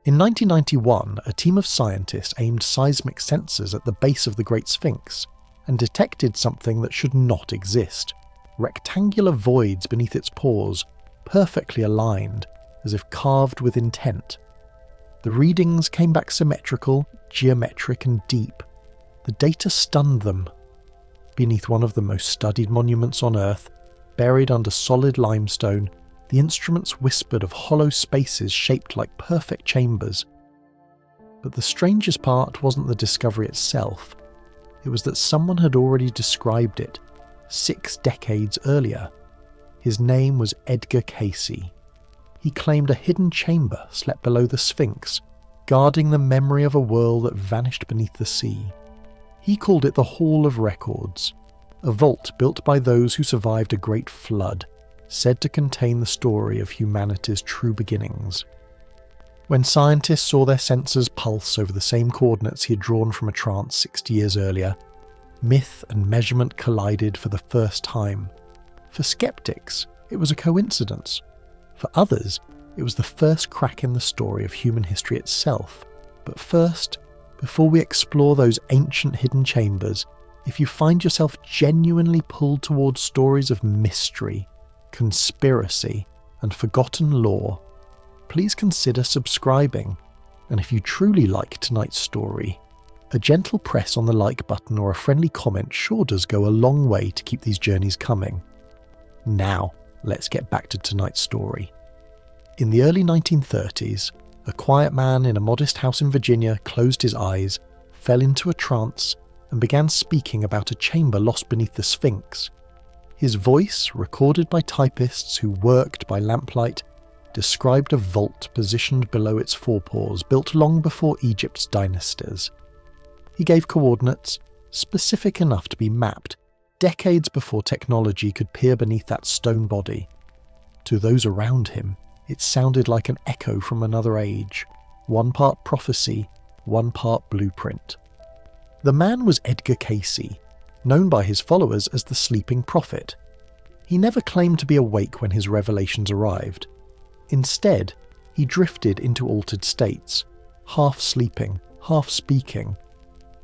In 1991, a team of scientists aimed seismic sensors at the base of the Great Sphinx and detected something that should not exist: rectangular voids beneath its pores, perfectly aligned, as if carved with intent. The readings came back symmetrical, geometric and deep. The data stunned them. Beneath one of the most studied monuments on Earth, buried under solid limestone, the instruments whispered of hollow spaces shaped like perfect chambers. But the strangest part wasn't the discovery itself. It was that someone had already described it, 6 decades earlier. His name was Edgar Cayce. He claimed a hidden chamber slept below the Sphinx, guarding the memory of a world that vanished beneath the sea. He called it the Hall of Records, a vault built by those who survived a great flood, said to contain the story of humanity's true beginnings. When scientists saw their sensors pulse over the same coordinates he had drawn from a trance 60 years earlier, myth and measurement collided for the first time. For skeptics, it was a coincidence. For others, it was the first crack in the story of human history itself. But first, before we explore those ancient hidden chambers, if you find yourself genuinely pulled towards stories of mystery, conspiracy, and forgotten lore, please consider subscribing. And if you truly like tonight's story, a gentle press on the like button or a friendly comment sure does go a long way to keep these journeys coming. Now, let's get back to tonight's story. In the early 1930s, a quiet man in a modest house in Virginia closed his eyes, fell into a trance, and began speaking about a chamber lost beneath the Sphinx. His voice, recorded by typists who worked by lamplight, described a vault positioned below its forepaws, built long before Egypt's dynasties. He gave coordinates, specific enough to be mapped, decades before technology could peer beneath that stone body. To those around him, it sounded like an echo from another age, one part prophecy, one part blueprint. The man was Edgar Cayce, known by his followers as the Sleeping Prophet. He never claimed to be awake when his revelations arrived. Instead, he drifted into altered states, half sleeping, half speaking,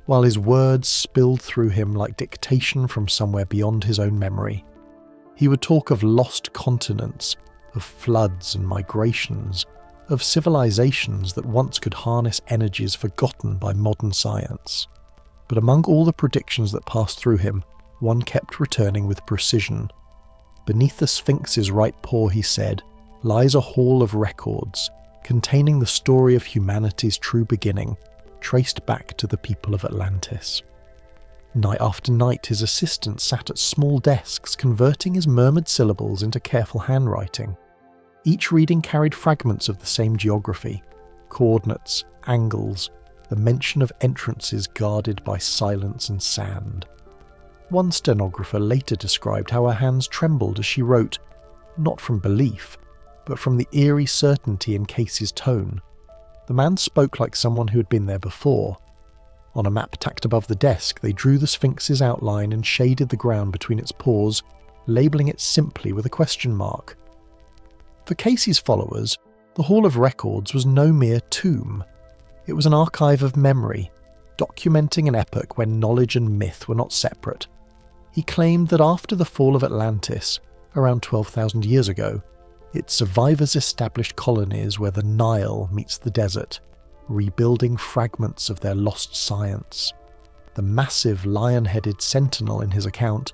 while his words spilled through him like dictation from somewhere beyond his own memory. He would talk of lost continents, of floods and migrations, of civilizations that once could harness energies forgotten by modern science. But among all the predictions that passed through him, one kept returning with precision. Beneath the Sphinx's right paw, he said, lies a hall of records, containing the story of humanity's true beginning, traced back to the people of Atlantis. Night after night, his assistants sat at small desks converting his murmured syllables into careful handwriting. Each reading carried fragments of the same geography, coordinates, angles, the mention of entrances guarded by silence and sand. One stenographer later described how her hands trembled as she wrote, not from belief, but from the eerie certainty in Cayce's tone. The man spoke like someone who had been there before. On a map tacked above the desk, they drew the Sphinx's outline and shaded the ground between its paws, labelling it simply with a question mark. For Cayce's followers, the Hall of Records was no mere tomb. It was an archive of memory, documenting an epoch when knowledge and myth were not separate. He claimed that after the fall of Atlantis, around 12,000 years ago, its survivors established colonies where the Nile meets the desert, rebuilding fragments of their lost science. The massive lion-headed sentinel in his account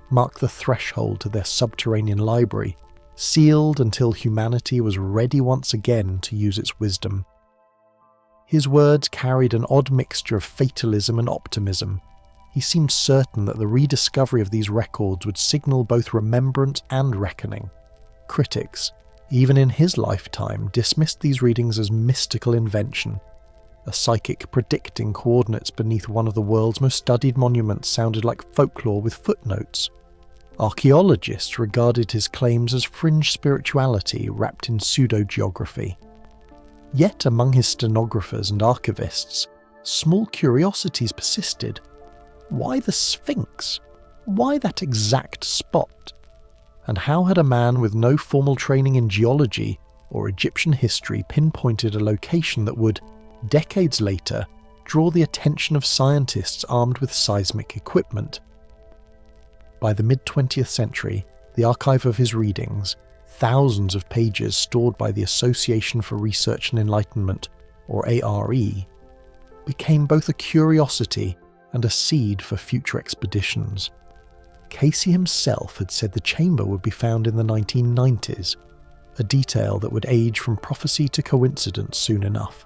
marked the threshold to their subterranean library, sealed until humanity was ready once again to use its wisdom. His words carried an odd mixture of fatalism and optimism. He seemed certain that the rediscovery of these records would signal both remembrance and reckoning. Critics, even in his lifetime, dismissed these readings as mystical invention. A psychic predicting coordinates beneath one of the world's most studied monuments sounded like folklore with footnotes. Archaeologists regarded his claims as fringe spirituality wrapped in pseudo-geography. Yet among his stenographers and archivists, small curiosities persisted. Why the Sphinx? Why that exact spot? And how had a man with no formal training in geology or Egyptian history pinpointed a location that would, decades later, draw the attention of scientists armed with seismic equipment. By the mid-20th century, the archive of his readings, thousands of pages stored by the Association for Research and Enlightenment, or ARE, became both a curiosity and a seed for future expeditions. Cayce himself had said the chamber would be found in the 1990s, a detail that would age from prophecy to coincidence soon enough.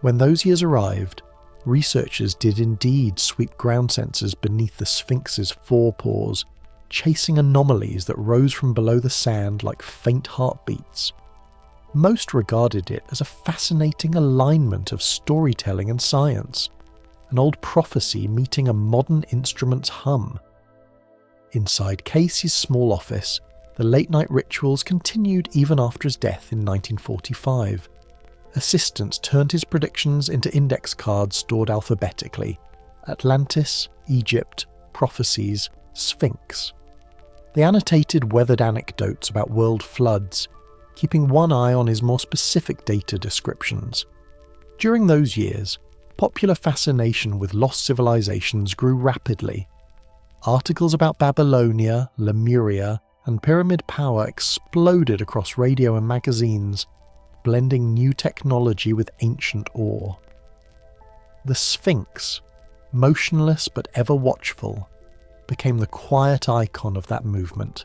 When those years arrived, researchers did indeed sweep ground sensors beneath the Sphinx's forepaws, chasing anomalies that rose from below the sand like faint heartbeats. Most regarded it as a fascinating alignment of storytelling and science, an old prophecy meeting a modern instrument's hum. Inside Cayce's small office, the late-night rituals continued even after his death in 1945. Assistants turned his predictions into index cards stored alphabetically: Atlantis, Egypt, prophecies, Sphinx. They annotated weathered anecdotes about world floods, keeping one eye on his more specific data descriptions. During those years, popular fascination with lost civilizations grew rapidly. Articles about Babylonia, Lemuria, and pyramid power exploded across radio and magazines, blending new technology with ancient awe. The Sphinx, motionless but ever watchful, became the quiet icon of that movement.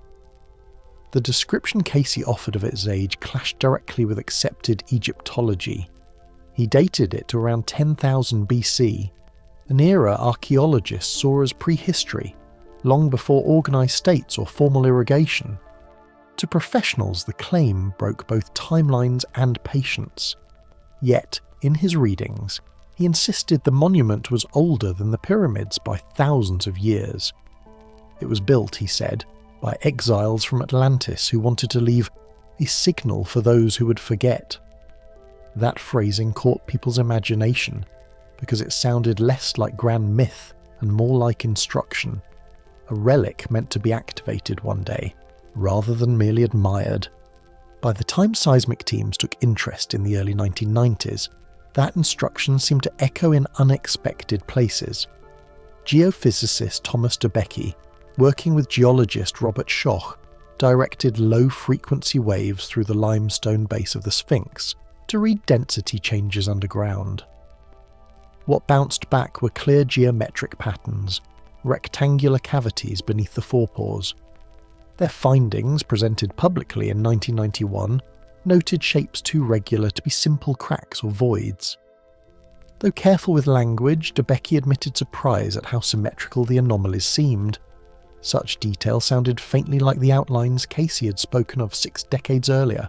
The description Cayce offered of its age clashed directly with accepted Egyptology. He dated it to around 10,000 BC, an era archaeologists saw as prehistory, long before organised states or formal irrigation. To professionals, the claim broke both timelines and patience. Yet, in his readings, he insisted the monument was older than the pyramids by thousands of years. It was built, he said, by exiles from Atlantis who wanted to leave a signal for those who would forget. That phrasing caught people's imagination because it sounded less like grand myth and more like instruction, a relic meant to be activated one day, rather than merely admired. By the time seismic teams took interest in the early 1990s, that instruction seemed to echo in unexpected places. Geophysicist Thomas Debicki, working with geologist Robert Schoch, directed low-frequency waves through the limestone base of the Sphinx to read density changes underground. What bounced back were clear geometric patterns, rectangular cavities beneath the forepaws. Their findings, presented publicly in 1991, noted shapes too regular to be simple cracks or voids. Though careful with language, Debicki admitted surprise at how symmetrical the anomalies seemed. Such detail sounded faintly like the outlines Cayce had spoken of 6 decades earlier.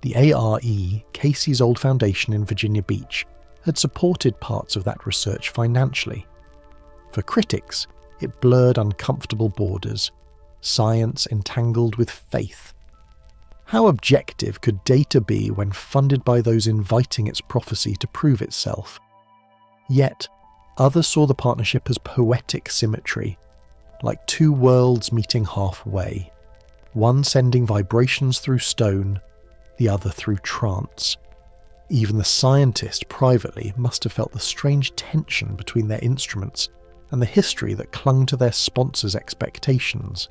The ARE, Cayce's old foundation in Virginia Beach, had supported parts of that research financially. For critics, it blurred uncomfortable borders, science entangled with faith. How objective could data be when funded by those inviting its prophecy to prove itself? Yet, others saw the partnership as poetic symmetry, like two worlds meeting halfway, one sending vibrations through stone, the other through trance. Even the scientist privately must have felt the strange tension between their instruments and the history that clung to their sponsors' expectations.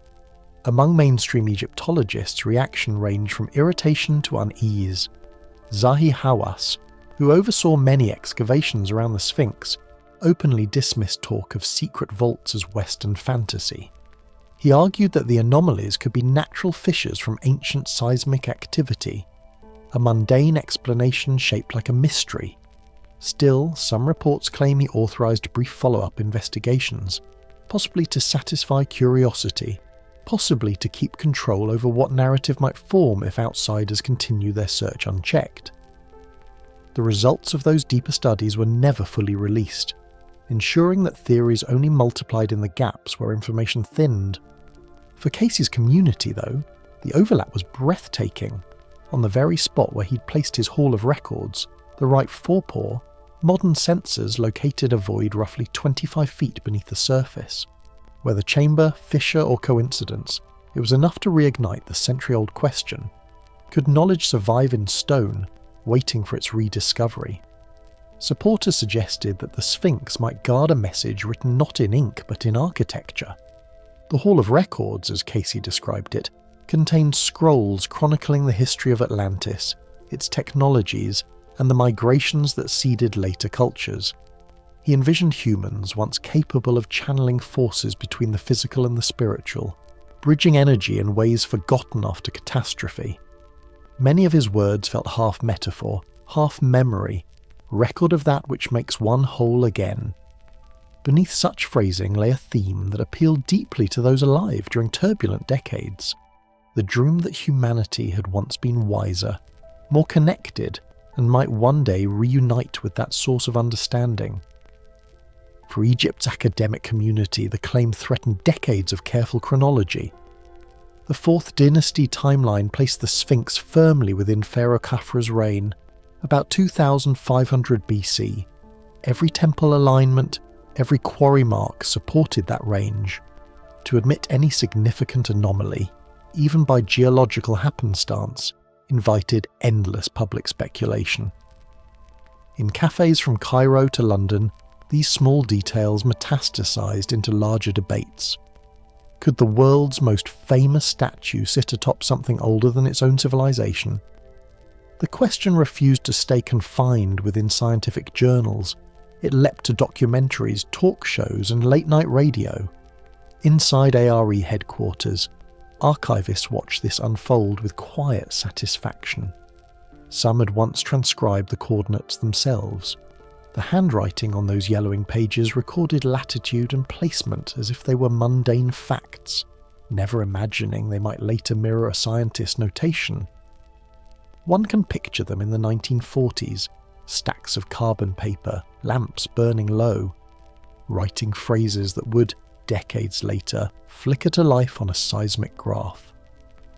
Among mainstream Egyptologists, reaction ranged from irritation to unease. Zahi Hawass, who oversaw many excavations around the Sphinx, openly dismissed talk of secret vaults as Western fantasy. He argued that the anomalies could be natural fissures from ancient seismic activity, a mundane explanation shaped like a mystery. Still, some reports claim he authorized brief follow-up investigations, possibly to satisfy curiosity, possibly to keep control over what narrative might form if outsiders continue their search unchecked. The results of those deeper studies were never fully released, ensuring that theories only multiplied in the gaps where information thinned. For Cayce's community, though, the overlap was breathtaking. On the very spot where he'd placed his Hall of Records, the right forepaw, modern sensors located a void roughly 25 feet beneath the surface. Whether chamber, fissure, or coincidence, it was enough to reignite the century-old question: Could knowledge survive in stone, waiting for its rediscovery? Supporters suggested that the Sphinx might guard a message written not in ink but in architecture. The Hall of Records, as Cayce described it, contained scrolls chronicling the history of Atlantis, its technologies, and the migrations that seeded later cultures. He envisioned humans once capable of channeling forces between the physical and the spiritual, bridging energy in ways forgotten after catastrophe. Many of his words felt half metaphor, half memory, record of that which makes one whole again. Beneath such phrasing lay a theme that appealed deeply to those alive during turbulent decades. The dream that humanity had once been wiser, more connected, and might one day reunite with that source of understanding. For Egypt's academic community, the claim threatened decades of careful chronology. The 4th Dynasty timeline placed the Sphinx firmly within Pharaoh Khafra's reign, about 2500 BC. Every temple alignment, every quarry mark supported that range. To admit any significant anomaly, even by geological happenstance, invited endless public speculation. In cafes from Cairo to London, these small details metastasized into larger debates. Could the world's most famous statue sit atop something older than its own civilization? The question refused to stay confined within scientific journals. It leapt to documentaries, talk shows, and late-night radio. Inside ARE headquarters, archivists watched this unfold with quiet satisfaction. Some had once transcribed the coordinates themselves. The handwriting on those yellowing pages recorded latitude and placement as if they were mundane facts, never imagining they might later mirror a scientist's notation. One can picture them in the 1940s, stacks of carbon paper, lamps burning low, writing phrases that would, decades later, flicker to life on a seismic graph.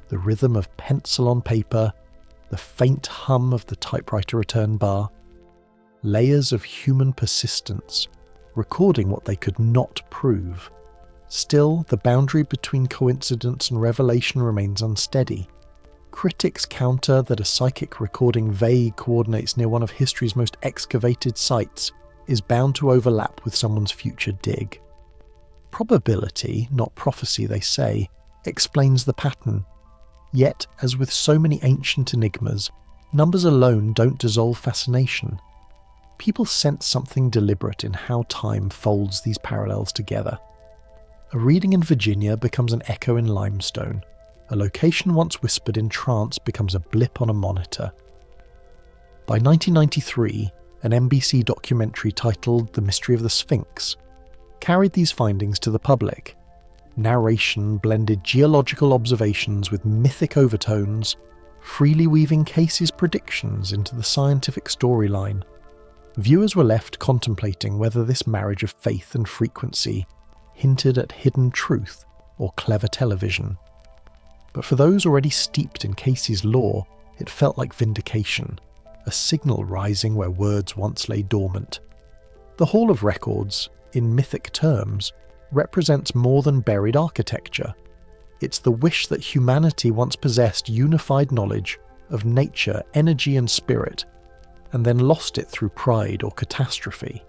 The rhythm of pencil on paper, the faint hum of the typewriter return bar, layers of human persistence, recording what they could not prove. Still, the boundary between coincidence and revelation remains unsteady. Critics counter that a psychic recording vague coordinates near one of history's most excavated sites is bound to overlap with someone's future dig. Probability, not prophecy they say, explains the pattern. Yet, as with so many ancient enigmas, numbers alone don't dissolve fascination. People sense something deliberate in how time folds these parallels together. A reading in Virginia becomes an echo in limestone. A location once whispered in trance becomes a blip on a monitor. By 1993, an NBC documentary titled The Mystery of the Sphinx carried these findings to the public. Narration blended geological observations with mythic overtones, freely weaving Cayce's predictions into the scientific storyline. Viewers were left contemplating whether this marriage of faith and frequency hinted at hidden truth or clever television. But for those already steeped in Cayce's lore, it felt like vindication, a signal rising where words once lay dormant. The Hall of Records, in mythic terms, represents more than buried architecture. It's the wish that humanity once possessed unified knowledge of nature, energy and spirit, and then lost it through pride or catastrophe.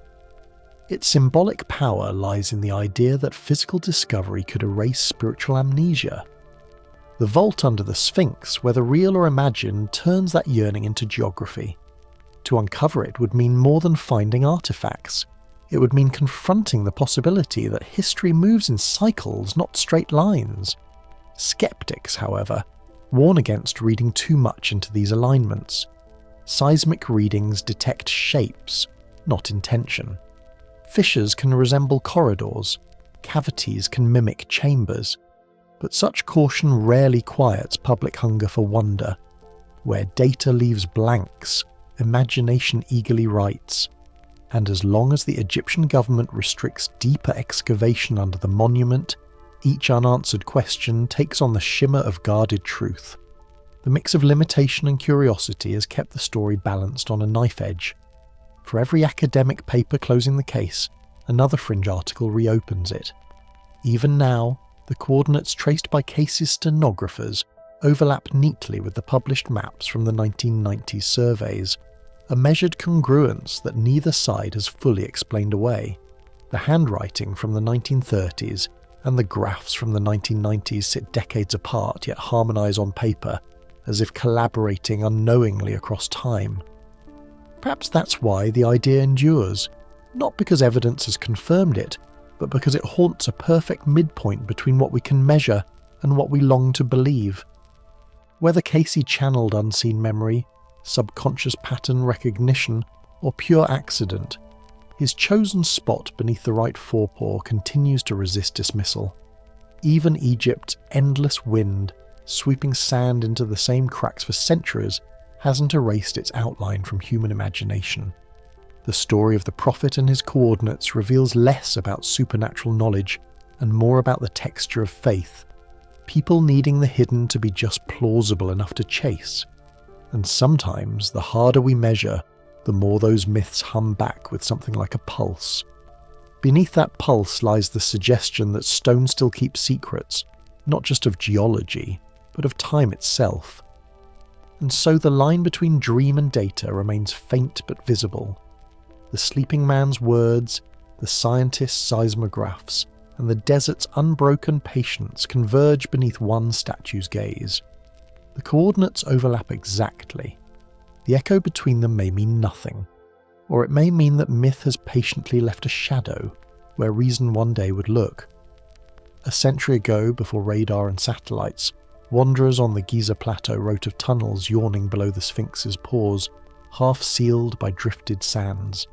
Its symbolic power lies in the idea that physical discovery could erase spiritual amnesia. The vault under the Sphinx, whether real or imagined, turns that yearning into geography. To uncover it would mean more than finding artifacts. It would mean confronting the possibility that history moves in cycles, not straight lines. Skeptics, however, warn against reading too much into these alignments. Seismic readings detect shapes, not intention. Fissures can resemble corridors, cavities can mimic chambers, but such caution rarely quiets public hunger for wonder. Where data leaves blanks, imagination eagerly writes, and as long as the Egyptian government restricts deeper excavation under the monument, each unanswered question takes on the shimmer of guarded truth. The mix of limitation and curiosity has kept the story balanced on a knife edge. For every academic paper closing the case, another fringe article reopens it. Even now, the coordinates traced by Cayce's stenographers overlap neatly with the published maps from the 1990s surveys, a measured congruence that neither side has fully explained away. The handwriting from the 1930s and the graphs from the 1990s sit decades apart yet harmonise on paper, as if collaborating unknowingly across time. Perhaps that's why the idea endures, not because evidence has confirmed it, but because it haunts a perfect midpoint between what we can measure and what we long to believe. Whether Cayce channeled unseen memory, subconscious pattern recognition, or pure accident, his chosen spot beneath the right forepaw continues to resist dismissal. Even Egypt's endless wind, sweeping sand into the same cracks for centuries, hasn't erased its outline from human imagination. The story of the prophet and his coordinates reveals less about supernatural knowledge and more about the texture of faith, people needing the hidden to be just plausible enough to chase. And sometimes, the harder we measure, the more those myths hum back with something like a pulse. Beneath that pulse lies the suggestion that stone still keeps secrets, not just of geology, but of time itself. And so the line between dream and data remains faint but visible. The sleeping man's words, the scientist's seismographs, and the desert's unbroken patience converge beneath one statue's gaze. The coordinates overlap exactly. The echo between them may mean nothing, or it may mean that myth has patiently left a shadow where reason one day would look. A century ago, before radar and satellites, wanderers on the Giza plateau wrote of tunnels yawning below the Sphinx's paws, half sealed by drifted sands.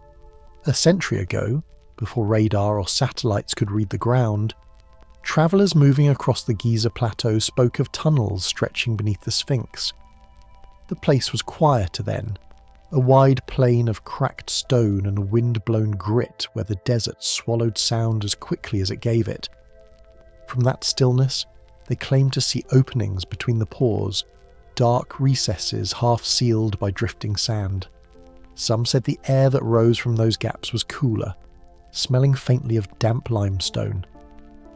A century ago, before radar or satellites could read the ground, travellers moving across the Giza plateau spoke of tunnels stretching beneath the Sphinx. The place was quieter then, a wide plain of cracked stone and wind-blown grit where the desert swallowed sound as quickly as it gave it. From that stillness, they claimed to see openings between the pores, dark recesses half sealed by drifting sand. Some said the air that rose from those gaps was cooler, smelling faintly of damp limestone.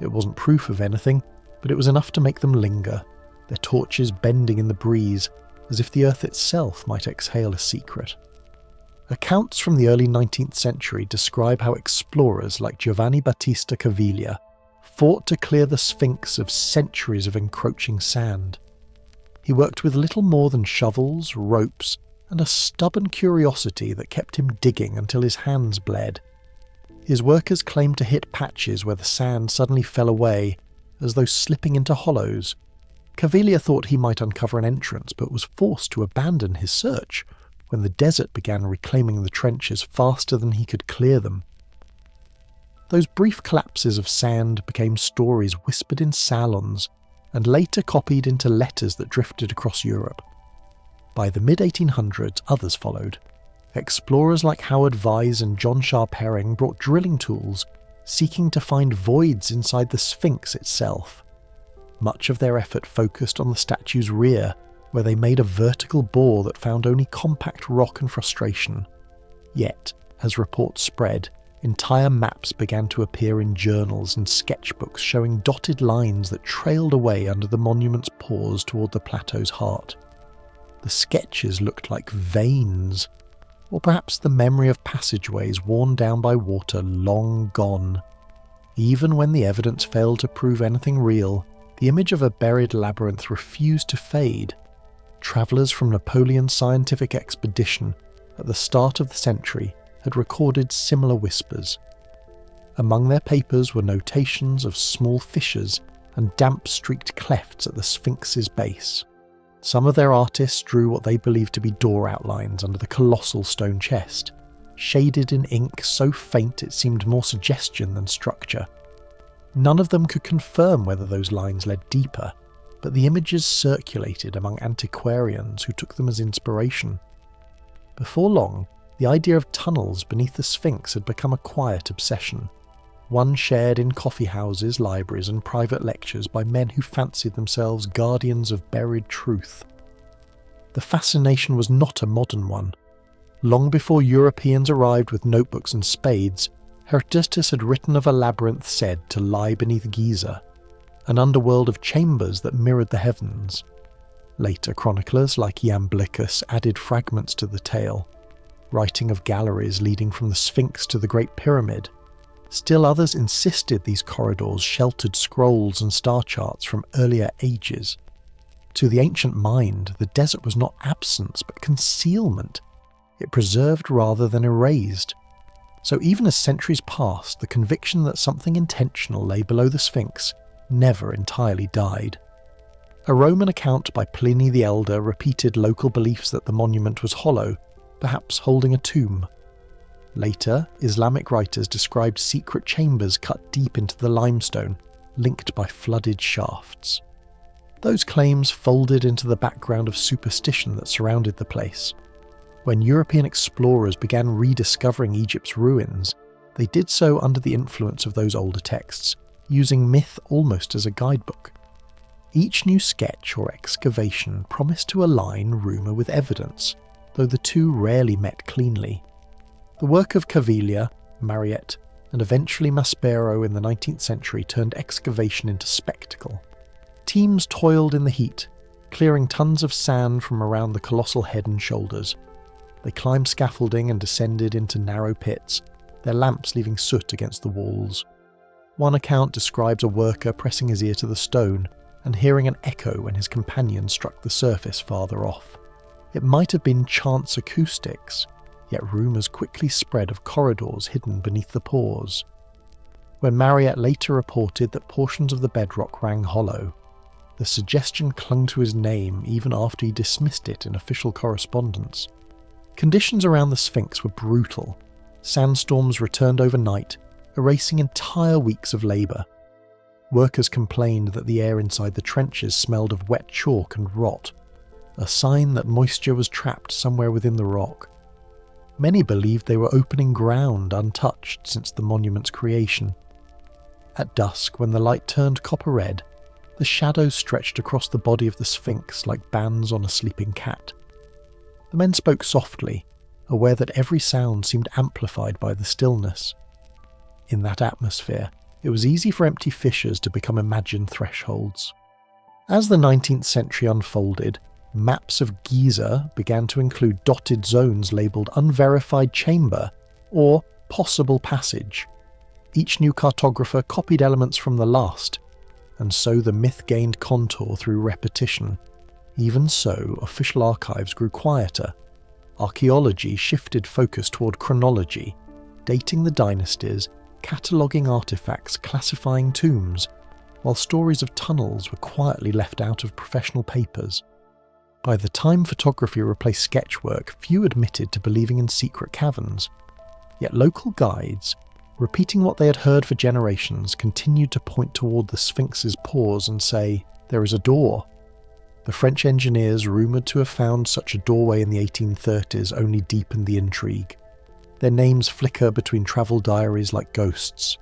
It wasn't proof of anything, but it was enough to make them linger, their torches bending in the breeze, as if the earth itself might exhale a secret. Accounts from the early 19th century describe how explorers like Giovanni Battista Caviglia fought to clear the Sphinx of centuries of encroaching sand. He worked with little more than shovels, ropes, and a stubborn curiosity that kept him digging until his hands bled. His workers claimed to hit patches where the sand suddenly fell away, as though slipping into hollows. Caviglia thought he might uncover an entrance, but was forced to abandon his search when the desert began reclaiming the trenches faster than he could clear them. Those brief collapses of sand became stories whispered in salons and later copied into letters that drifted across Europe. By the mid-1800s, others followed. Explorers like Howard Vyse and John Sharp Herring brought drilling tools, seeking to find voids inside the Sphinx itself. Much of their effort focused on the statue's rear, where they made a vertical bore that found only compact rock and frustration. Yet, as reports spread, entire maps began to appear in journals and sketchbooks showing dotted lines that trailed away under the monument's paws toward the plateau's heart. The sketches looked like veins, or perhaps the memory of passageways worn down by water long gone. Even when the evidence failed to prove anything real, the image of a buried labyrinth refused to fade. Travellers from Napoleon's scientific expedition at the start of the century had recorded similar whispers. Among their papers were notations of small fissures and damp-streaked clefts at the Sphinx's base. Some of their artists drew what they believed to be door outlines under the colossal stone chest, shaded in ink so faint it seemed more suggestion than structure. None of them could confirm whether those lines led deeper, but the images circulated among antiquarians who took them as inspiration. Before long, the idea of tunnels beneath the Sphinx had become a quiet obsession, one shared in coffee houses, libraries, and private lectures by men who fancied themselves guardians of buried truth. The fascination was not a modern one. Long before Europeans arrived with notebooks and spades, Herodotus had written of a labyrinth said to lie beneath Giza, an underworld of chambers that mirrored the heavens. Later chroniclers like Iamblichus added fragments to the tale, writing of galleries leading from the Sphinx to the Great Pyramid. Still others insisted these corridors sheltered scrolls and star charts from earlier ages. To the ancient mind, the desert was not absence but concealment. It preserved rather than erased. So even as centuries passed, the conviction that something intentional lay below the Sphinx never entirely died. A Roman account by Pliny the Elder repeated local beliefs that the monument was hollow, perhaps holding a tomb. Later, Islamic writers described secret chambers cut deep into the limestone, linked by flooded shafts. Those claims folded into the background of superstition that surrounded the place. When European explorers began rediscovering Egypt's ruins, they did so under the influence of those older texts, using myth almost as a guidebook. Each new sketch or excavation promised to align rumour with evidence, though the two rarely met cleanly. The work of Caviglia, Mariette, and eventually Maspero in the 19th century turned excavation into spectacle. Teams toiled in the heat, clearing tons of sand from around the colossal head and shoulders. They climbed scaffolding and descended into narrow pits, their lamps leaving soot against the walls. One account describes a worker pressing his ear to the stone and hearing an echo when his companion struck the surface farther off. It might have been chance acoustics, yet rumours quickly spread of corridors hidden beneath the pores. When Mariette later reported that portions of the bedrock rang hollow, the suggestion clung to his name even after he dismissed it in official correspondence. Conditions around the Sphinx were brutal. Sandstorms returned overnight, erasing entire weeks of labour. Workers complained that the air inside the trenches smelled of wet chalk and rot, a sign that moisture was trapped somewhere within the rock. Many believed they were opening ground untouched since the monument's creation. At dusk, when the light turned copper red, the shadows stretched across the body of the Sphinx like bands on a sleeping cat. The men spoke softly, aware that every sound seemed amplified by the stillness. In that atmosphere, it was easy for empty fissures to become imagined thresholds. As the 19th century unfolded, maps of Giza began to include dotted zones labelled unverified chamber or possible passage. Each new cartographer copied elements from the last, and so the myth gained contour through repetition. Even so, official archives grew quieter. Archaeology shifted focus toward chronology, dating the dynasties, cataloguing artifacts, classifying tombs, while stories of tunnels were quietly left out of professional papers. By the time photography replaced sketchwork, few admitted to believing in secret caverns. Yet local guides, repeating what they had heard for generations, continued to point toward the Sphinx's pores and say, "There is a door." The French engineers rumoured to have found such a doorway in the 1830s only deepened the intrigue. Their names flicker between travel diaries like ghosts.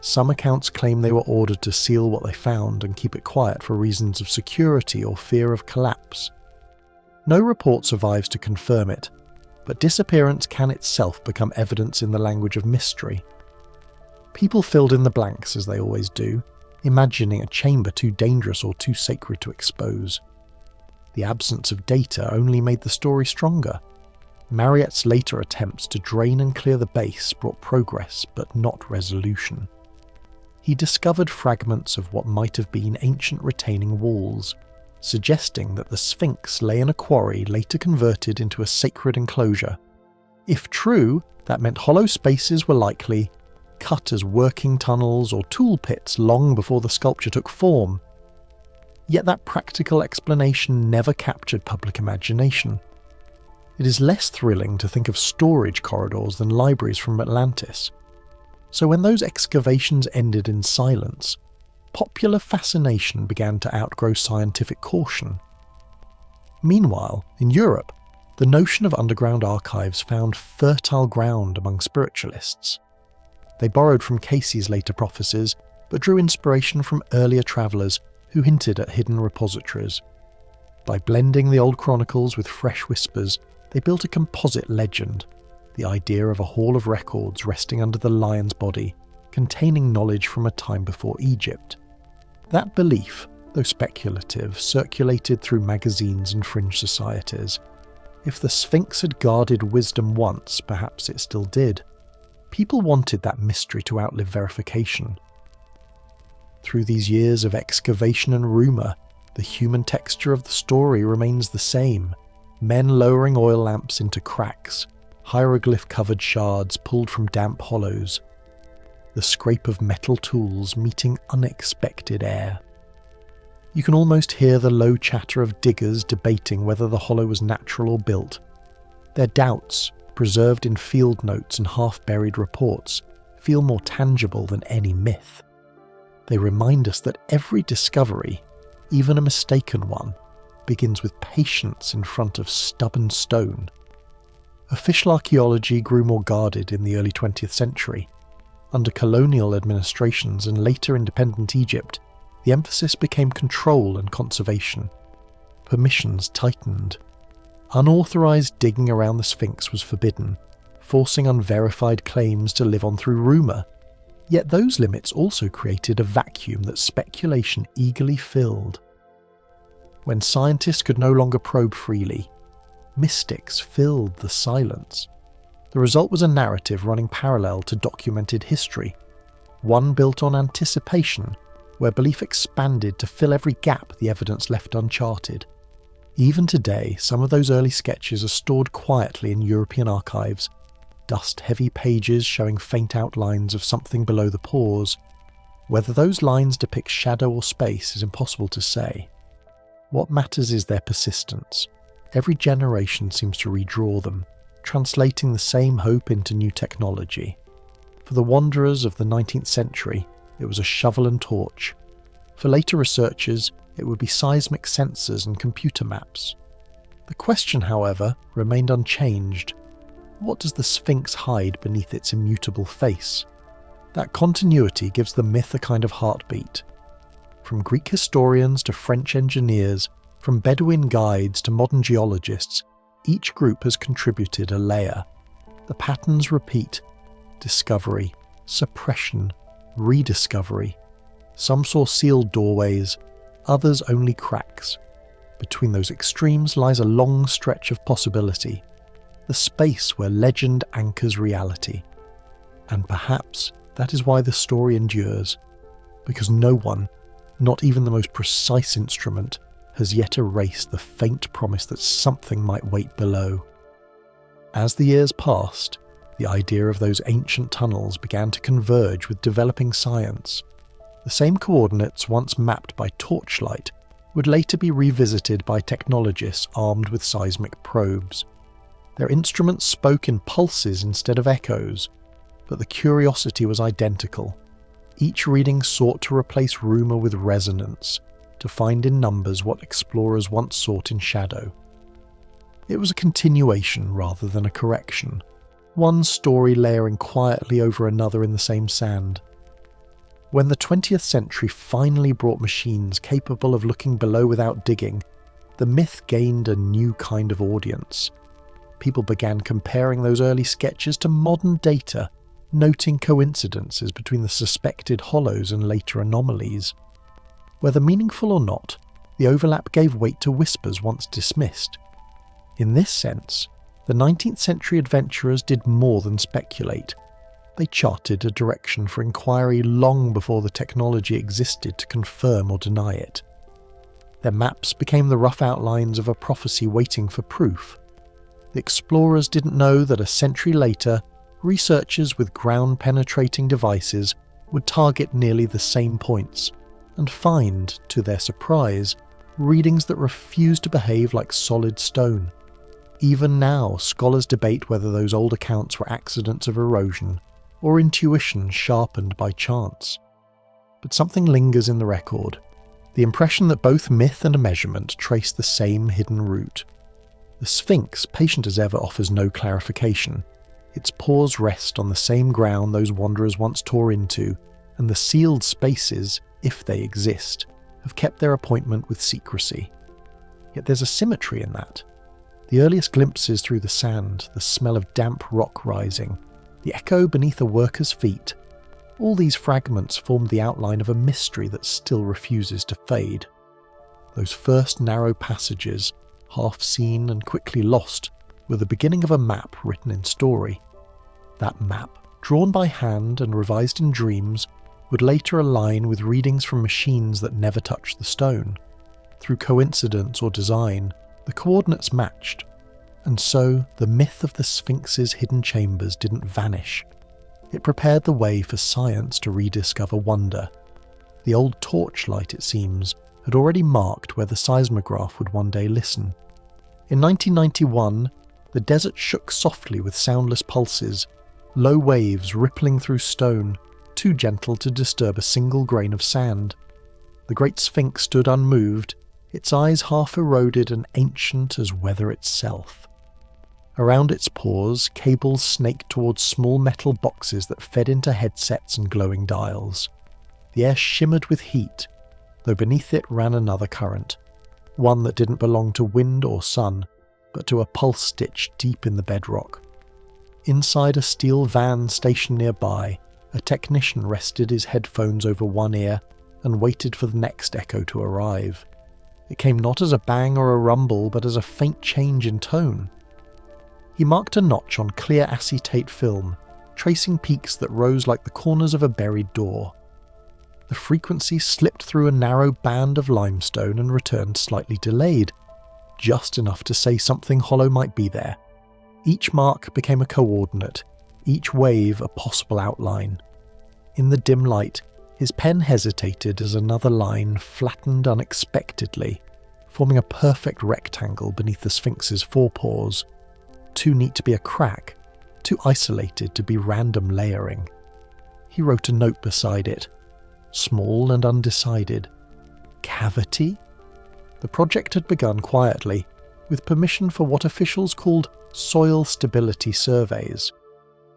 Some accounts claim they were ordered to seal what they found and keep it quiet for reasons of security or fear of collapse. No report survives to confirm it, but disappearance can itself become evidence in the language of mystery. People filled in the blanks as they always do, imagining a chamber too dangerous or too sacred to expose. The absence of data only made the story stronger. Mariette's later attempts to drain and clear the base brought progress but not resolution. He discovered fragments of what might have been ancient retaining walls, suggesting that the Sphinx lay in a quarry later converted into a sacred enclosure. If true, that meant hollow spaces were likely cut as working tunnels or tool pits long before the sculpture took form. Yet that practical explanation never captured public imagination. It is less thrilling to think of storage corridors than libraries from Atlantis. So when those excavations ended in silence, popular fascination began to outgrow scientific caution. Meanwhile, in Europe, the notion of underground archives found fertile ground among spiritualists. They borrowed from Cayce's later prophecies, but drew inspiration from earlier travellers who hinted at hidden repositories. By blending the old chronicles with fresh whispers, they built a composite legend, the idea of a hall of records resting under the lion's body, containing knowledge from a time before Egypt. That belief, though speculative, circulated through magazines and fringe societies. If the Sphinx had guarded wisdom once, perhaps it still did. People wanted that mystery to outlive verification. Through these years of excavation and rumour, the human texture of the story remains the same. Men lowering oil lamps into cracks, hieroglyph-covered shards pulled from damp hollows, the scrape of metal tools meeting unexpected air. You can almost hear the low chatter of diggers debating whether the hollow was natural or built. Their doubts, preserved in field notes and half-buried reports, feel more tangible than any myth. They remind us that every discovery, even a mistaken one, begins with patience in front of stubborn stone. Official archaeology grew more guarded in the early 20th century. Under colonial administrations and later independent Egypt, the emphasis became control and conservation. Permissions tightened. Unauthorized digging around the Sphinx was forbidden, forcing unverified claims to live on through rumour. Yet those limits also created a vacuum that speculation eagerly filled. When scientists could no longer probe freely, mystics filled the silence. The result was a narrative running parallel to documented history, one built on anticipation, where belief expanded to fill every gap the evidence left uncharted. Even today, some of those early sketches are stored quietly in European archives, dust-heavy pages showing faint outlines of something below the pores. Whether those lines depict shadow or space is impossible to say. What matters is their persistence. Every generation seems to redraw them, translating the same hope into new technology. For the wanderers of the 19th century, it was a shovel and torch. For later researchers, it would be seismic sensors and computer maps. The question, however, remained unchanged. What does the Sphinx hide beneath its immutable face? That continuity gives the myth a kind of heartbeat. From Greek historians to French engineers, from Bedouin guides to modern geologists, each group has contributed a layer. The patterns repeat: discovery, suppression, rediscovery. Some saw sealed doorways, others only cracks. Between those extremes lies a long stretch of possibility, the space where legend anchors reality. And perhaps that is why the story endures, because no one, not even the most precise instrument, has yet erased the faint promise that something might wait below. As the years passed, the idea of those ancient tunnels began to converge with developing science. The same coordinates once mapped by torchlight would later be revisited by technologists armed with seismic probes. Their instruments spoke in pulses instead of echoes, but the curiosity was identical. Each reading sought to replace rumour with resonance, to find in numbers what explorers once sought in shadow. It was a continuation rather than a correction, one story layering quietly over another in the same sand. When the 20th century finally brought machines capable of looking below without digging, the myth gained a new kind of audience. People began comparing those early sketches to modern data, noting coincidences between the suspected hollows and later anomalies. Whether meaningful or not, the overlap gave weight to whispers once dismissed. In this sense, the 19th century adventurers did more than speculate. They charted a direction for inquiry long before the technology existed to confirm or deny it. Their maps became the rough outlines of a prophecy waiting for proof. The explorers didn't know that a century later, researchers with ground-penetrating devices would target nearly the same points, and find, to their surprise, readings that refused to behave like solid stone. Even now, scholars debate whether those old accounts were accidents of erosion, or intuition sharpened by chance. But something lingers in the record, the impression that both myth and measurement trace the same hidden route. The Sphinx, patient as ever, offers no clarification. Its paws rest on the same ground those wanderers once tore into, and the sealed spaces, if they exist, have kept their appointment with secrecy. Yet there's a symmetry in that. The earliest glimpses through the sand, the smell of damp rock rising, the echo beneath a worker's feet, all these fragments formed the outline of a mystery that still refuses to fade. those first narrow passages, half seen and quickly lost, were the beginning of a map written in story. That map, drawn by hand and revised in dreams, would later align with readings from machines that never touched the stone. Through coincidence or design, the coordinates matched, and so the myth of the Sphinx's hidden chambers didn't vanish. It prepared the way for science to rediscover wonder. The old torchlight, it seems, had already marked where the seismograph would one day listen. In 1991, the desert shook softly with soundless pulses, low waves rippling through stone, too gentle to disturb a single grain of sand. The Great Sphinx stood unmoved, its eyes half eroded and ancient as weather itself. Around its pores, cables snaked towards small metal boxes that fed into headsets and glowing dials. The air shimmered with heat, though beneath it ran another current, one that didn't belong to wind or sun, but to a pulse stitch deep in the bedrock. Inside a steel van stationed nearby, a technician rested his headphones over one ear and waited for the next echo to arrive. It came not as a bang or a rumble, but as a faint change in tone. He marked a notch on clear acetate film, tracing peaks that rose like the corners of a buried door. The frequency slipped through a narrow band of limestone and returned slightly delayed, just enough to say something hollow might be there. Each mark became a coordinate, each wave a possible outline. In the dim light, his pen hesitated as another line flattened unexpectedly, forming a perfect rectangle beneath the Sphinx's forepaws. Too neat to be a crack, too isolated to be random layering. He wrote a note beside it, small and undecided. Cavity? The project had begun quietly, with permission for what officials called soil stability surveys.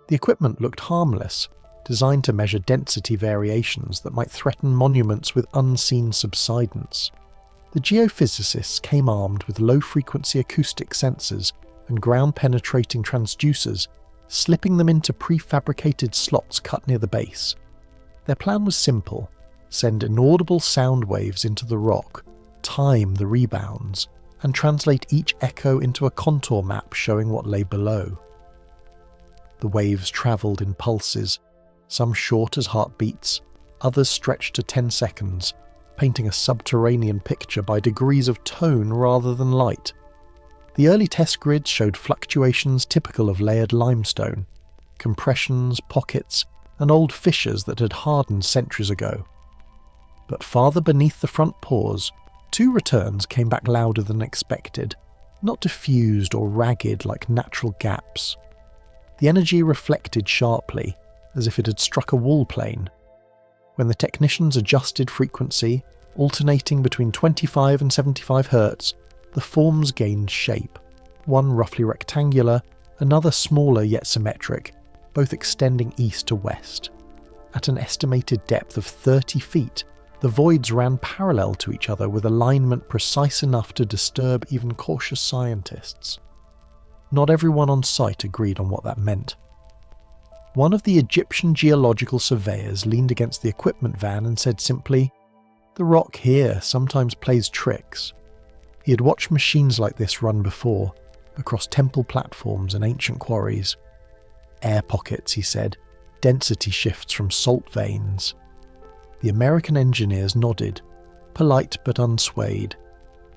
The equipment looked harmless, designed to measure density variations that might threaten monuments with unseen subsidence. The geophysicists came armed with low-frequency acoustic sensors and ground-penetrating transducers, slipping them into prefabricated slots cut near the base. Their plan was simple: send inaudible sound waves into the rock, time the rebounds, and translate each echo into a contour map showing what lay below. The waves travelled in pulses, some short as heartbeats, others stretched to 10 seconds, painting a subterranean picture by degrees of tone rather than light. The early test grids showed fluctuations typical of layered limestone, compressions, pockets, and old fissures that had hardened centuries ago. But farther beneath the front pores, two returns came back louder than expected, not diffused or ragged like natural gaps. The energy reflected sharply, as if it had struck a wall plane. When the technicians adjusted frequency, alternating between 25 and 75 Hz, the forms gained shape, one roughly rectangular, another smaller yet symmetric, both extending east to west. At an estimated depth of 30 feet, the voids ran parallel to each other with alignment precise enough to disturb even cautious scientists. Not everyone on site agreed on what that meant. One of the Egyptian geological surveyors leaned against the equipment van and said simply, "The rock here sometimes plays tricks." He had watched machines like this run before, across temple platforms and ancient quarries. Air pockets, he said, density shifts from salt veins. The American engineers nodded, polite but unswayed.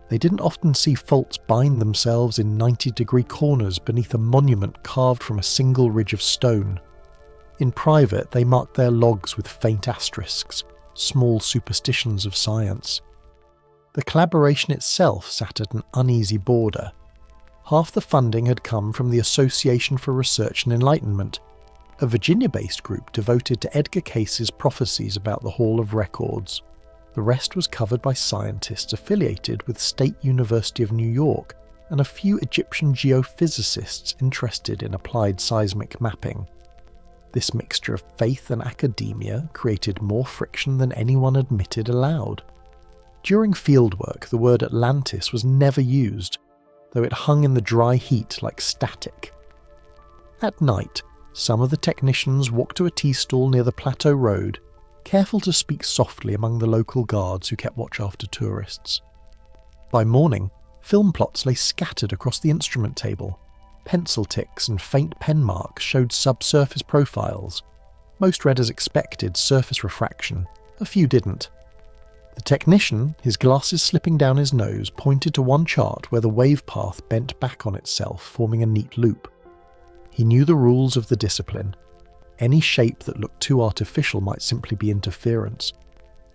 They didn't often see faults bind themselves in 90-degree corners beneath a monument carved from a single ridge of stone. In private, they marked their logs with faint asterisks, small superstitions of science. The collaboration itself sat at an uneasy border. Half the funding had come from the Association for Research and Enlightenment, a Virginia-based group devoted to Edgar Cayce's prophecies about the Hall of Records. The rest was covered by scientists affiliated with State University of New York and a few Egyptian geophysicists interested in applied seismic mapping. This mixture of faith and academia created more friction than anyone admitted aloud. During fieldwork, the word Atlantis was never used, though it hung in the dry heat like static. At night, some of the technicians walked to a tea stall near the Plateau Road, careful to speak softly among the local guards who kept watch after tourists. By morning, film plots lay scattered across the instrument table. Pencil ticks and faint pen marks showed subsurface profiles. Most read as expected surface refraction, a few didn't. The technician, his glasses slipping down his nose, pointed to one chart where the wave path bent back on itself, forming a neat loop. He knew the rules of the discipline. Any shape that looked too artificial might simply be interference.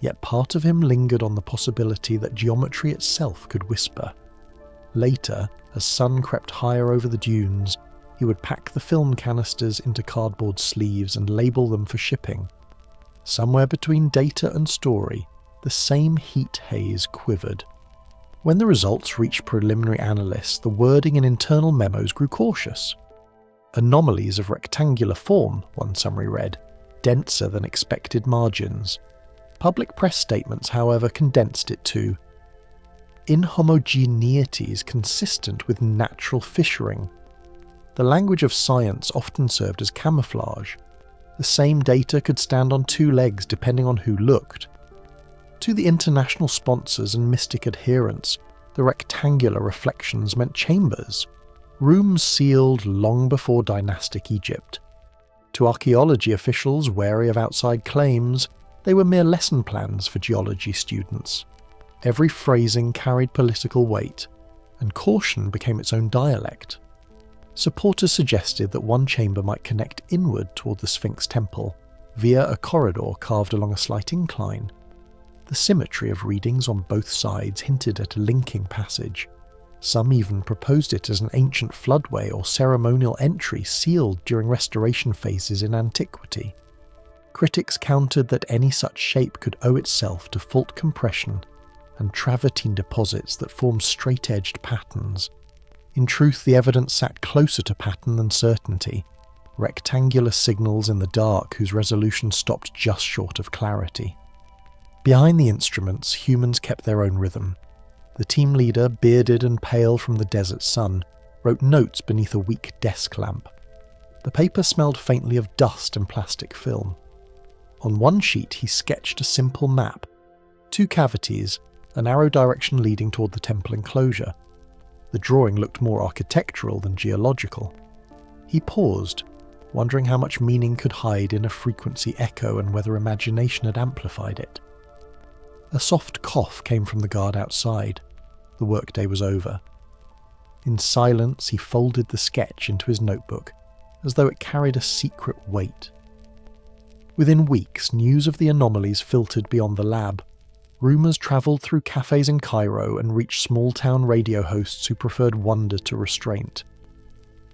Yet part of him lingered on the possibility that geometry itself could whisper. Later, as sun crept higher over the dunes, he would pack the film canisters into cardboard sleeves and label them for shipping. Somewhere between data and story, the same heat haze quivered. When the results reached preliminary analysts, the wording in internal memos grew cautious. Anomalies of rectangular form, one summary read, denser than expected margins. Public press statements, however, condensed it to inhomogeneities consistent with natural fissuring. The language of science often served as camouflage. The same data could stand on two legs depending on who looked. To the international sponsors and mystic adherents, the rectangular reflections meant chambers, rooms sealed long before dynastic Egypt. To archaeology officials wary of outside claims, they were mere lesson plans for geology students. Every phrasing carried political weight, and caution became its own dialect. Supporters suggested that one chamber might connect inward toward the Sphinx temple, via a corridor carved along a slight incline. The symmetry of readings on both sides hinted at a linking passage. Some even proposed it as an ancient floodway or ceremonial entry sealed during restoration phases in antiquity. Critics countered that any such shape could owe itself to fault compression and travertine deposits that formed straight-edged patterns. In truth, the evidence sat closer to pattern than certainty, rectangular signals in the dark whose resolution stopped just short of clarity. Behind the instruments, humans kept their own rhythm. The team leader, bearded and pale from the desert sun, wrote notes beneath a weak desk lamp. The paper smelled faintly of dust and plastic film. On one sheet he sketched a simple map, 2 cavities, an arrow direction leading toward the temple enclosure. The drawing looked more architectural than geological. He paused, wondering how much meaning could hide in a frequency echo and whether imagination had amplified it. A soft cough came from the guard outside. The workday was over. In silence, he folded the sketch into his notebook, as though it carried a secret weight. Within weeks, news of the anomalies filtered beyond the lab. Rumours travelled through cafes in Cairo and reached small-town radio hosts who preferred wonder to restraint.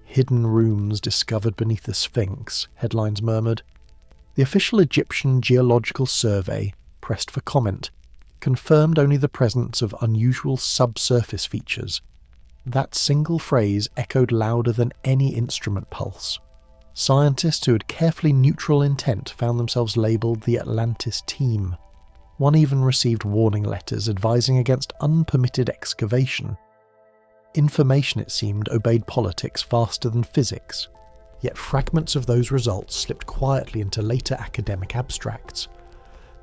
Hidden rooms discovered beneath the Sphinx, headlines murmured. The official Egyptian Geological Survey, pressed for comment, confirmed only the presence of unusual subsurface features. That single phrase echoed louder than any instrument pulse. Scientists who had carefully neutral intent found themselves labelled the Atlantis team. One even received warning letters advising against unpermitted excavation. Information, it seemed, obeyed politics faster than physics. Yet fragments of those results slipped quietly into later academic abstracts.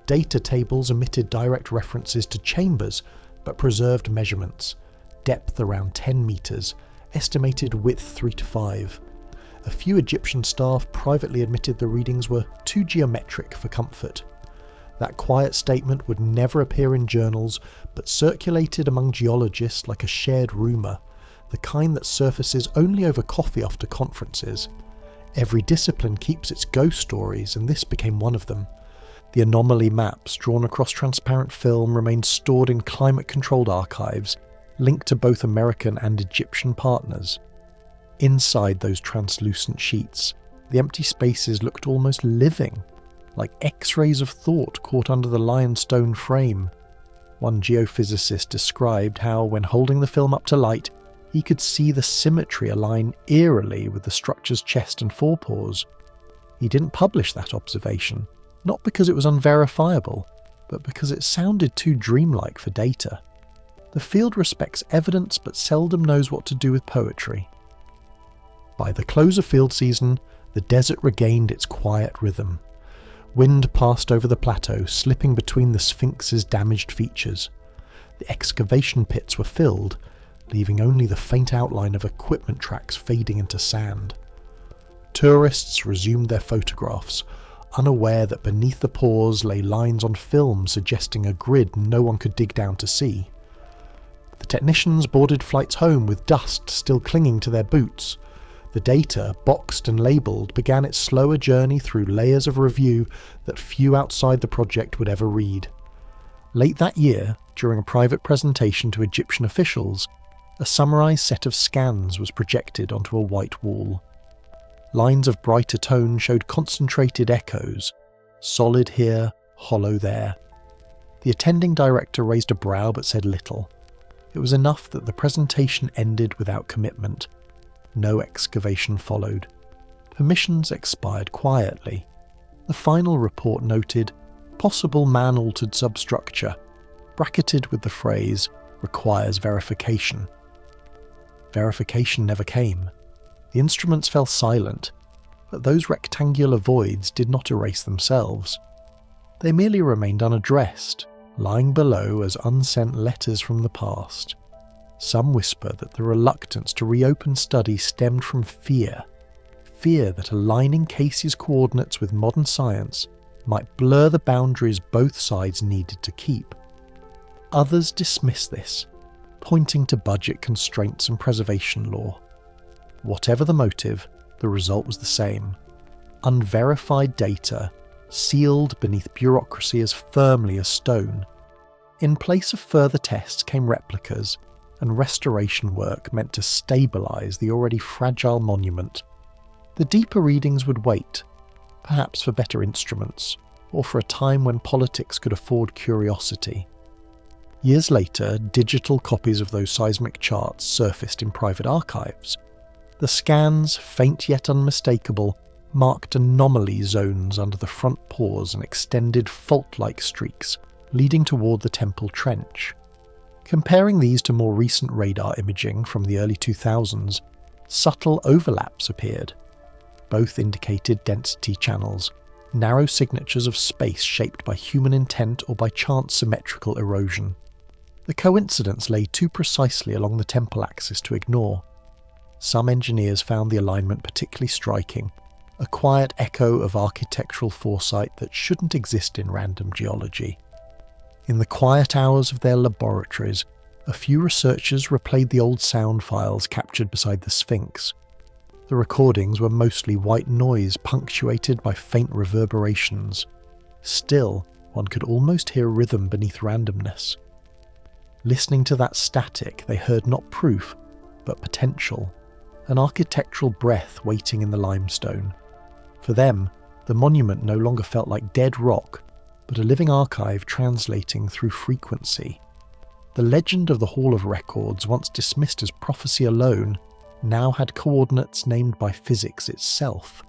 Data tables omitted direct references to chambers, but preserved measurements. Depth around 10 metres, estimated width 3 to 5. A few Egyptian staff privately admitted the readings were too geometric for comfort. That quiet statement would never appear in journals, but circulated among geologists like a shared rumour, the kind that surfaces only over coffee after conferences. Every discipline keeps its ghost stories, and this became one of them. The anomaly maps, drawn across transparent film, remained stored in climate-controlled archives, linked to both American and Egyptian partners. Inside those translucent sheets, the empty spaces looked almost living, like X-rays of thought caught under the lionstone frame. One geophysicist described how, when holding the film up to light, he could see the symmetry align eerily with the structure's chest and forepaws. He didn't publish that observation, not because it was unverifiable, but because it sounded too dreamlike for data. The field respects evidence but seldom knows what to do with poetry. By the close of field season, the desert regained its quiet rhythm. Wind passed over the plateau, slipping between the Sphinx's damaged features. The excavation pits were filled, leaving only the faint outline of equipment tracks fading into sand. Tourists resumed their photographs, unaware that beneath the pores lay lines on film suggesting a grid no one could dig down to see. The technicians boarded flights home with dust still clinging to their boots. The data, boxed and labelled, began its slower journey through layers of review that few outside the project would ever read. Late that year, during a private presentation to Egyptian officials, a summarised set of scans was projected onto a white wall. Lines of brighter tone showed concentrated echoes, solid here, hollow there. The attending director raised a brow but said little. It was enough that the presentation ended without commitment. No excavation followed. Permissions expired quietly. The final report noted, possible man-altered substructure, bracketed with the phrase, requires verification. Verification never came. The instruments fell silent, but those rectangular voids did not erase themselves. They merely remained unaddressed, lying below as unsent letters from the past. Some whisper that the reluctance to reopen study stemmed from fear that aligning Cayce's coordinates with modern science might blur the boundaries both sides needed to keep. Others dismiss this, pointing to budget constraints and preservation law. Whatever the motive, the result was the same. Unverified data, sealed beneath bureaucracy as firmly as stone. In place of further tests came replicas, and restoration work meant to stabilise the already fragile monument. The deeper readings would wait, perhaps for better instruments, or for a time when politics could afford curiosity. Years later, digital copies of those seismic charts surfaced in private archives. The scans, faint yet unmistakable, marked anomaly zones under the front pores and extended fault-like streaks leading toward the temple trench. Comparing these to more recent radar imaging from the early 2000s, subtle overlaps appeared. Both indicated density channels, narrow signatures of space shaped by human intent or by chance symmetrical erosion. The coincidence lay too precisely along the temple axis to ignore. Some engineers found the alignment particularly striking, a quiet echo of architectural foresight that shouldn't exist in random geology. In the quiet hours of their laboratories, a few researchers replayed the old sound files captured beside the Sphinx. The recordings were mostly white noise punctuated by faint reverberations. Still, one could almost hear rhythm beneath randomness. Listening to that static, they heard not proof, but potential, an architectural breath waiting in the limestone. For them, the monument no longer felt like dead rock, but a living archive translating through frequency. The legend of the Hall of Records, once dismissed as prophecy alone, now had coordinates named by physics itself.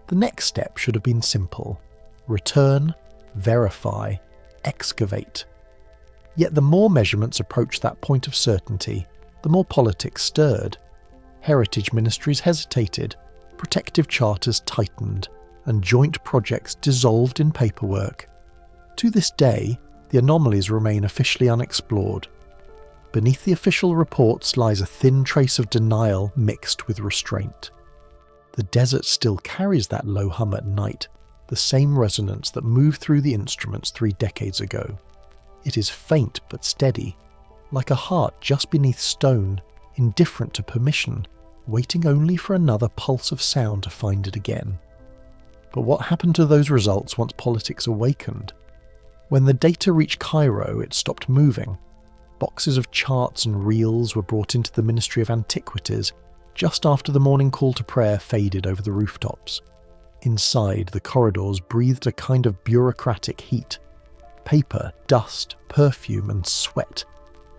The next step should have been simple: return, verify, excavate. Yet the more measurements approached that point of certainty, the more politics stirred. Heritage ministries hesitated, protective charters tightened, and joint projects dissolved in paperwork. To this day, the anomalies remain officially unexplored. Beneath the official reports lies a thin trace of denial mixed with restraint. The desert still carries that low hum at night, the same resonance that moved through the instruments 3 decades ago. It is faint but steady, like a heart just beneath stone, indifferent to permission, waiting only for another pulse of sound to find it again. But what happened to those results once politics awakened? When the data reached Cairo, it stopped moving. Boxes of charts and reels were brought into the Ministry of Antiquities just after the morning call to prayer faded over the rooftops. Inside, the corridors breathed a kind of bureaucratic heat. Paper, dust, perfume and sweat,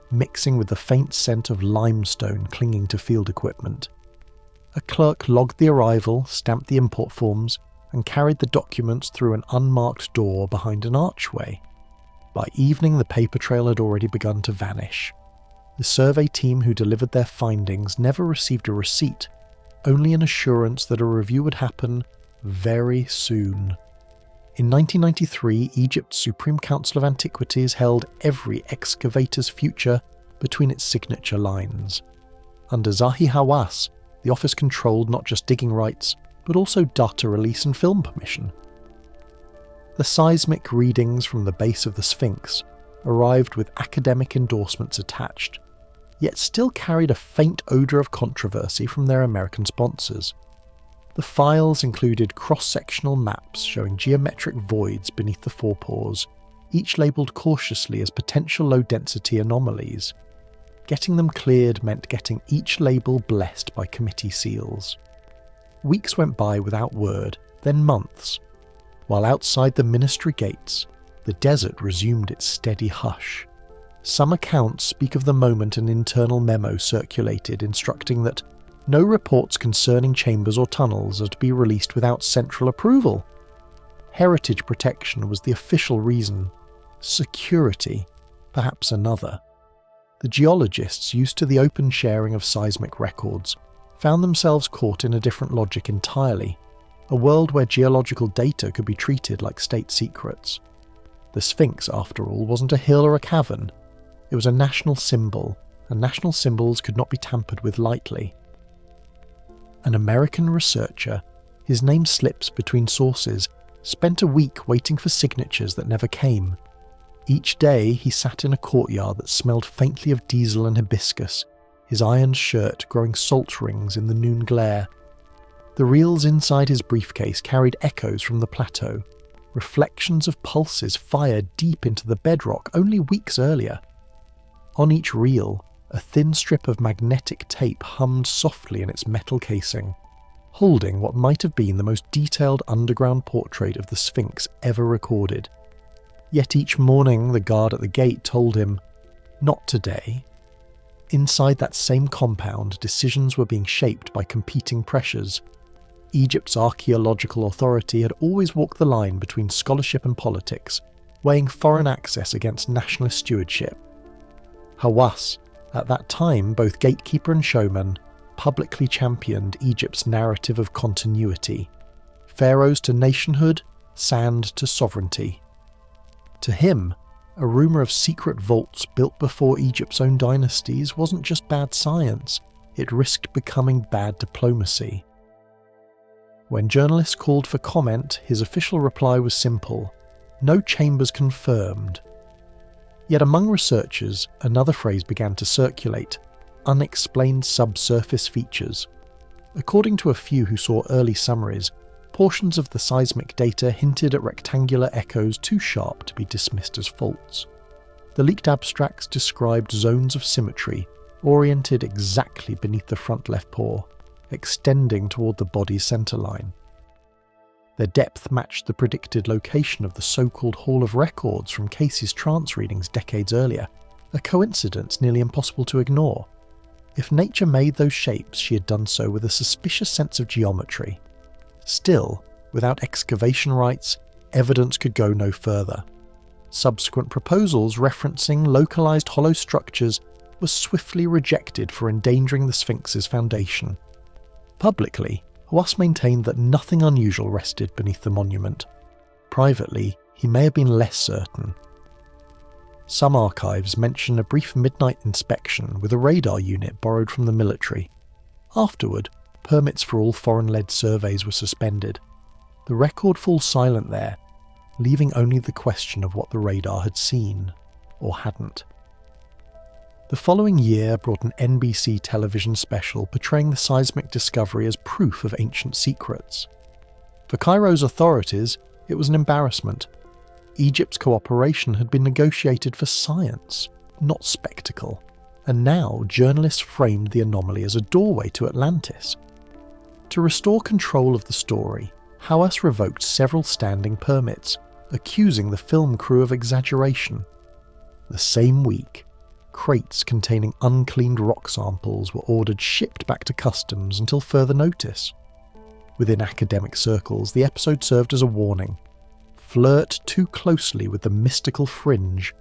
mixing with the faint scent of limestone clinging to field equipment. A clerk logged the arrival, stamped the import forms, and carried the documents through an unmarked door behind an archway. By evening, the paper trail had already begun to vanish. The survey team who delivered their findings never received a receipt, only an assurance that a review would happen very soon. In 1993, Egypt's Supreme Council of Antiquities held every excavator's future between its signature lines. Under Zahi Hawass, the office controlled not just digging rights, but also data release and film permission. The seismic readings from the base of the Sphinx arrived with academic endorsements attached, yet still carried a faint odour of controversy from their American sponsors. The files included cross-sectional maps showing geometric voids beneath the forepaws, each labelled cautiously as potential low-density anomalies. Getting them cleared meant getting each label blessed by committee seals. Weeks went by without word, then months. While outside the ministry gates, the desert resumed its steady hush. Some accounts speak of the moment an internal memo circulated instructing that no reports concerning chambers or tunnels are to be released without central approval. Heritage protection was the official reason. Security, perhaps another. The geologists used to the open sharing of seismic records found themselves caught in a different logic entirely, a world where geological data could be treated like state secrets. The Sphinx, after all, wasn't a hill or a cavern. It was a national symbol, and national symbols could not be tampered with lightly. An American researcher, his name slips between sources, spent a week waiting for signatures that never came. Each day he sat in a courtyard that smelled faintly of diesel and hibiscus, his ironed shirt growing salt rings in the noon glare. The reels inside his briefcase carried echoes from the plateau, reflections of pulses fired deep into the bedrock only weeks earlier. On each reel, a thin strip of magnetic tape hummed softly in its metal casing, holding what might have been the most detailed underground portrait of the Sphinx ever recorded. Yet each morning the guard at the gate told him, "Not today." Inside that same compound, decisions were being shaped by competing pressures. Egypt's archaeological authority had always walked the line between scholarship and politics, weighing foreign access against nationalist stewardship. Hawass, at that time both gatekeeper and showman, publicly championed Egypt's narrative of continuity. Pharaohs to nationhood, sand to sovereignty. To him, a rumour of secret vaults built before Egypt's own dynasties wasn't just bad science, it risked becoming bad diplomacy. When journalists called for comment, his official reply was simple: no chambers confirmed. Yet among researchers, another phrase began to circulate: unexplained subsurface features. According to a few who saw early summaries, portions of the seismic data hinted at rectangular echoes too sharp to be dismissed as faults. The leaked abstracts described zones of symmetry, oriented exactly beneath the front left paw, extending toward the body's centerline. Their depth matched the predicted location of the so-called Hall of Records from Cayce's trance readings decades earlier, a coincidence nearly impossible to ignore. If nature made those shapes, she had done so with a suspicious sense of geometry. Still, without excavation rights, evidence could go no further. Subsequent proposals referencing localized hollow structures were swiftly rejected for endangering the Sphinx's foundation. Publicly, Hawass maintained that nothing unusual rested beneath the monument. Privately, he may have been less certain. Some archives mention a brief midnight inspection with a radar unit borrowed from the military. Afterward, permits for all foreign-led surveys were suspended. The record falls silent there, leaving only the question of what the radar had seen, or hadn't. The following year brought an NBC television special portraying the seismic discovery as proof of ancient secrets. For Cairo's authorities, it was an embarrassment. Egypt's cooperation had been negotiated for science, not spectacle, and now journalists framed the anomaly as a doorway to Atlantis. To restore control of the story, Hawass revoked several standing permits, accusing the film crew of exaggeration. The same week, crates containing uncleaned rock samples were ordered shipped back to customs until further notice. Within academic circles, the episode served as a warning. Flirt too closely with the mystical fringe,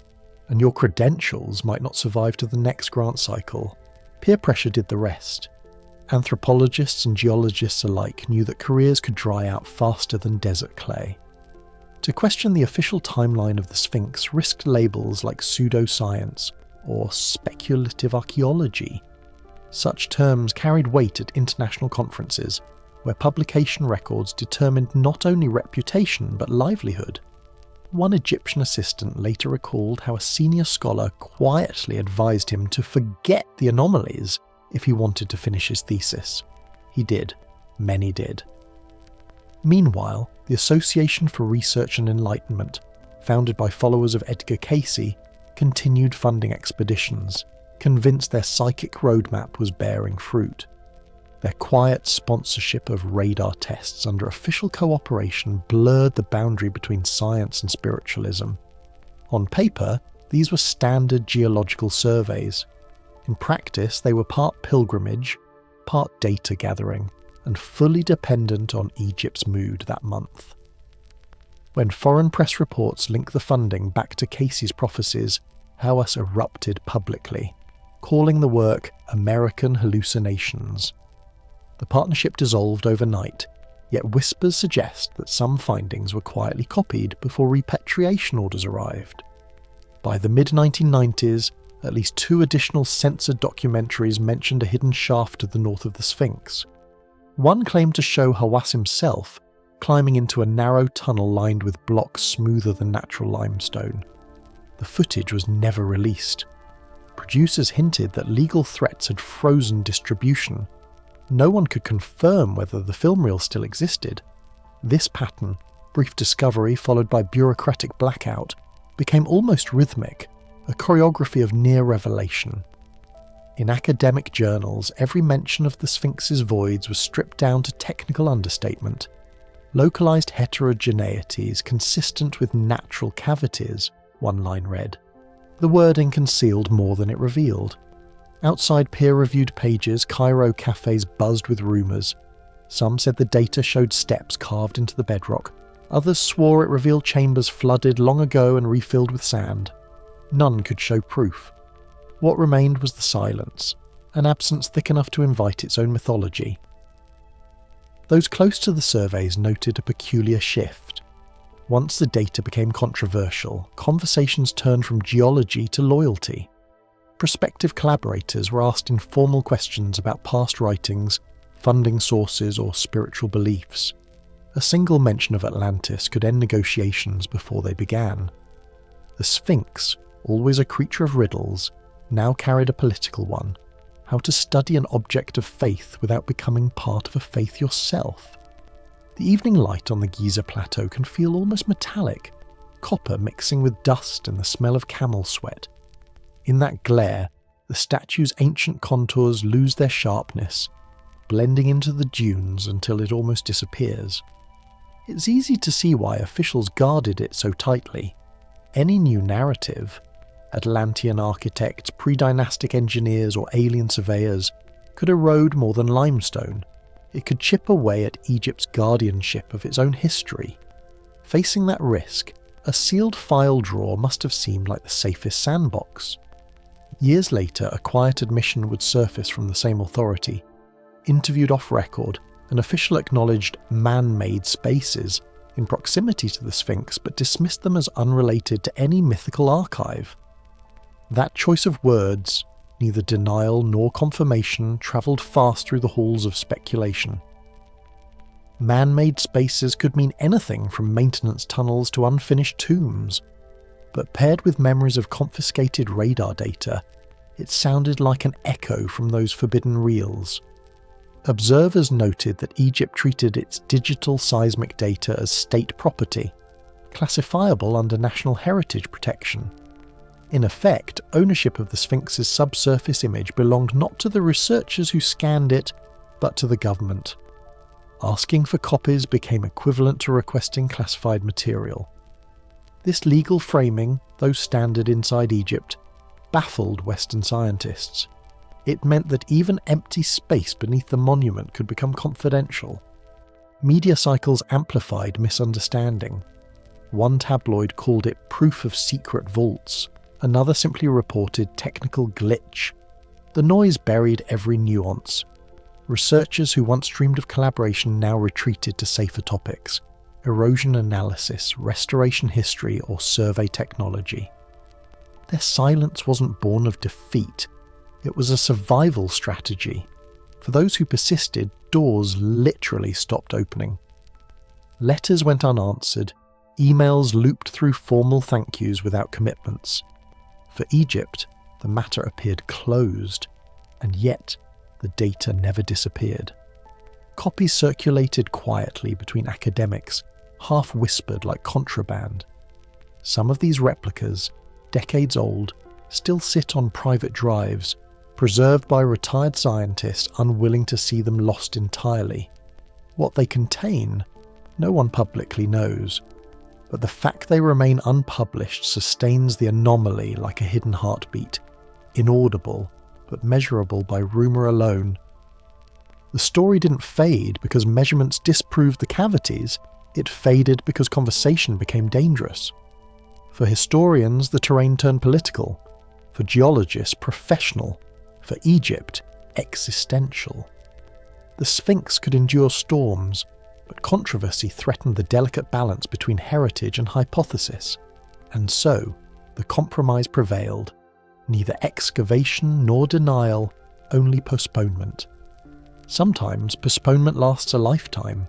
and your credentials might not survive to the next grant cycle. Peer pressure did the rest. Anthropologists and geologists alike knew that careers could dry out faster than desert clay. To question the official timeline of the Sphinx risked labels like pseudoscience or speculative archaeology. Such terms carried weight at international conferences, where publication records determined not only reputation but livelihood. One Egyptian assistant later recalled how a senior scholar quietly advised him to forget the anomalies if he wanted to finish his thesis. He did. Many did. Meanwhile, the Association for Research and Enlightenment, founded by followers of Edgar Cayce, continued funding expeditions, convinced their psychic roadmap was bearing fruit. Their quiet sponsorship of radar tests under official cooperation blurred the boundary between science and spiritualism. On paper, these were standard geological surveys. In practice, they were part pilgrimage, part data gathering, and fully dependent on Egypt's mood that month. When foreign press reports link the funding back to Cayce's prophecies, Hawass erupted publicly, calling the work American hallucinations. The partnership dissolved overnight, yet whispers suggest that some findings were quietly copied before repatriation orders arrived. By the mid-1990s, at least 2 additional censored documentaries mentioned a hidden shaft to the north of the Sphinx. One claimed to show Hawass himself climbing into a narrow tunnel lined with blocks smoother than natural limestone. The footage was never released. Producers hinted that legal threats had frozen distribution. No one could confirm whether the film reel still existed. This pattern, brief discovery followed by bureaucratic blackout, became almost rhythmic, a choreography of near revelation. In academic journals, every mention of the Sphinx's voids was stripped down to technical understatement. Localized heterogeneities consistent with natural cavities, one line read. The wording concealed more than it revealed. Outside peer-reviewed pages, Cairo cafes buzzed with rumours. Some said the data showed steps carved into the bedrock. Others swore it revealed chambers flooded long ago and refilled with sand. None could show proof. What remained was the silence, an absence thick enough to invite its own mythology. Those close to the surveys noted a peculiar shift. Once the data became controversial, conversations turned from geology to loyalty. Prospective collaborators were asked informal questions about past writings, funding sources, or spiritual beliefs. A single mention of Atlantis could end negotiations before they began. The Sphinx, always a creature of riddles, now carried a political one: how to study an object of faith without becoming part of a faith yourself. The evening light on the Giza plateau can feel almost metallic, copper mixing with dust and the smell of camel sweat. In that glare, the statue's ancient contours lose their sharpness, blending into the dunes until it almost disappears. It's easy to see why officials guarded it so tightly. Any new narrative, Atlantean architects, pre-dynastic engineers, or alien surveyors, could erode more than limestone. It could chip away at Egypt's guardianship of its own history. Facing that risk, a sealed file drawer must have seemed like the safest sandbox. Years later, a quiet admission would surface from the same authority. Interviewed off record, an official acknowledged man-made spaces in proximity to the Sphinx but dismissed them as unrelated to any mythical archive. That choice of words, neither denial nor confirmation, travelled fast through the halls of speculation. Man-made spaces could mean anything from maintenance tunnels to unfinished tombs, but paired with memories of confiscated radar data, it sounded like an echo from those forbidden reels. Observers noted that Egypt treated its digital seismic data as state property, classifiable under national heritage protection. In effect, ownership of the Sphinx's subsurface image belonged not to the researchers who scanned it, but to the government. Asking for copies became equivalent to requesting classified material. This legal framing, though standard inside Egypt, baffled Western scientists. It meant that even empty space beneath the monument could become confidential. Media cycles amplified misunderstanding. One tabloid called it proof of secret vaults. Another simply reported technical glitch. The noise buried every nuance. Researchers who once dreamed of collaboration now retreated to safer topics, erosion analysis, restoration history, or survey technology. Their silence wasn't born of defeat, it was a survival strategy. For those who persisted, doors literally stopped opening. Letters went unanswered, emails looped through formal thank yous without commitments. For Egypt, the matter appeared closed, and yet the data never disappeared. Copies circulated quietly between academics, half whispered like contraband. Some of these replicas, decades old, still sit on private drives, preserved by retired scientists unwilling to see them lost entirely. What they contain, no one publicly knows, but the fact they remain unpublished sustains the anomaly like a hidden heartbeat, inaudible but measurable by rumour alone. The story didn't fade because measurements disproved the cavities, it faded because conversation became dangerous. For historians, the terrain turned political. For geologists, professional. For Egypt, existential. The Sphinx could endure storms, but controversy threatened the delicate balance between heritage and hypothesis. And so, the compromise prevailed. Neither excavation nor denial, only postponement. Sometimes postponement lasts a lifetime.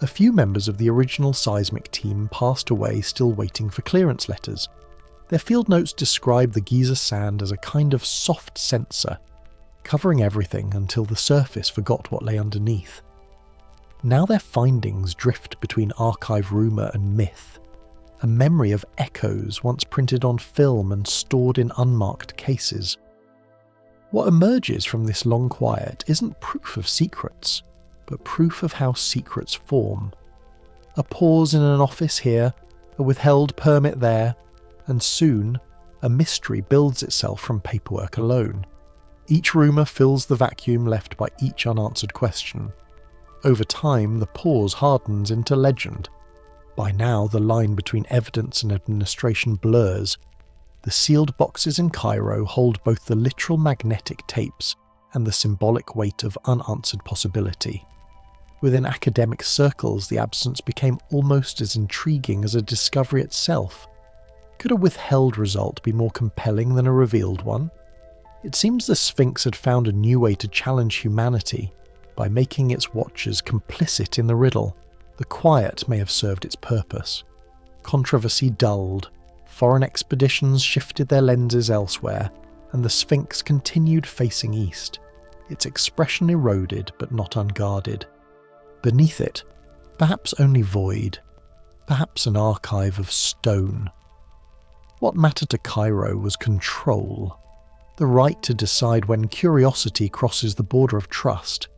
A few members of the original seismic team passed away still waiting for clearance letters. Their field notes describe the Giza sand as a kind of soft sensor, covering everything until the surface forgot what lay underneath. Now their findings drift between archive rumour and myth, a memory of echoes once printed on film and stored in unmarked cases. What emerges from this long quiet isn't proof of secrets, but proof of how secrets form. A pause in an office here, a withheld permit there, and soon a mystery builds itself from paperwork alone. Each rumour fills the vacuum left by each unanswered question. Over time, the pause hardens into legend. By now, the line between evidence and administration blurs. The sealed boxes in Cairo hold both the literal magnetic tapes and the symbolic weight of unanswered possibility. Within academic circles, the absence became almost as intriguing as a discovery itself. Could a withheld result be more compelling than a revealed one? It seems the Sphinx had found a new way to challenge humanity by making its watchers complicit in the riddle. The quiet may have served its purpose. Controversy dulled, foreign expeditions shifted their lenses elsewhere, and the Sphinx continued facing east. Its expression eroded but not unguarded. Beneath it, perhaps only void, perhaps an archive of stone. What mattered to Cairo was control, the right to decide when curiosity crosses the border of trust.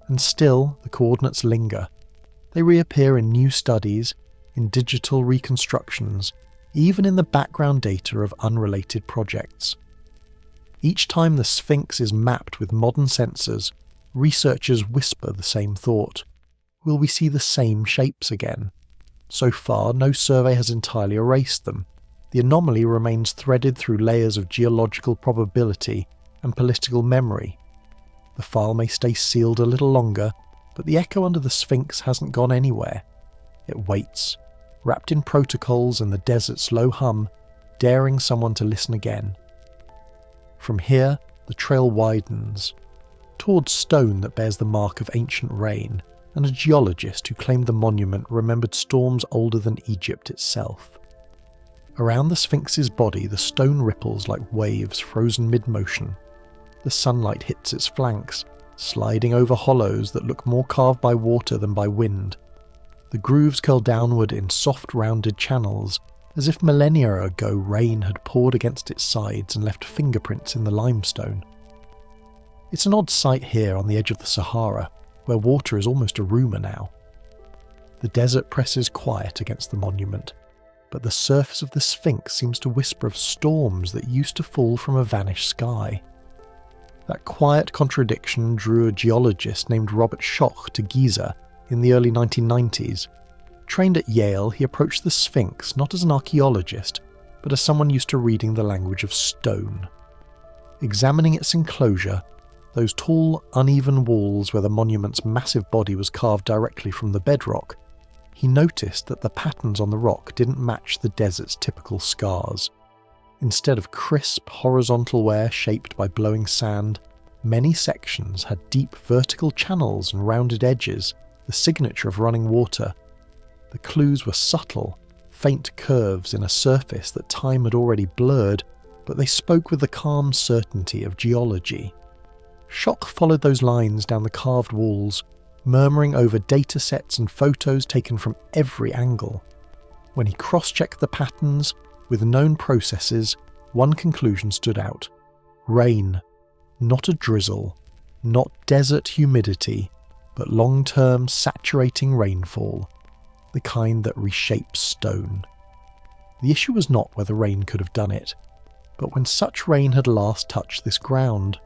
And still, the coordinates linger. They reappear in new studies, in digital reconstructions, even in the background data of unrelated projects. Each time the Sphinx is mapped with modern sensors, researchers whisper the same thought. Will we see the same shapes again? So far, no survey has entirely erased them. The anomaly remains threaded through layers of geological probability and political memory. The file may stay sealed a little longer, but the echo under the Sphinx hasn't gone anywhere. It waits, wrapped in protocols and the desert's low hum, daring someone to listen again. From here, the trail widens, towards stone that bears the mark of ancient rain, and a geologist who claimed the monument remembered storms older than Egypt itself. Around the Sphinx's body, the stone ripples like waves frozen mid-motion. The sunlight hits its flanks, sliding over hollows that look more carved by water than by wind. The grooves curl downward in soft rounded channels, as if millennia ago rain had poured against its sides and left fingerprints in the limestone. It's an odd sight here on the edge of the Sahara, where water is almost a rumour now. The desert presses quiet against the monument, but the surface of the Sphinx seems to whisper of storms that used to fall from a vanished sky. That quiet contradiction drew a geologist named Robert Schoch to Giza in the early 1990s. Trained at Yale, he approached the Sphinx not as an archaeologist, but as someone used to reading the language of stone. Examining its enclosure, those tall, uneven walls where the monument's massive body was carved directly from the bedrock, he noticed that the patterns on the rock didn't match the desert's typical scars. Instead of crisp, horizontal wear shaped by blowing sand, many sections had deep vertical channels and rounded edges, the signature of running water. The clues were subtle, faint curves in a surface that time had already blurred, but they spoke with the calm certainty of geology. Schoch followed those lines down the carved walls, murmuring over datasets and photos taken from every angle. When he cross-checked the patterns with known processes, one conclusion stood out. Rain. Not a drizzle, not desert humidity, but long-term saturating rainfall, the kind that reshapes stone. The issue was not whether rain could have done it, but when such rain had last touched this ground.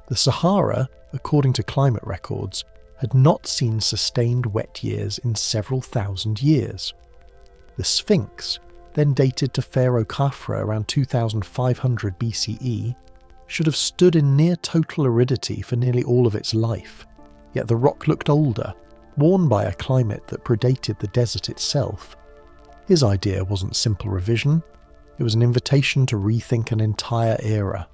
The Sahara, according to climate records, had not seen sustained wet years in several thousand years. The Sphinx, then dated to Pharaoh Khafre around 2500 BCE, should have stood in near total aridity for nearly all of its life, yet the rock looked older, worn by a climate that predated the desert itself. His idea wasn't simple revision, it was an invitation to rethink an entire era.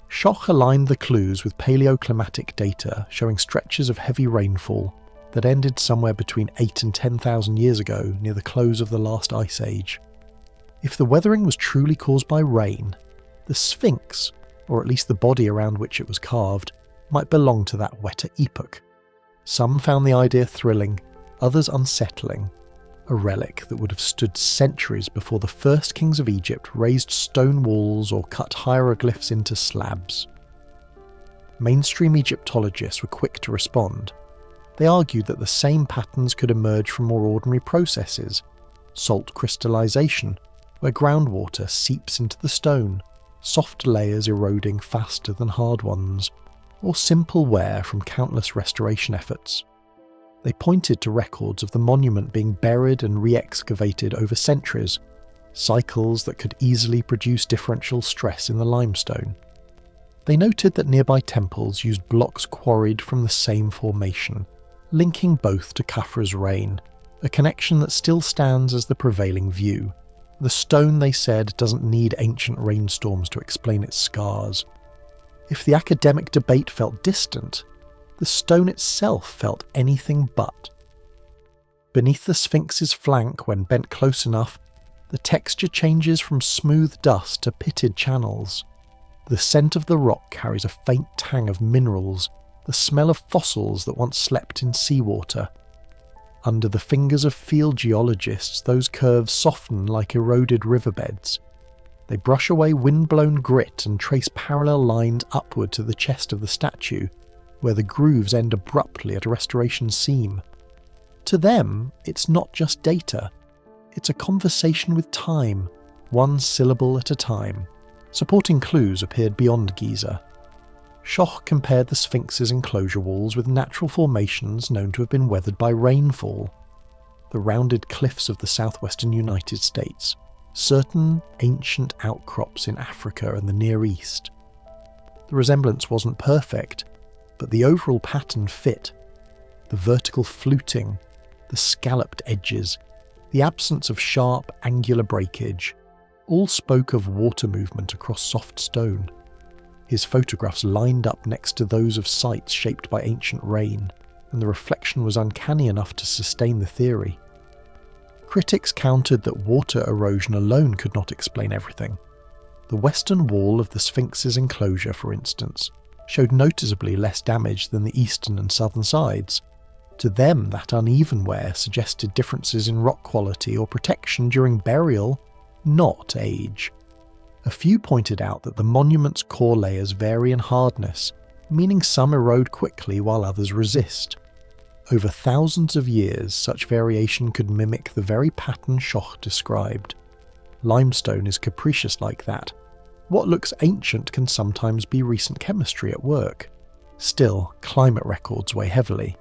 Schoch aligned the clues with paleoclimatic data showing stretches of heavy rainfall that ended somewhere between 8 and 10,000 years ago near the close of the last ice age. If the weathering was truly caused by rain, the Sphinx, or at least the body around which it was carved, might belong to that wetter epoch. Some found the idea thrilling, others unsettling. A relic that would have stood centuries before the first kings of Egypt raised stone walls or cut hieroglyphs into slabs. Mainstream Egyptologists were quick to respond. They argued that the same patterns could emerge from more ordinary processes: salt crystallization, where groundwater seeps into the stone, soft layers eroding faster than hard ones, or simple wear from countless restoration efforts. They pointed to records of the monument being buried and re-excavated over centuries, cycles that could easily produce differential stress in the limestone. They noted that nearby temples used blocks quarried from the same formation, linking both to Khafre's reign, a connection that still stands as the prevailing view. The stone, they said, doesn't need ancient rainstorms to explain its scars. If the academic debate felt distant, the stone itself felt anything but. Beneath the Sphinx's flank, when bent close enough, the texture changes from smooth dust to pitted channels. The scent of the rock carries a faint tang of minerals, the smell of fossils that once slept in seawater. Under the fingers of field geologists, those curves soften like eroded riverbeds. They brush away wind-blown grit and trace parallel lines upward to the chest of the statue, where the grooves end abruptly at a restoration seam. To them, it's not just data. It's a conversation with time, one syllable at a time. Supporting clues appeared beyond Giza. Schoch compared the Sphinx's enclosure walls with natural formations known to have been weathered by rainfall. The rounded cliffs of the southwestern United States, certain ancient outcrops in Africa and the Near East. The resemblance wasn't perfect, but the overall pattern fit. The vertical fluting, the scalloped edges, the absence of sharp, angular breakage, all spoke of water movement across soft stone. His photographs lined up next to those of sites shaped by ancient rain, and the reflection was uncanny enough to sustain the theory. Critics countered that water erosion alone could not explain everything. The western wall of the Sphinx's enclosure, for instance, showed noticeably less damage than the eastern and southern sides. To them, that uneven wear suggested differences in rock quality or protection during burial, not age. A few pointed out that the monument's core layers vary in hardness, meaning some erode quickly while others resist. Over thousands of years, such variation could mimic the very pattern Schoch described. Limestone is capricious like that. What looks ancient can sometimes be recent chemistry at work. Still, climate records weigh heavily.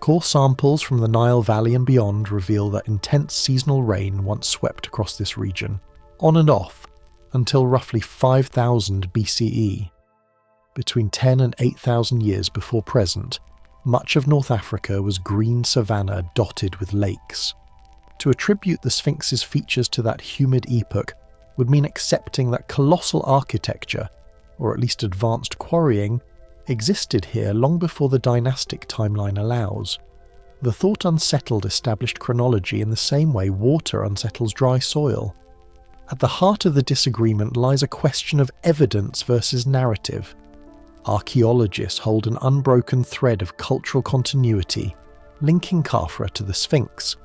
Core samples from the Nile Valley and beyond reveal that intense seasonal rain once swept across this region, on and off, until roughly 5000 BCE. Between 10 and 8,000 years before present, much of North Africa was green savanna dotted with lakes. To attribute the Sphinx's features to that humid epoch would mean accepting that colossal architecture, or at least advanced quarrying, existed here long before the dynastic timeline allows. The thought unsettled established chronology in the same way water unsettles dry soil. At the heart of the disagreement lies a question of evidence versus narrative. Archaeologists hold an unbroken thread of cultural continuity, linking Khafra to the Sphinx,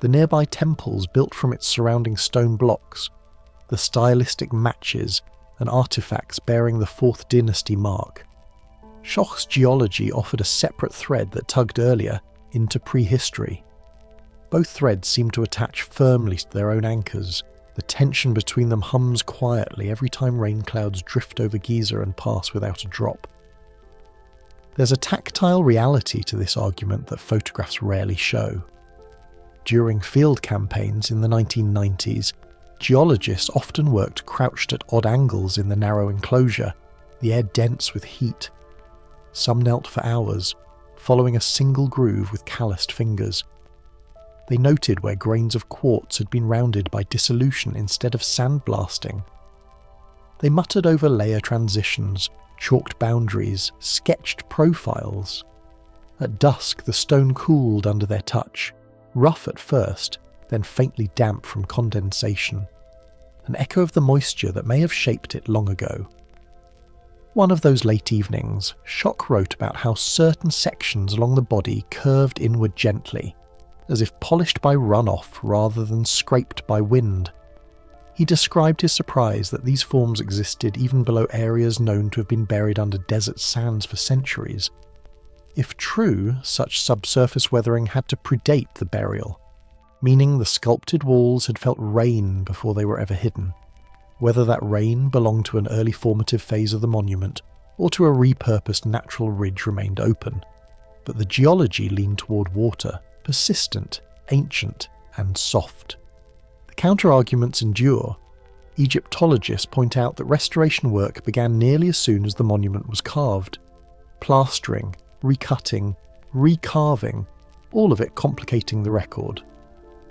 the nearby temples built from its surrounding stone blocks, the stylistic matches and artifacts bearing the 4th dynasty mark. Schoch's geology offered a separate thread that tugged earlier into prehistory. Both threads seem to attach firmly to their own anchors. The tension between them hums quietly every time rain clouds drift over Giza and pass without a drop. There's a tactile reality to this argument that photographs rarely show. During field campaigns in the 1990s, geologists often worked crouched at odd angles in the narrow enclosure, the air dense with heat. Some knelt for hours, following a single groove with calloused fingers. They noted where grains of quartz had been rounded by dissolution instead of sandblasting. They muttered over layer transitions, chalked boundaries, sketched profiles. At dusk, the stone cooled under their touch, rough at first, then faintly damp from condensation, an echo of the moisture that may have shaped it long ago. One of those late evenings, Schoch wrote about how certain sections along the body curved inward gently, as if polished by runoff rather than scraped by wind. He described his surprise that these forms existed even below areas known to have been buried under desert sands for centuries. If true, such subsurface weathering had to predate the burial, meaning the sculpted walls had felt rain before they were ever hidden. Whether that rain belonged to an early formative phase of the monument or to a repurposed natural ridge remained open, but the geology leaned toward water, persistent, ancient, and soft. The counter-arguments endure. Egyptologists point out that restoration work began nearly as soon as the monument was carved. Plastering, recutting, recarving, all of it complicating the record.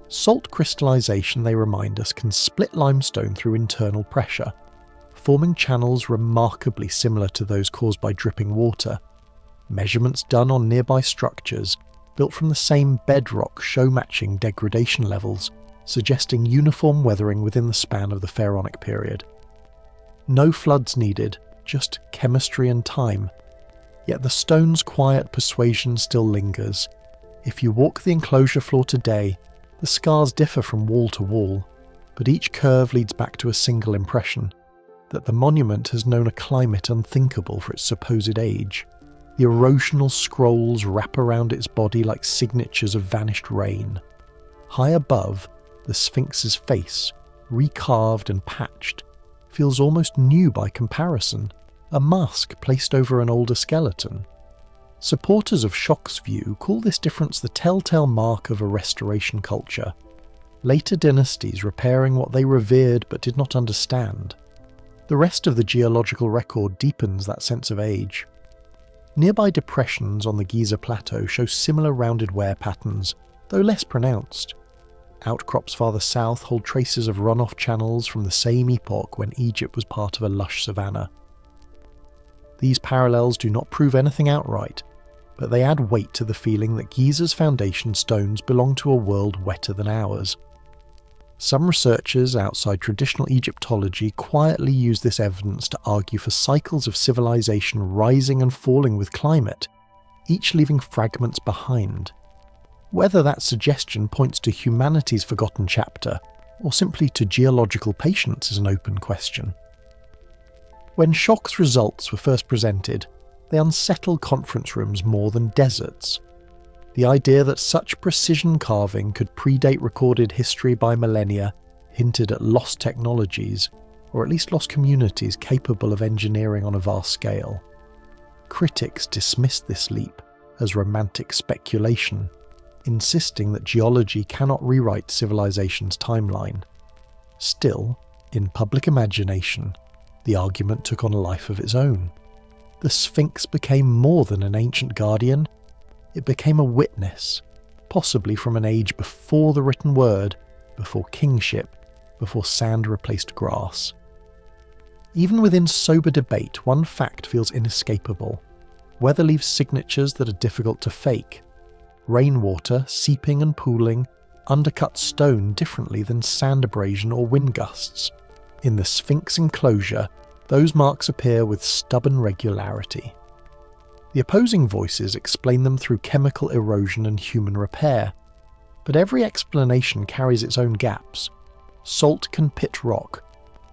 Salt crystallization, they remind us, can split limestone through internal pressure, forming channels remarkably similar to those caused by dripping water. Measurements done on nearby structures, built from the same bedrock, show matching degradation levels, suggesting uniform weathering within the span of the Pharaonic period. No floods needed, just chemistry and time. Yet the stone's quiet persuasion still lingers. If you walk the enclosure floor today, the scars differ from wall to wall, but each curve leads back to a single impression, that the monument has known a climate unthinkable for its supposed age. The erosional scrolls wrap around its body like signatures of vanished rain. High above, the Sphinx's face, recarved and patched, feels almost new by comparison, a mask placed over an older skeleton. Supporters of Schoch's view call this difference the telltale mark of a restoration culture, later dynasties repairing what they revered but did not understand. The rest of the geological record deepens that sense of age. Nearby depressions on the Giza plateau show similar rounded wear patterns, though less pronounced. Outcrops farther south hold traces of runoff channels from the same epoch when Egypt was part of a lush savanna. These parallels do not prove anything outright, but they add weight to the feeling that Giza's foundation stones belong to a world wetter than ours. Some researchers outside traditional Egyptology quietly use this evidence to argue for cycles of civilization rising and falling with climate, each leaving fragments behind. Whether that suggestion points to humanity's forgotten chapter, or simply to geological patience, is an open question. When Schoch's results were first presented, they unsettled conference rooms more than deserts. The idea that such precision carving could predate recorded history by millennia hinted at lost technologies, or at least lost communities capable of engineering on a vast scale. Critics dismissed this leap as romantic speculation, insisting that geology cannot rewrite civilization's timeline. Still, in public imagination, the argument took on a life of its own. The Sphinx became more than an ancient guardian, It became a witness, possibly from an age before the written word, before kingship, before sand replaced grass. Even within sober debate, one fact feels inescapable. Weather leaves signatures that are difficult to fake. Rainwater, seeping and pooling, undercut stone differently than sand abrasion or wind gusts. In the Sphinx enclosure, those marks appear with stubborn regularity. The opposing voices explain them through chemical erosion and human repair, but every explanation carries its own gaps. Salt can pit rock,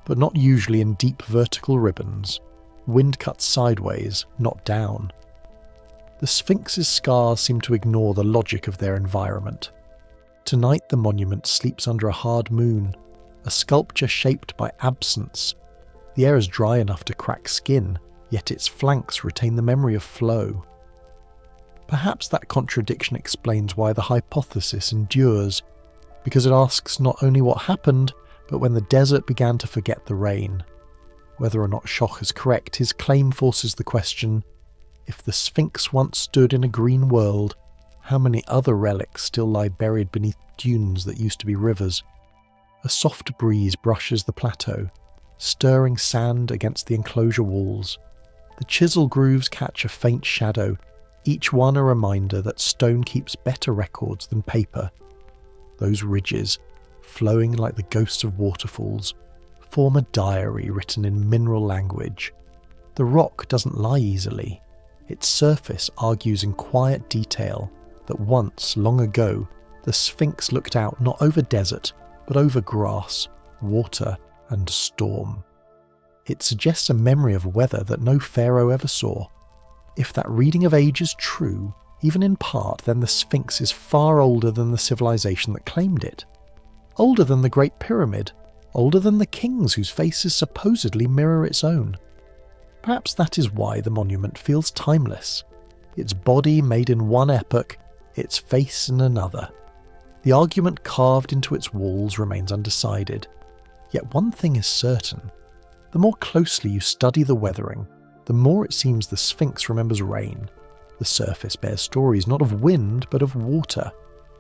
but not usually in deep vertical ribbons. Wind cuts sideways, not down. The Sphinx's scars seem to ignore the logic of their environment. Tonight the monument sleeps under a hard moon, a sculpture shaped by absence. The air is dry enough to crack skin, yet its flanks retain the memory of flow. Perhaps that contradiction explains why the hypothesis endures, because it asks not only what happened, but when the desert began to forget the rain. Whether or not Schoch is correct, his claim forces the question, if the Sphinx once stood in a green world, how many other relics still lie buried beneath dunes that used to be rivers? A soft breeze brushes the plateau, stirring sand against the enclosure walls. The chisel grooves catch a faint shadow, each one a reminder that stone keeps better records than paper. Those ridges, flowing like the ghosts of waterfalls, form a diary written in mineral language. The rock doesn't lie easily. Its surface argues in quiet detail that once, long ago, the Sphinx looked out not over desert, but over grass, water, and storm. It suggests a memory of weather that no pharaoh ever saw. If that reading of age is true, even in part, then the Sphinx is far older than the civilization that claimed it. Older than the Great Pyramid, older than the kings whose faces supposedly mirror its own. Perhaps that is why the monument feels timeless. Its body made in one epoch, its face in another. The argument carved into its walls remains undecided. Yet one thing is certain. The more closely you study the weathering, the more it seems the Sphinx remembers rain. The surface bears stories not of wind, but of water,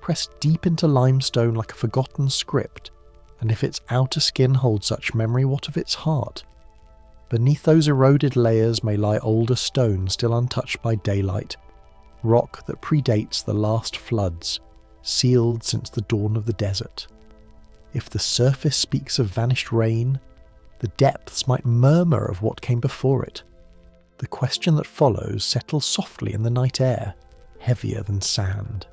pressed deep into limestone like a forgotten script. And if its outer skin holds such memory, what of its heart? Beneath those eroded layers may lie older stone still untouched by daylight, rock that predates the last floods, sealed since the dawn of the desert. If the surface speaks of vanished rain, the depths might murmur of what came before it. The question that follows settles softly in the night air, heavier than sand.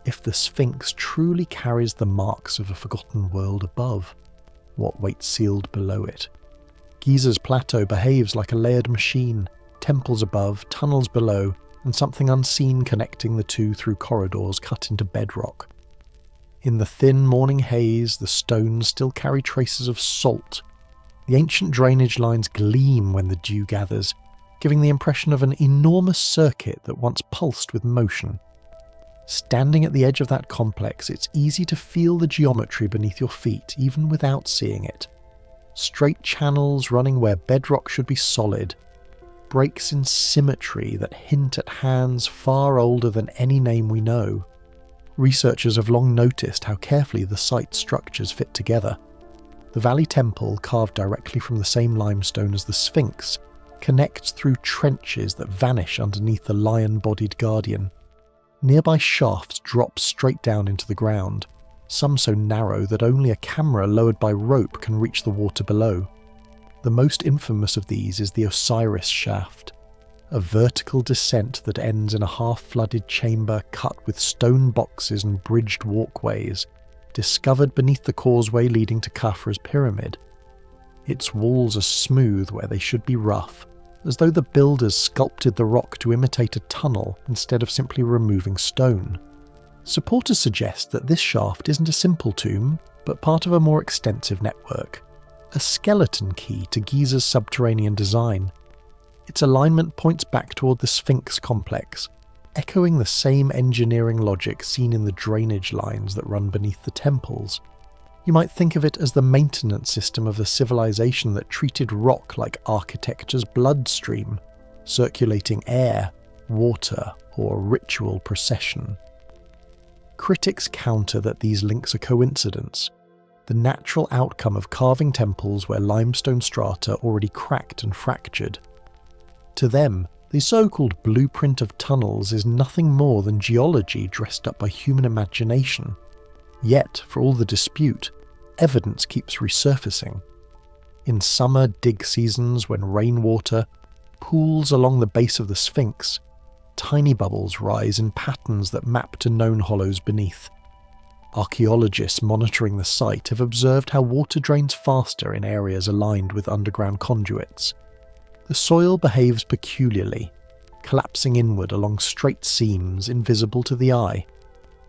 If the Sphinx truly carries the marks of a forgotten world above, what waits sealed below it? Giza's plateau behaves like a layered machine, temples above, tunnels below, and something unseen connecting the two through corridors cut into bedrock. In the thin morning haze, the stones still carry traces of salt. The ancient drainage lines gleam when the dew gathers, giving the impression of an enormous circuit that once pulsed with motion. Standing at the edge of that complex, it's easy to feel the geometry beneath your feet, even without seeing it. Straight channels running where bedrock should be solid, breaks in symmetry that hint at hands far older than any name we know. Researchers have long noticed how carefully the site structures fit together. The Valley Temple, carved directly from the same limestone as the Sphinx, connects through trenches that vanish underneath the lion-bodied guardian. Nearby shafts drop straight down into the ground, some so narrow that only a camera lowered by rope can reach the water below. The most infamous of these is the Osiris shaft, a vertical descent that ends in a half-flooded chamber cut with stone boxes and bridged walkways, discovered beneath the causeway leading to Khafra's pyramid. Its walls are smooth where they should be rough, as though the builders sculpted the rock to imitate a tunnel instead of simply removing stone. Supporters suggest that this shaft isn't a simple tomb, but part of a more extensive network, a skeleton key to Giza's subterranean design. Its alignment points back toward the Sphinx complex, echoing the same engineering logic seen in the drainage lines that run beneath the temples. You might think of it as the maintenance system of a civilization that treated rock like architecture's bloodstream, circulating air, water, or a ritual procession. Critics counter that these links are coincidence, the natural outcome of carving temples where limestone strata already cracked and fractured. To them, the so-called blueprint of tunnels is nothing more than geology dressed up by human imagination. Yet, for all the dispute, evidence keeps resurfacing. In summer dig seasons when rainwater pools along the base of the Sphinx, tiny bubbles rise in patterns that map to known hollows beneath. Archaeologists monitoring the site have observed how water drains faster in areas aligned with underground conduits. The soil behaves peculiarly, collapsing inward along straight seams invisible to the eye.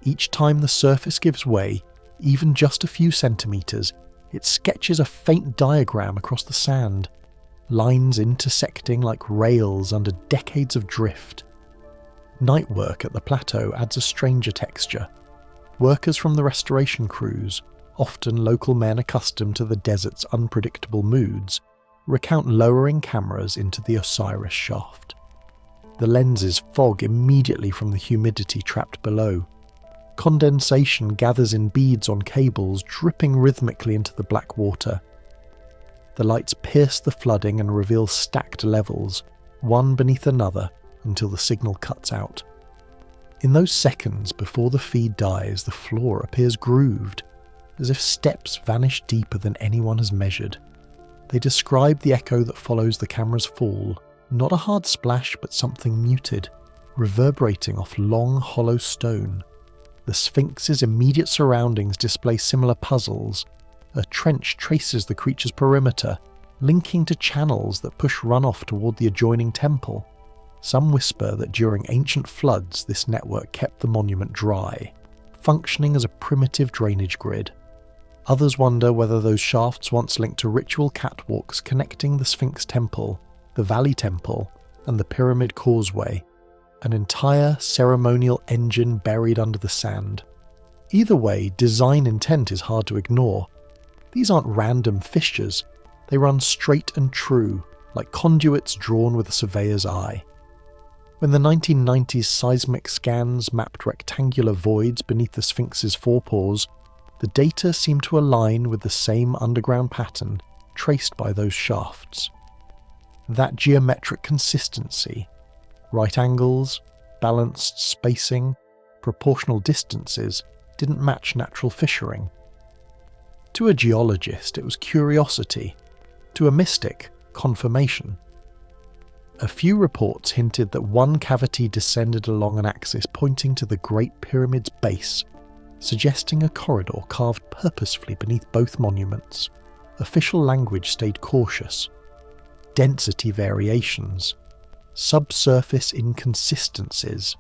Each time the surface gives way, even just a few centimetres, it sketches a faint diagram across the sand, lines intersecting like rails under decades of drift. Night work at the plateau adds a stranger texture. Workers from the restoration crews, often local men accustomed to the desert's unpredictable moods, recount lowering cameras into the Osiris shaft. The lenses fog immediately from the humidity trapped below. Condensation gathers in beads on cables, dripping rhythmically into the black water. The lights pierce the flooding and reveal stacked levels, one beneath another, until the signal cuts out. In those seconds before the feed dies, the floor appears grooved, as if steps vanish deeper than anyone has measured. They describe the echo that follows the camera's fall, not a hard splash but something muted, reverberating off long hollow stone. The Sphinx's immediate surroundings display similar puzzles. A trench traces the creature's perimeter, linking to channels that push runoff toward the adjoining temple. Some whisper that during ancient floods this network kept the monument dry, functioning as a primitive drainage grid. Others wonder whether those shafts once linked to ritual catwalks connecting the Sphinx Temple, the Valley Temple, and the Pyramid Causeway, an entire ceremonial engine buried under the sand. Either way, design intent is hard to ignore. These aren't random fissures, they run straight and true, like conduits drawn with a surveyor's eye. When the 1990s seismic scans mapped rectangular voids beneath the Sphinx's forepaws, the data seemed to align with the same underground pattern traced by those shafts. That geometric consistency, right angles, balanced spacing, proportional distances, didn't match natural fissuring. To a geologist, it was curiosity. To a mystic, confirmation. A few reports hinted that one cavity descended along an axis pointing to the Great Pyramid's base, suggesting a corridor carved purposefully beneath both monuments. Official language stayed cautious. Density variations, subsurface inconsistencies.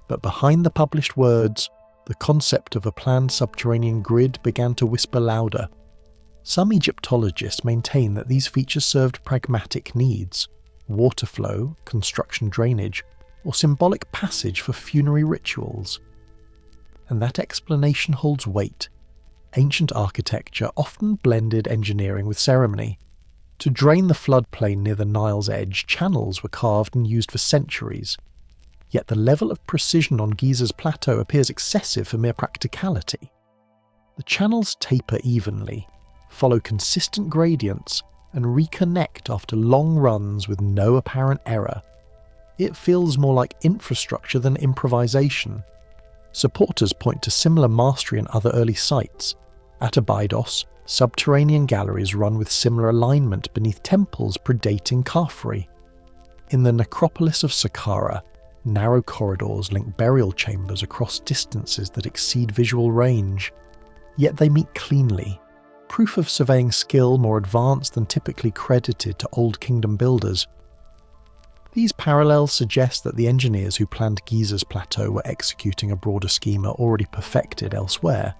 But behind the published words, the concept of a planned subterranean grid began to whisper louder. Some Egyptologists maintain that these features served pragmatic needs, water flow, construction drainage, or symbolic passage for funerary rituals. And that explanation holds weight. Ancient architecture often blended engineering with ceremony. To drain the floodplain near the Nile's edge, channels were carved and used for centuries. Yet the level of precision on Giza's plateau appears excessive for mere practicality. The channels taper evenly, follow consistent gradients, and reconnect after long runs with no apparent error. It feels more like infrastructure than improvisation. Supporters point to similar mastery in other early sites. At Abydos, subterranean galleries run with similar alignment beneath temples predating Khafre. In the necropolis of Saqqara, narrow corridors link burial chambers across distances that exceed visual range. Yet they meet cleanly, proof of surveying skill more advanced than typically credited to Old Kingdom builders. These parallels suggest that the engineers who planned Giza's plateau were executing a broader schema already perfected elsewhere.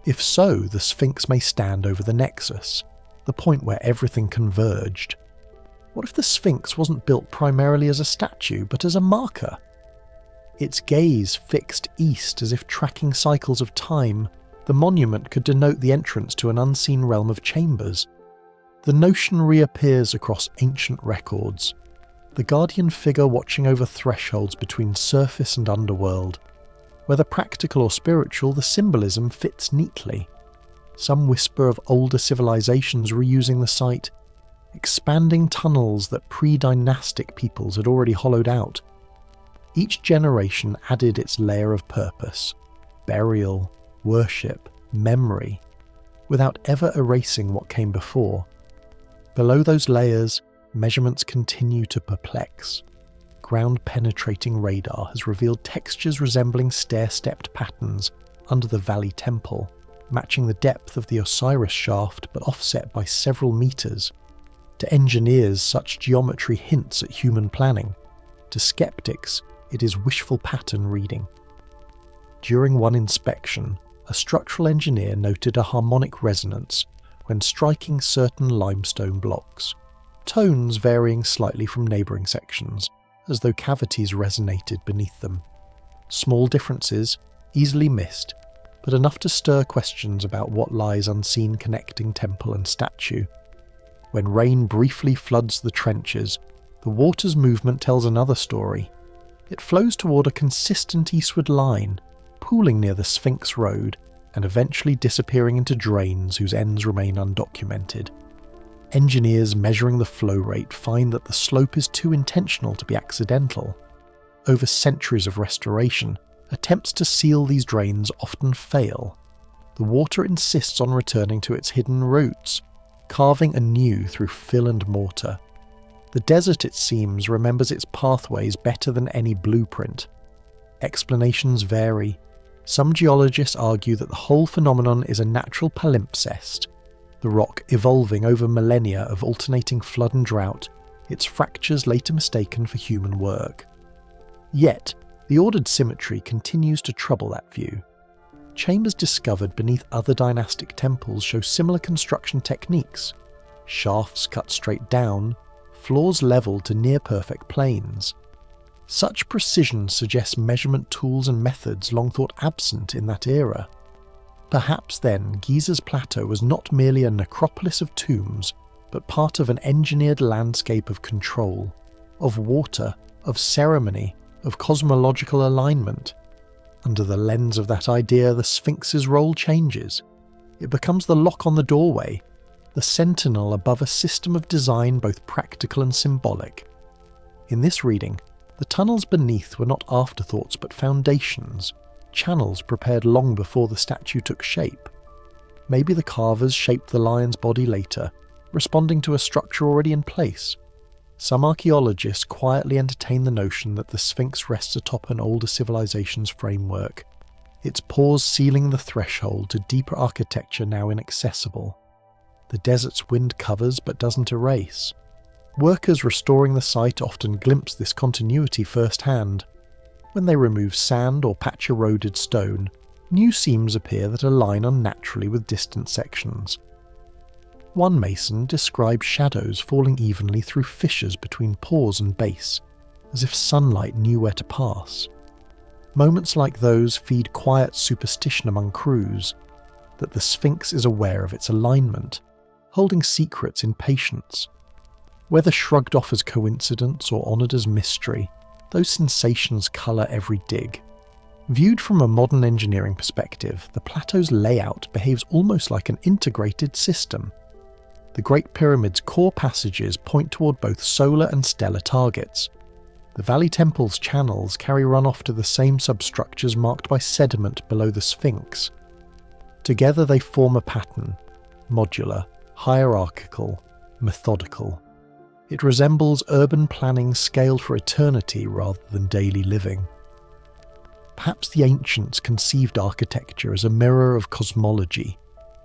If so, the Sphinx may stand over the nexus, the point where everything converged. What if the Sphinx wasn't built primarily as a statue, but as a marker? Its gaze fixed east as if tracking cycles of time, the monument could denote the entrance to an unseen realm of chambers. The notion reappears across ancient records. the guardian figure watching over thresholds between surface and underworld. Whether practical or spiritual, the symbolism fits neatly. Some whisper of older civilizations reusing the site, expanding tunnels that pre-dynastic peoples had already hollowed out. Each generation added its layer of purpose, burial, worship, memory, without ever erasing what came before. Below those layers, measurements continue to perplex. Ground-penetrating radar has revealed textures resembling stair-stepped patterns under the Valley Temple, matching the depth of the Osiris shaft but offset by several meters. To engineers, such geometry hints at human planning. To skeptics, it is wishful pattern reading. During one inspection, a structural engineer noted a harmonic resonance when striking certain limestone blocks, tones varying slightly from neighbouring sections, as though cavities resonated beneath them. Small differences, easily missed, but enough to stir questions about what lies unseen connecting temple and statue. When rain briefly floods the trenches, the water's movement tells another story. It flows toward a consistent eastward line, pooling near the Sphinx Road and eventually disappearing into drains whose ends remain undocumented. Engineers measuring the flow rate find that the slope is too intentional to be accidental. Over centuries of restoration, attempts to seal these drains often fail. The water insists on returning to its hidden roots, carving anew through fill and mortar. The desert, it seems, remembers its pathways better than any blueprint. Explanations vary. Some geologists argue that the whole phenomenon is a natural palimpsest, the rock evolving over millennia of alternating flood and drought, its fractures later mistaken for human work. Yet, the ordered symmetry continues to trouble that view. Chambers discovered beneath other dynastic temples show similar construction techniques. Shafts cut straight down, floors leveled to near-perfect planes. Such precision suggests measurement tools and methods long thought absent in that era. Perhaps then Giza's plateau was not merely a necropolis of tombs, but part of an engineered landscape of control, of water, of ceremony, of cosmological alignment. Under the lens of that idea, the Sphinx's role changes. It becomes the lock on the doorway, the sentinel above a system of design both practical and symbolic. In this reading, the tunnels beneath were not afterthoughts but foundations, channels prepared long before the statue took shape. Maybe the carvers shaped the lion's body later, responding to a structure already in place. Some archaeologists quietly entertain the notion that the Sphinx rests atop an older civilization's framework, its pores sealing the threshold to deeper architecture now inaccessible. The desert's wind covers but doesn't erase. Workers restoring the site often glimpse this continuity firsthand. When they remove sand or patch eroded stone, new seams appear that align unnaturally with distant sections. One mason described shadows falling evenly through fissures between pores and base, as if sunlight knew where to pass. Moments like those feed quiet superstition among crews, that the Sphinx is aware of its alignment, holding secrets in patience. Whether shrugged off as coincidence or honoured as mystery, those sensations colour every dig. Viewed from a modern engineering perspective, the plateau's layout behaves almost like an integrated system. The Great Pyramid's core passages point toward both solar and stellar targets. The Valley Temple's channels carry runoff to the same substructures marked by sediment below the Sphinx. Together they form a pattern, modular, hierarchical, methodical. It resembles urban planning scaled for eternity rather than daily living. Perhaps the ancients conceived architecture as a mirror of cosmology,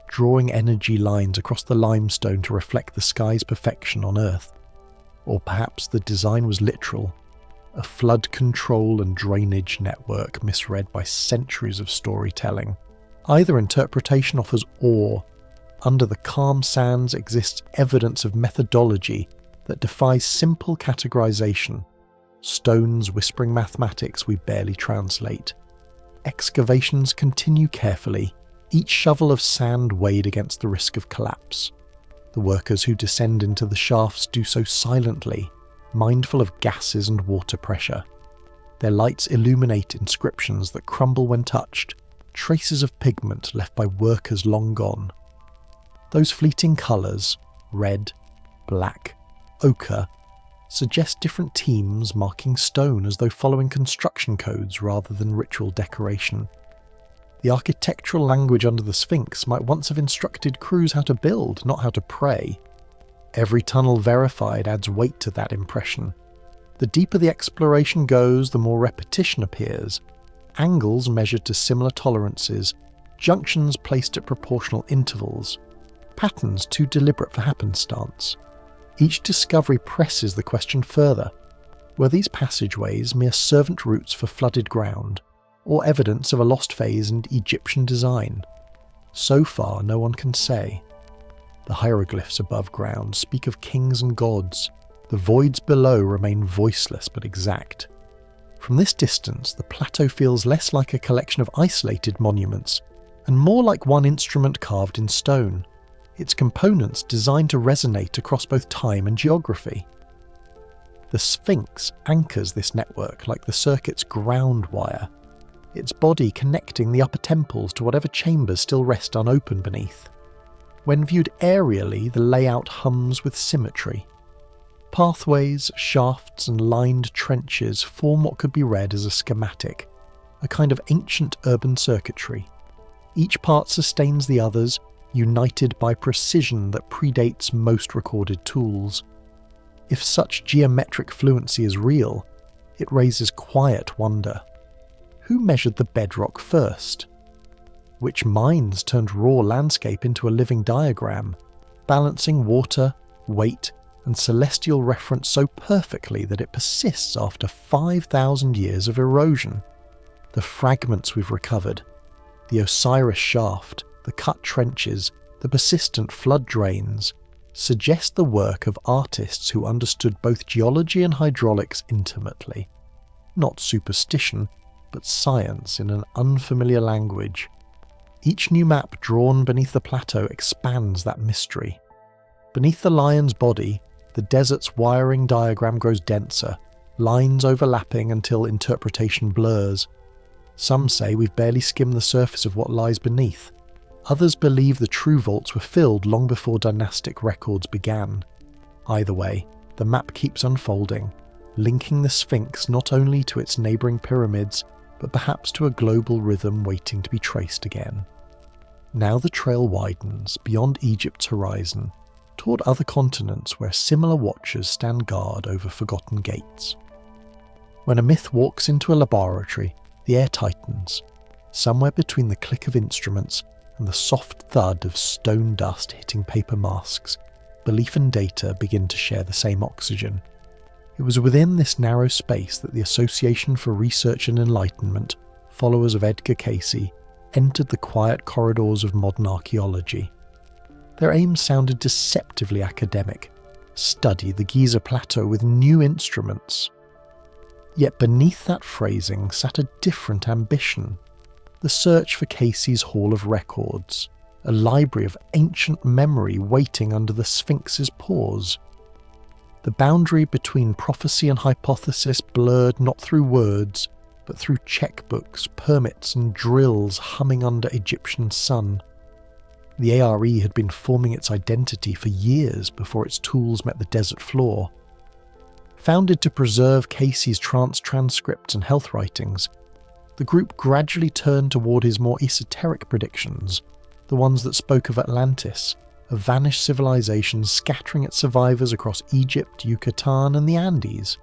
drawing energy lines across the limestone to reflect the sky's perfection on Earth. Or perhaps the design was literal, a flood control and drainage network misread by centuries of storytelling. Either interpretation offers awe. Under the calm sands exists evidence of methodology that defies simple categorization, stones whispering mathematics we barely translate. Excavations continue carefully, each shovel of sand weighed against the risk of collapse. The workers who descend into the shafts do so silently, mindful of gases and water pressure. Their lights illuminate inscriptions that crumble when touched, traces of pigment left by workers long gone. Those fleeting colours, red, black, ochre, suggest different teams marking stone as though following construction codes rather than ritual decoration. The architectural language under the Sphinx might once have instructed crews how to build, not how to pray. Every tunnel verified adds weight to that impression. The deeper the exploration goes, the more repetition appears. Angles measured to similar tolerances, junctions placed at proportional intervals, patterns too deliberate for happenstance. Each discovery presses the question further. Were these passageways mere servant routes for flooded ground, or evidence of a lost phase in Egyptian design? So far, no one can say. The hieroglyphs above ground speak of kings and gods. The voids below remain voiceless but exact. From this distance, the plateau feels less like a collection of isolated monuments, and more like one instrument carved in stone, its components designed to resonate across both time and geography. The Sphinx anchors this network like the circuit's ground wire, its body connecting the upper temples to whatever chambers still rest unopened beneath. When viewed aerially, the layout hums with symmetry. Pathways, shafts, and lined trenches form what could be read as a schematic, a kind of ancient urban circuitry. Each part sustains the others, united by precision that predates most recorded tools. If such geometric fluency is real, it raises quiet wonder. Who measured the bedrock first? Which minds turned raw landscape into a living diagram, balancing water, weight, and celestial reference so perfectly that it persists after 5,000 years of erosion? The fragments we've recovered, the Osiris shaft, the cut trenches, the persistent flood drains, suggest the work of artists who understood both geology and hydraulics intimately. Not superstition, but science in an unfamiliar language. Each new map drawn beneath the plateau expands that mystery. Beneath the lion's body, the desert's wiring diagram grows denser, lines overlapping until interpretation blurs. Some say we've barely skimmed the surface of what lies beneath. Others believe the true vaults were filled long before dynastic records began. Either way, the map keeps unfolding, linking the Sphinx not only to its neighbouring pyramids, but perhaps to a global rhythm waiting to be traced again. Now the trail widens beyond Egypt's horizon, toward other continents where similar watchers stand guard over forgotten gates. When a myth walks into a laboratory, the air tightens. Somewhere between the click of instruments and the soft thud of stone dust hitting paper masks, belief and data begin to share the same oxygen. It was within this narrow space that the Association for Research and Enlightenment, followers of Edgar Cayce, entered the quiet corridors of modern archaeology. Their aim sounded deceptively academic: study the Giza plateau with new instruments. Yet beneath that phrasing sat a different ambition: the search for Cayce's Hall of Records, a library of ancient memory waiting under the Sphinx's paws. The boundary between prophecy and hypothesis blurred not through words, but through checkbooks, permits, and drills humming under Egyptian sun. The ARE had been forming its identity for years before its tools met the desert floor. Founded to preserve Cayce's trance transcripts and health writings, the group gradually turned toward his more esoteric predictions, the ones that spoke of Atlantis, a vanished civilization scattering its survivors across Egypt, Yucatan, and the Andes.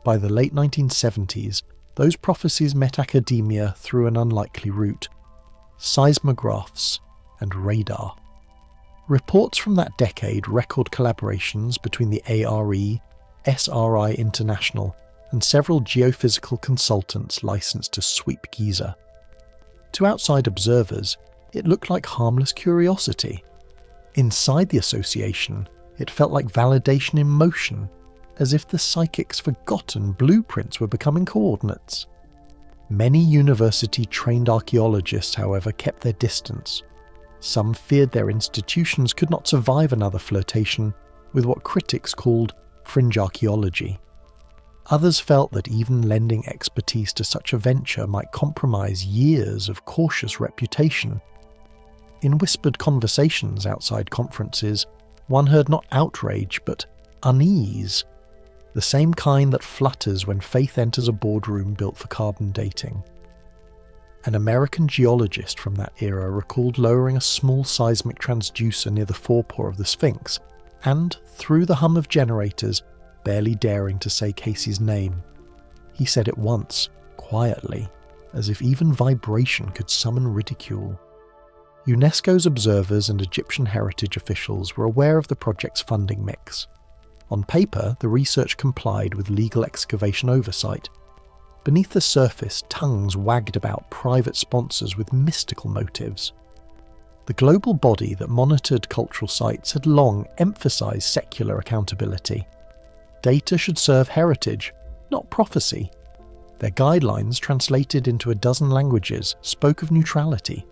By the late 1970s, those prophecies met academia through an unlikely route: seismographs and radar. Reports from that decade record collaborations between the ARE, SRI International, and several geophysical consultants licensed to sweep Giza. To outside observers, it looked like harmless curiosity. Inside the association, it felt like validation in motion, as if the psychic's forgotten blueprints were becoming coordinates. Many university-trained archaeologists, however, kept their distance. Some feared their institutions could not survive another flirtation with what critics called fringe archaeology. Others felt that even lending expertise to such a venture might compromise years of cautious reputation. In whispered conversations outside conferences, one heard not outrage but unease, the same kind that flutters when faith enters a boardroom built for carbon dating. An American geologist from that era recalled lowering a small seismic transducer near the forepaw of the Sphinx, and, through the hum of generators, barely daring to say Cayce's name. He said it once, quietly, as if even vibration could summon ridicule. UNESCO's observers and Egyptian heritage officials were aware of the project's funding mix. On paper, the research complied with legal excavation oversight. Beneath the surface, tongues wagged about private sponsors with mystical motives. The global body that monitored cultural sites had long emphasised secular accountability. Data should serve heritage, not prophecy. Their guidelines, translated into a dozen languages, spoke of neutrality.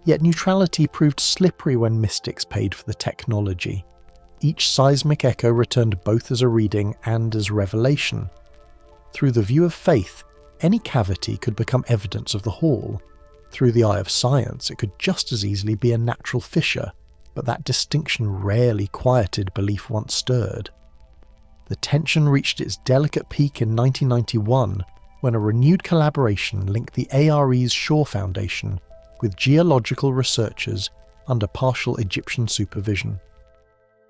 Yet neutrality proved slippery when mystics paid for the technology. Each seismic echo returned both as a reading and as revelation. Through the view of faith, any cavity could become evidence of the hall. Through the eye of science, it could just as easily be a natural fissure, but that distinction rarely quieted belief once stirred. The tension reached its delicate peak in 1991 when a renewed collaboration linked the ARE's Shaw Foundation with geological researchers under partial Egyptian supervision.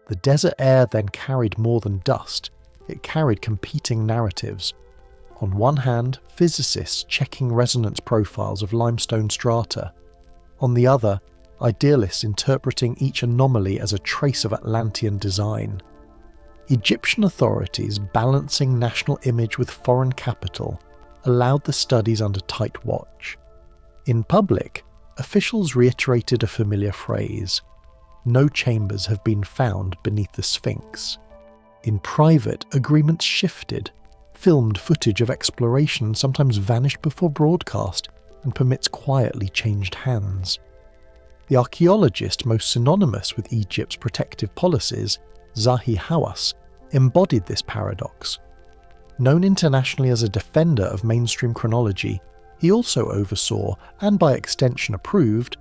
The desert air then carried more than dust, it carried competing narratives. On one hand, physicists checking resonance profiles of limestone strata. On the other, idealists interpreting each anomaly as a trace of Atlantean design. Egyptian authorities, balancing national image with foreign capital, allowed the studies under tight watch. In public, officials reiterated a familiar phrase: no chambers have been found beneath the Sphinx. In private, agreements shifted. Filmed footage of exploration sometimes vanished before broadcast, and permits quietly changed hands. The archaeologist most synonymous with Egypt's protective policies, Zahi Hawass, embodied this paradox. Known internationally as a defender of mainstream chronology, he also oversaw, and by extension approved,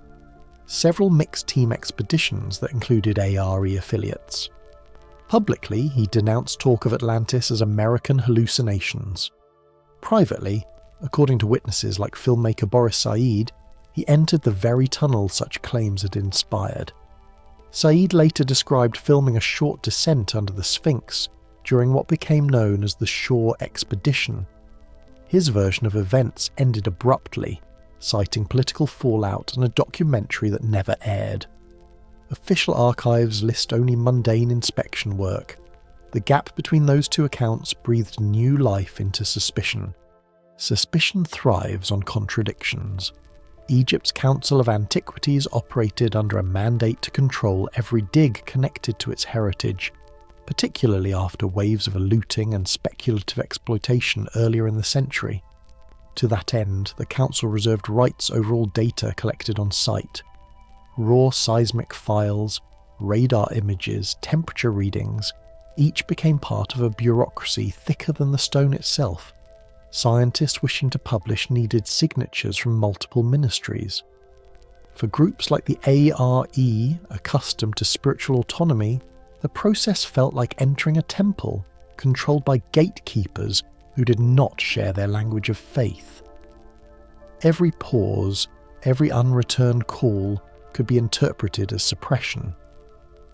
several mixed-team expeditions that included ARE affiliates. Publicly, he denounced talk of Atlantis as American hallucinations. Privately, according to witnesses like filmmaker Boris Said, he entered the very tunnel such claims had inspired. Said later described filming a short descent under the Sphinx during what became known as the Shaw Expedition. His version of events ended abruptly, citing political fallout and a documentary that never aired. Official archives list only mundane inspection work. The gap between those two accounts breathed new life into suspicion. Suspicion thrives on contradictions. Egypt's Council of Antiquities operated under a mandate to control every dig connected to its heritage, particularly after waves of looting and speculative exploitation earlier in the century. To that end, the Council reserved rights over all data collected on site. Raw seismic files, radar images, temperature readings, each became part of a bureaucracy thicker than the stone itself. Scientists wishing to publish needed signatures from multiple ministries. For groups like the ARE, accustomed to spiritual autonomy, the process felt like entering a temple, controlled by gatekeepers who did not share their language of faith. Every pause, every unreturned call could be interpreted as suppression.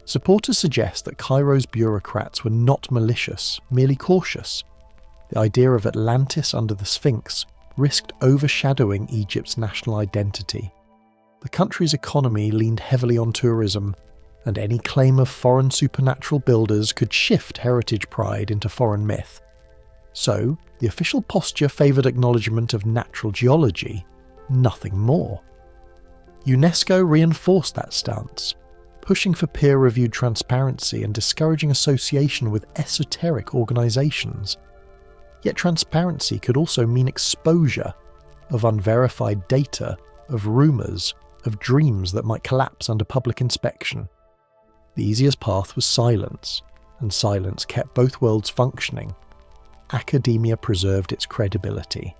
Supporters suggest that Cairo's bureaucrats were not malicious, merely cautious. The idea of Atlantis under the Sphinx risked overshadowing Egypt's national identity. The country's economy leaned heavily on tourism, and any claim of foreign supernatural builders could shift heritage pride into foreign myth. So, the official posture favoured acknowledgement of natural geology, nothing more. UNESCO reinforced that stance, pushing for peer-reviewed transparency and discouraging association with esoteric organisations. Yet transparency could also mean exposure of unverified data, of rumours, of dreams that might collapse under public inspection. The easiest path was silence, and silence kept both worlds functioning, academia preserved its credibility.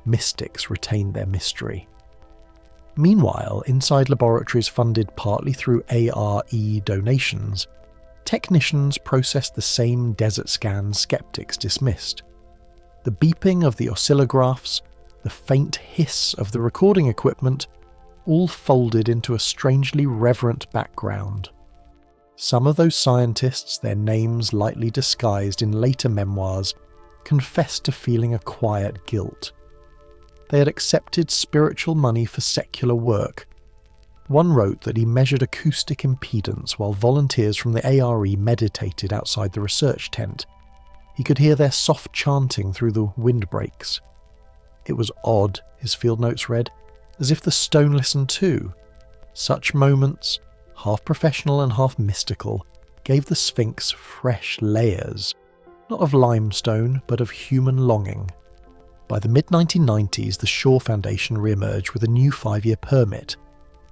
Mystics retained their mystery. Meanwhile, inside laboratories funded partly through ARE donations, technicians processed the same desert scans skeptics dismissed. The beeping of the oscillographs, the faint hiss of the recording equipment, all folded into a strangely reverent background. Some of those scientists, their names lightly disguised in later memoirs, confessed to feeling a quiet guilt. They had accepted spiritual money for secular work. One wrote that he measured acoustic impedance while volunteers from the ARE meditated outside the research tent. He could hear their soft chanting through the windbreaks. It was odd, his field notes read, as if the stone listened too. Such moments, half professional and half mystical, gave the Sphinx fresh layers, not of limestone, but of human longing. By the mid-1990s, the Shaw Foundation re-emerged with a new 5-year permit.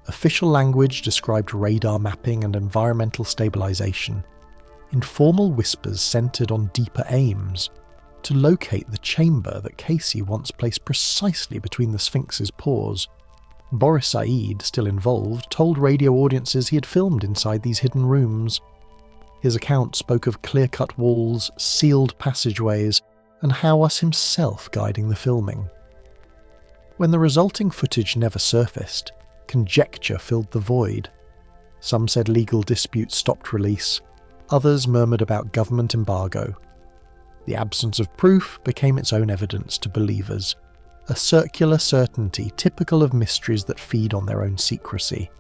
Official language described radar mapping and environmental stabilisation. Informal whispers centred on deeper aims, to locate the chamber that Cayce once placed precisely between the Sphinx's paws. Boris Said, still involved, told radio audiences he had filmed inside these hidden rooms. His account spoke of clear-cut walls, sealed passageways, and Hawass himself guiding the filming. When the resulting footage never surfaced, conjecture filled the void. Some said legal disputes stopped release, others murmured about government embargo. The absence of proof became its own evidence to believers, a circular certainty typical of mysteries that feed on their own secrecy.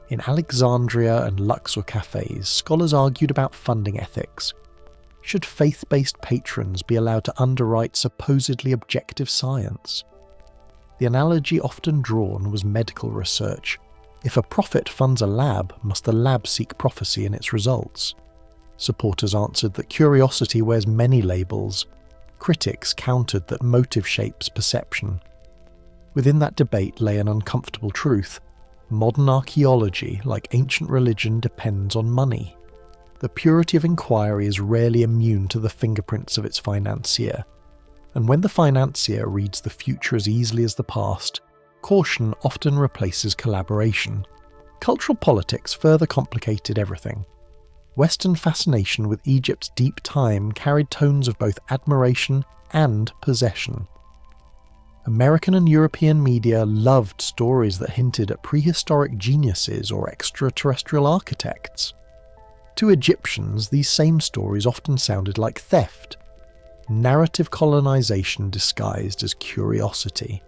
In Alexandria and Luxor cafes, scholars argued about funding ethics. Should faith-based patrons be allowed to underwrite supposedly objective science? The analogy often drawn was medical research. If a prophet funds a lab, must the lab seek prophecy in its results? Supporters answered that curiosity wears many labels. Critics countered that motive shapes perception. Within that debate lay an uncomfortable truth. Modern archaeology, like ancient religion, depends on money. The purity of inquiry is rarely immune to the fingerprints of its financier. And when the financier reads the future as easily as the past, caution often replaces collaboration. Cultural politics further complicated everything. Western fascination with Egypt's deep time carried tones of both admiration and possession. American and European media loved stories that hinted at prehistoric geniuses or extraterrestrial architects. To Egyptians, these same stories often sounded like theft, narrative colonization disguised as curiosity.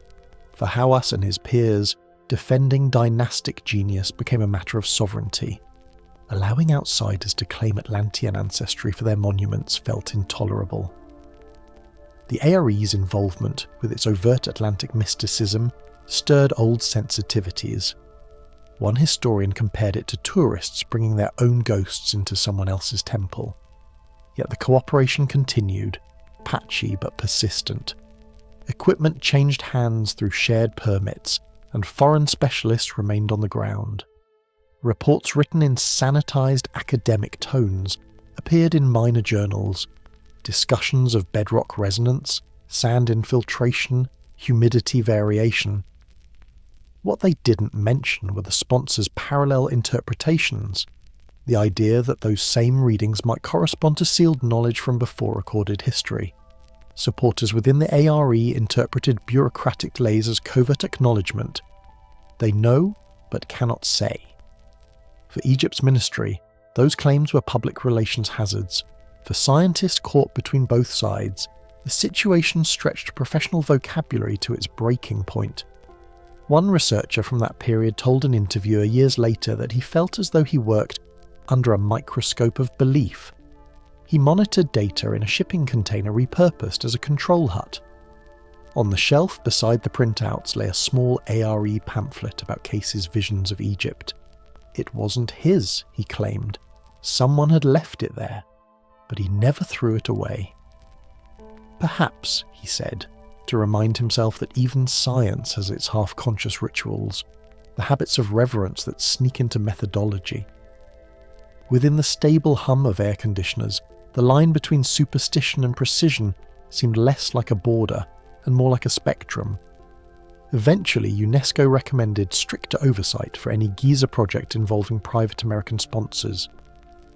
For Hawass and his peers, defending dynastic genius became a matter of sovereignty. Allowing outsiders to claim Atlantean ancestry for their monuments felt intolerable. The ARE's involvement with its overt Atlantic mysticism stirred old sensitivities. One historian compared it to tourists bringing their own ghosts into someone else's temple. Yet the cooperation continued, patchy but persistent. Equipment changed hands through shared permits, and foreign specialists remained on the ground. Reports written in sanitized academic tones appeared in minor journals. Discussions of bedrock resonance, sand infiltration, humidity variation. What they didn't mention were the sponsors' parallel interpretations, the idea that those same readings might correspond to sealed knowledge from before recorded history. Supporters within the ARE interpreted bureaucratic delays as covert acknowledgement. They know, but cannot say. For Egypt's ministry, those claims were public relations hazards. For scientists caught between both sides, the situation stretched professional vocabulary to its breaking point. One researcher from that period told an interviewer years later that he felt as though he worked under a microscope of belief. He monitored data in a shipping container repurposed as a control hut. On the shelf beside the printouts lay a small ARE pamphlet about Cayce's visions of Egypt. It wasn't his, he claimed. Someone had left it there, but he never threw it away. Perhaps, he said, to remind himself that even science has its half-conscious rituals, the habits of reverence that sneak into methodology. Within the stable hum of air conditioners, the line between superstition and precision seemed less like a border and more like a spectrum. Eventually, UNESCO recommended stricter oversight for any Giza project involving private American sponsors.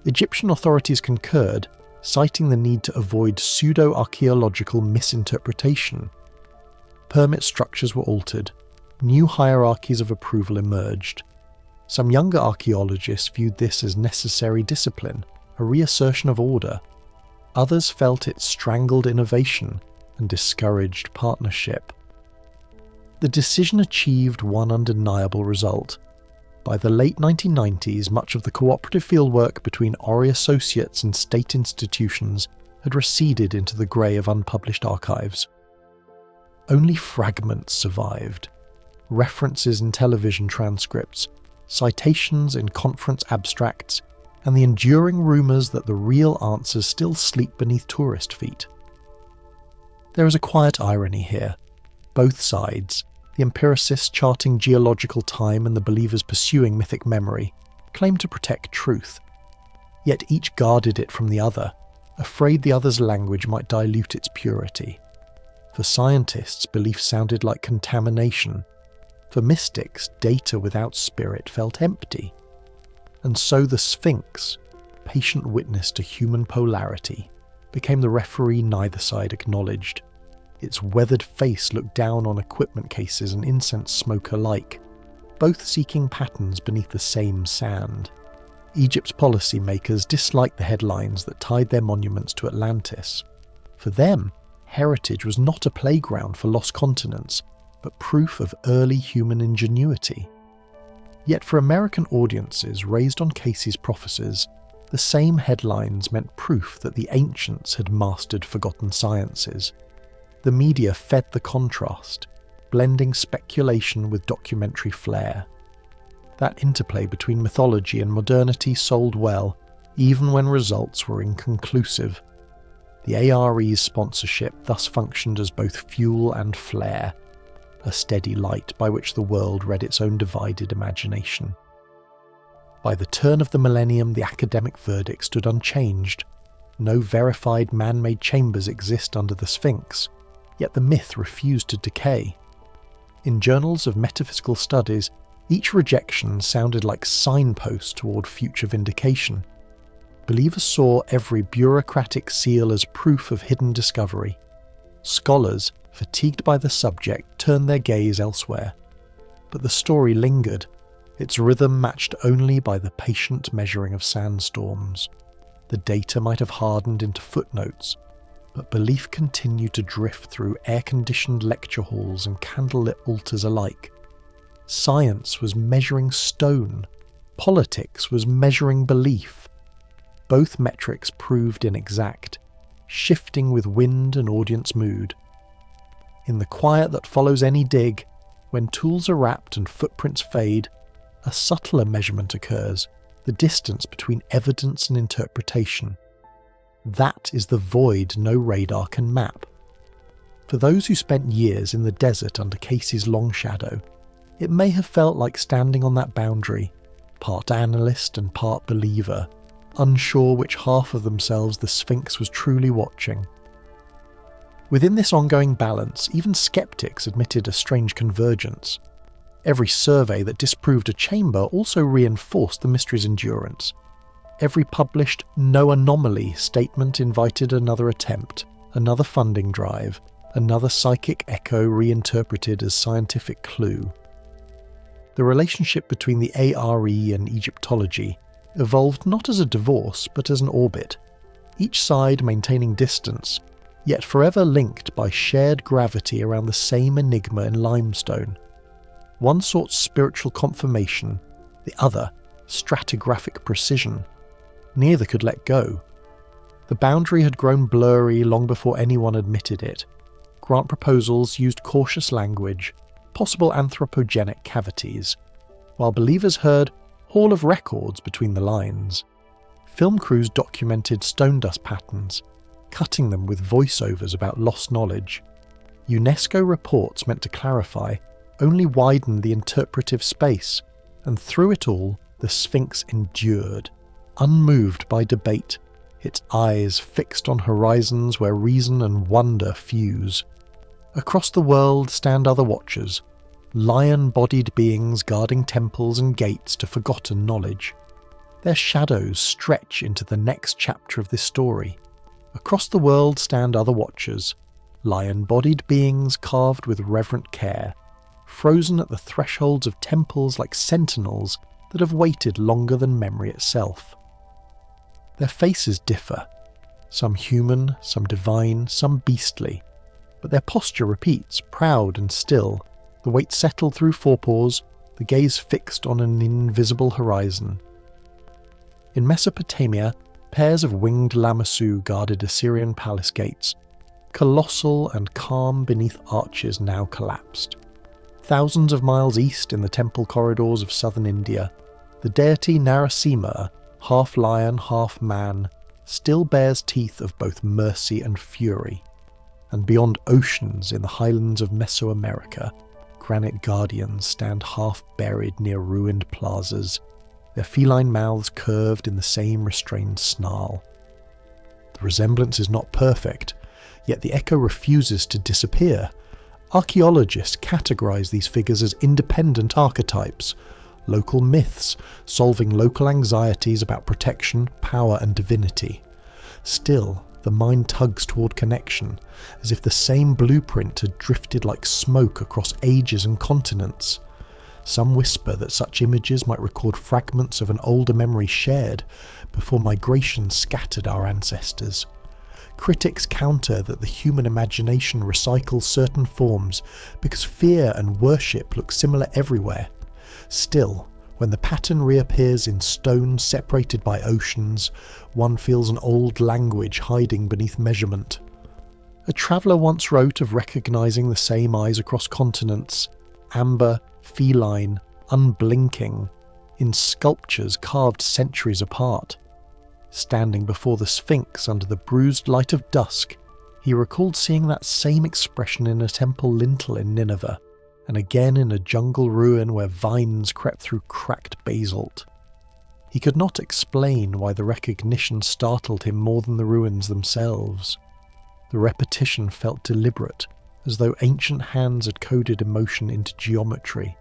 Egyptian authorities concurred, citing the need to avoid pseudo-archaeological misinterpretation. Permit structures were altered. New hierarchies of approval emerged. Some younger archaeologists viewed this as necessary discipline, a reassertion of order. Others felt it strangled innovation and discouraged partnership. The decision achieved one undeniable result. By the late 1990s, much of the cooperative fieldwork between Ori associates and state institutions had receded into the grey of unpublished archives. Only fragments survived. References in television transcripts, citations in conference abstracts, and the enduring rumours that the real answers still sleep beneath tourist feet. There is a quiet irony here. Both sides, the empiricists charting geological time and the believers pursuing mythic memory, claimed to protect truth. Yet each guarded it from the other, afraid the other's language might dilute its purity. For scientists, belief sounded like contamination. For mystics, data without spirit felt empty. And so the Sphinx, patient witness to human polarity, became the referee neither side acknowledged. Its weathered face looked down on equipment cases and incense smoke alike, both seeking patterns beneath the same sand. Egypt's policymakers disliked the headlines that tied their monuments to Atlantis. For them, heritage was not a playground for lost continents, but proof of early human ingenuity. Yet for American audiences raised on Cayce's prophecies, the same headlines meant proof that the ancients had mastered forgotten sciences. The media fed the contrast, blending speculation with documentary flair. That interplay between mythology and modernity sold well, even when results were inconclusive. The ARE's sponsorship thus functioned as both fuel and flare, a steady light by which the world read its own divided imagination. By the turn of the millennium, the academic verdict stood unchanged. No verified man-made chambers exist under the Sphinx, yet the myth refused to decay. In journals of metaphysical studies, each rejection sounded like signposts toward future vindication. Believers saw every bureaucratic seal as proof of hidden discovery. Scholars, fatigued by the subject, turned their gaze elsewhere. But the story lingered, its rhythm matched only by the patient measuring of sandstorms. The data might have hardened into footnotes, but belief continued to drift through air-conditioned lecture halls and candlelit altars alike. Science was measuring stone. Politics was measuring belief. Both metrics proved inexact, shifting with wind and audience mood. In the quiet that follows any dig, when tools are wrapped and footprints fade, a subtler measurement occurs, the distance between evidence and interpretation. That is the void no radar can map. For those who spent years in the desert under Cayce's long shadow, it may have felt like standing on that boundary, part analyst and part believer, unsure which half of themselves the Sphinx was truly watching. Within this ongoing balance, even skeptics admitted a strange convergence. Every survey that disproved a chamber also reinforced the mystery's endurance. Every published "no anomaly" statement invited another attempt, another funding drive, another psychic echo reinterpreted as scientific clue. The relationship between the ARE and Egyptology evolved not as a divorce but as an orbit, each side maintaining distance, yet forever linked by shared gravity around the same enigma in limestone. One sought spiritual confirmation, the other stratigraphic precision. Neither could let go. The boundary had grown blurry long before anyone admitted it. Grant proposals used cautious language, possible anthropogenic cavities, while believers heard Hall of Records between the lines. Film crews documented stone dust patterns, cutting them with voiceovers about lost knowledge. UNESCO reports meant to clarify only widened the interpretive space, and through it all, the Sphinx endured, unmoved by debate, its eyes fixed on horizons where reason and wonder fuse. Across the world stand other watchers, lion-bodied beings guarding temples and gates to forgotten knowledge. Their shadows stretch into the next chapter of this story. Across the world stand other watchers, lion-bodied beings carved with reverent care, frozen at the thresholds of temples like sentinels that have waited longer than memory itself. Their faces differ, some human, some divine, some beastly, but their posture repeats, proud and still, the weight settled through forepaws, the gaze fixed on an invisible horizon. In Mesopotamia, pairs of winged lamassu guarded Assyrian palace gates, colossal and calm beneath arches now collapsed. Thousands of miles east in the temple corridors of southern India, the deity Narasimha, half lion, half man, still bears teeth of both mercy and fury. And beyond oceans in the highlands of Mesoamerica, granite guardians stand half buried near ruined plazas, their feline mouths curved in the same restrained snarl. The resemblance is not perfect, yet the echo refuses to disappear. Archaeologists categorize these figures as independent archetypes, local myths, solving local anxieties about protection, power and divinity. Still, the mind tugs toward connection, as if the same blueprint had drifted like smoke across ages and continents. Some whisper that such images might record fragments of an older memory shared before migration scattered our ancestors. Critics counter that the human imagination recycles certain forms because fear and worship look similar everywhere. Still, when the pattern reappears in stone separated by oceans, one feels an old language hiding beneath measurement. A traveller once wrote of recognising the same eyes across continents, amber, feline, unblinking, in sculptures carved centuries apart. Standing before the Sphinx under the bruised light of dusk, he recalled seeing that same expression in a temple lintel in Nineveh, and again in a jungle ruin where vines crept through cracked basalt. He could not explain why the recognition startled him more than the ruins themselves. The repetition felt deliberate, as though ancient hands had coded emotion into geometry.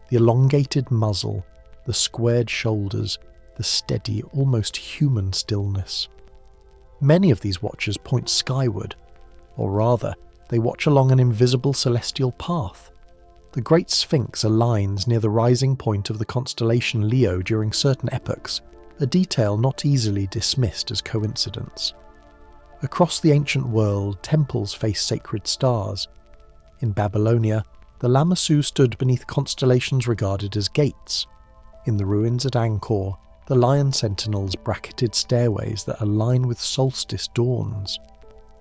The elongated muzzle, the squared shoulders, the steady, almost human stillness. Many of these watchers point skyward, or rather, they watch along an invisible celestial path. The Great Sphinx aligns near the rising point of the constellation Leo during certain epochs, a detail not easily dismissed as coincidence. Across the ancient world, temples face sacred stars. In Babylonia, the lamassu stood beneath constellations regarded as gates. In the ruins at Angkor, the lion sentinels bracketed stairways that align with solstice dawns.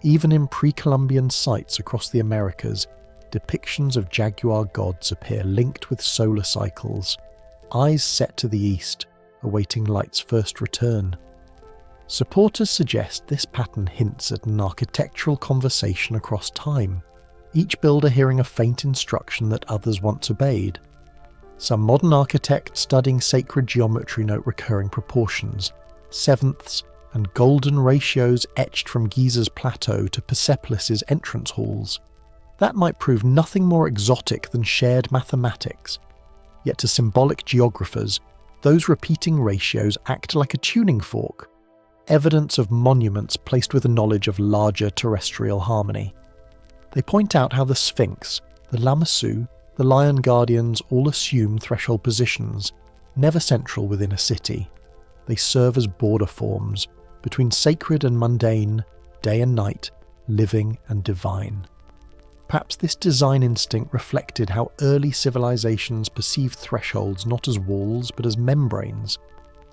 Even in pre-Columbian sites across the Americas, depictions of jaguar gods appear linked with solar cycles, eyes set to the east, awaiting light's first return. Supporters suggest this pattern hints at an architectural conversation across time, each builder hearing a faint instruction that others once obeyed. Some modern architects studying sacred geometry note recurring proportions, sevenths, and golden ratios etched from Giza's plateau to Persepolis' entrance halls. That might prove nothing more exotic than shared mathematics. Yet to symbolic geographers, those repeating ratios act like a tuning fork, evidence of monuments placed with a knowledge of larger terrestrial harmony. They point out how the Sphinx, the lamassu, the lion guardians all assume threshold positions, never central within a city. They serve as border forms between sacred and mundane, day and night, living and divine. Perhaps this design instinct reflected how early civilizations perceived thresholds not as walls but as membranes,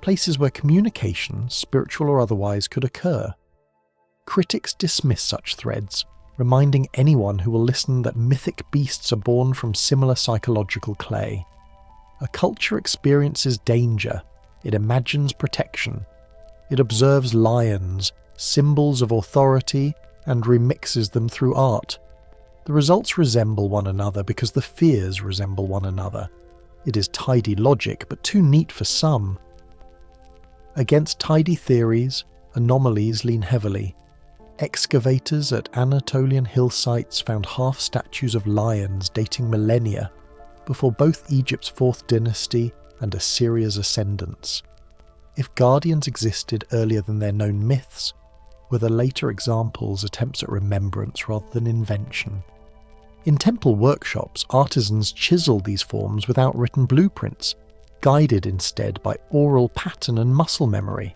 places where communication, spiritual or otherwise, could occur. Critics dismiss such threads, reminding anyone who will listen that mythic beasts are born from similar psychological clay. A culture experiences danger, it imagines protection. It observes lions, symbols of authority, and remixes them through art. The results resemble one another because the fears resemble one another. It is tidy logic, but too neat for some. Against tidy theories, anomalies lean heavily. Excavators at Anatolian hill sites found half statues of lions dating millennia before both Egypt's 4th dynasty and Assyria's ascendants. If guardians existed earlier than their known myths, were the later examples attempts at remembrance rather than invention? In temple workshops, artisans chiselled these forms without written blueprints, guided instead by oral pattern and muscle memory.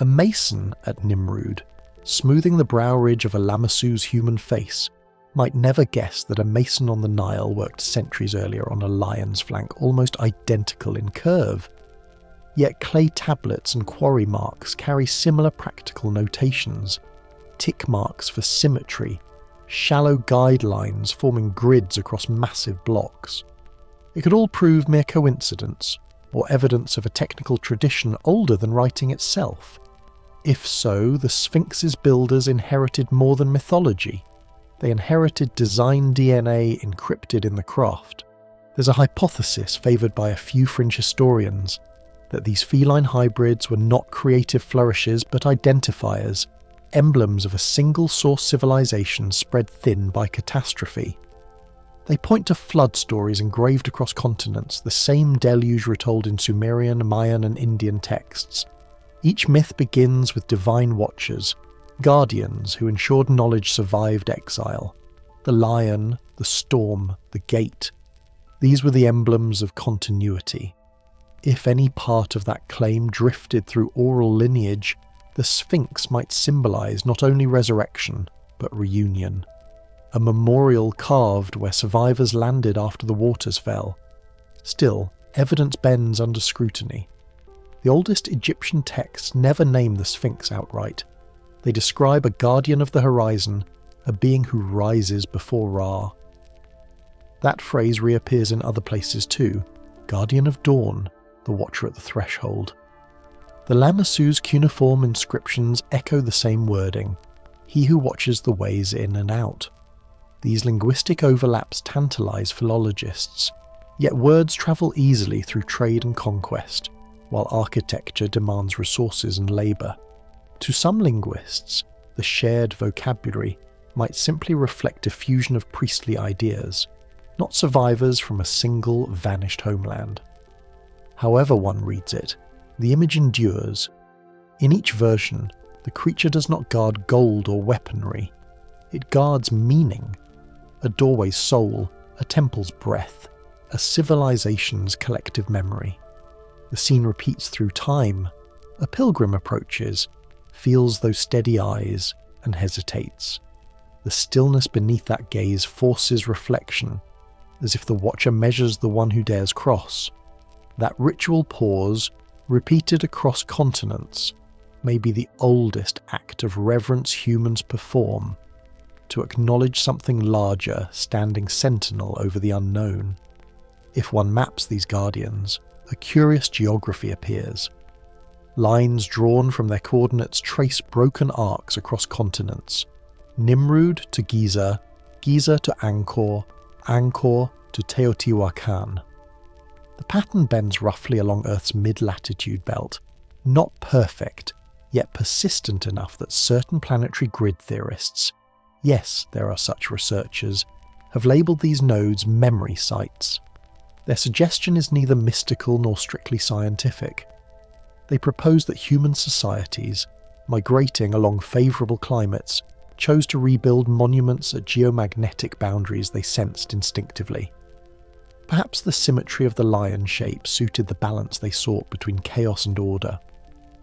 A mason at Nimrud, smoothing the brow ridge of a Lamassu's human face, might never guess that a mason on the Nile worked centuries earlier on a lion's flank almost identical in curve. Yet clay tablets and quarry marks carry similar practical notations: tick marks for symmetry, shallow guidelines forming grids across massive blocks. It could all prove mere coincidence, or evidence of a technical tradition older than writing itself. If so, the Sphinx's builders inherited more than mythology. They inherited design DNA encrypted in the craft. There's a hypothesis favoured by a few fringe historians that these feline hybrids were not creative flourishes but identifiers, emblems of a single-source civilization spread thin by catastrophe. They point to flood stories engraved across continents, the same deluge retold in Sumerian, Mayan and Indian texts. Each myth begins with divine watchers, guardians who ensured knowledge survived exile. The lion, the storm, the gate. These were the emblems of continuity. If any part of that claim drifted through oral lineage, the Sphinx might symbolise not only resurrection, but reunion. A memorial carved where survivors landed after the waters fell. Still, evidence bends under scrutiny. The oldest Egyptian texts never name the Sphinx outright. They describe a guardian of the horizon, a being who rises before Ra. That phrase reappears in other places too: guardian of dawn, the watcher at the threshold. The Lamassu's cuneiform inscriptions echo the same wording: he who watches the ways in and out. These linguistic overlaps tantalise philologists, yet words travel easily through trade and conquest, while architecture demands resources and labour. To some linguists, the shared vocabulary might simply reflect a fusion of priestly ideas, not survivors from a single vanished homeland. However one reads it, the image endures. In each version, the creature does not guard gold or weaponry. It guards meaning, a doorway's soul, a temple's breath, a civilization's collective memory. The scene repeats through time. A pilgrim approaches, feels those steady eyes, and hesitates. The stillness beneath that gaze forces reflection, as if the watcher measures the one who dares cross. That ritual pause, repeated across continents, may be the oldest act of reverence humans perform, to acknowledge something larger standing sentinel over the unknown. If one maps these guardians, a curious geography appears. Lines drawn from their coordinates trace broken arcs across continents. Nimrud to Giza, Giza to Angkor, Angkor to Teotihuacan. The pattern bends roughly along Earth's mid-latitude belt, not perfect, yet persistent enough that certain planetary grid theorists, yes, there are such researchers, have labelled these nodes memory sites. Their suggestion is neither mystical nor strictly scientific. They propose that human societies, migrating along favourable climates, chose to rebuild monuments at geomagnetic boundaries they sensed instinctively. Perhaps the symmetry of the lion shape suited the balance they sought between chaos and order.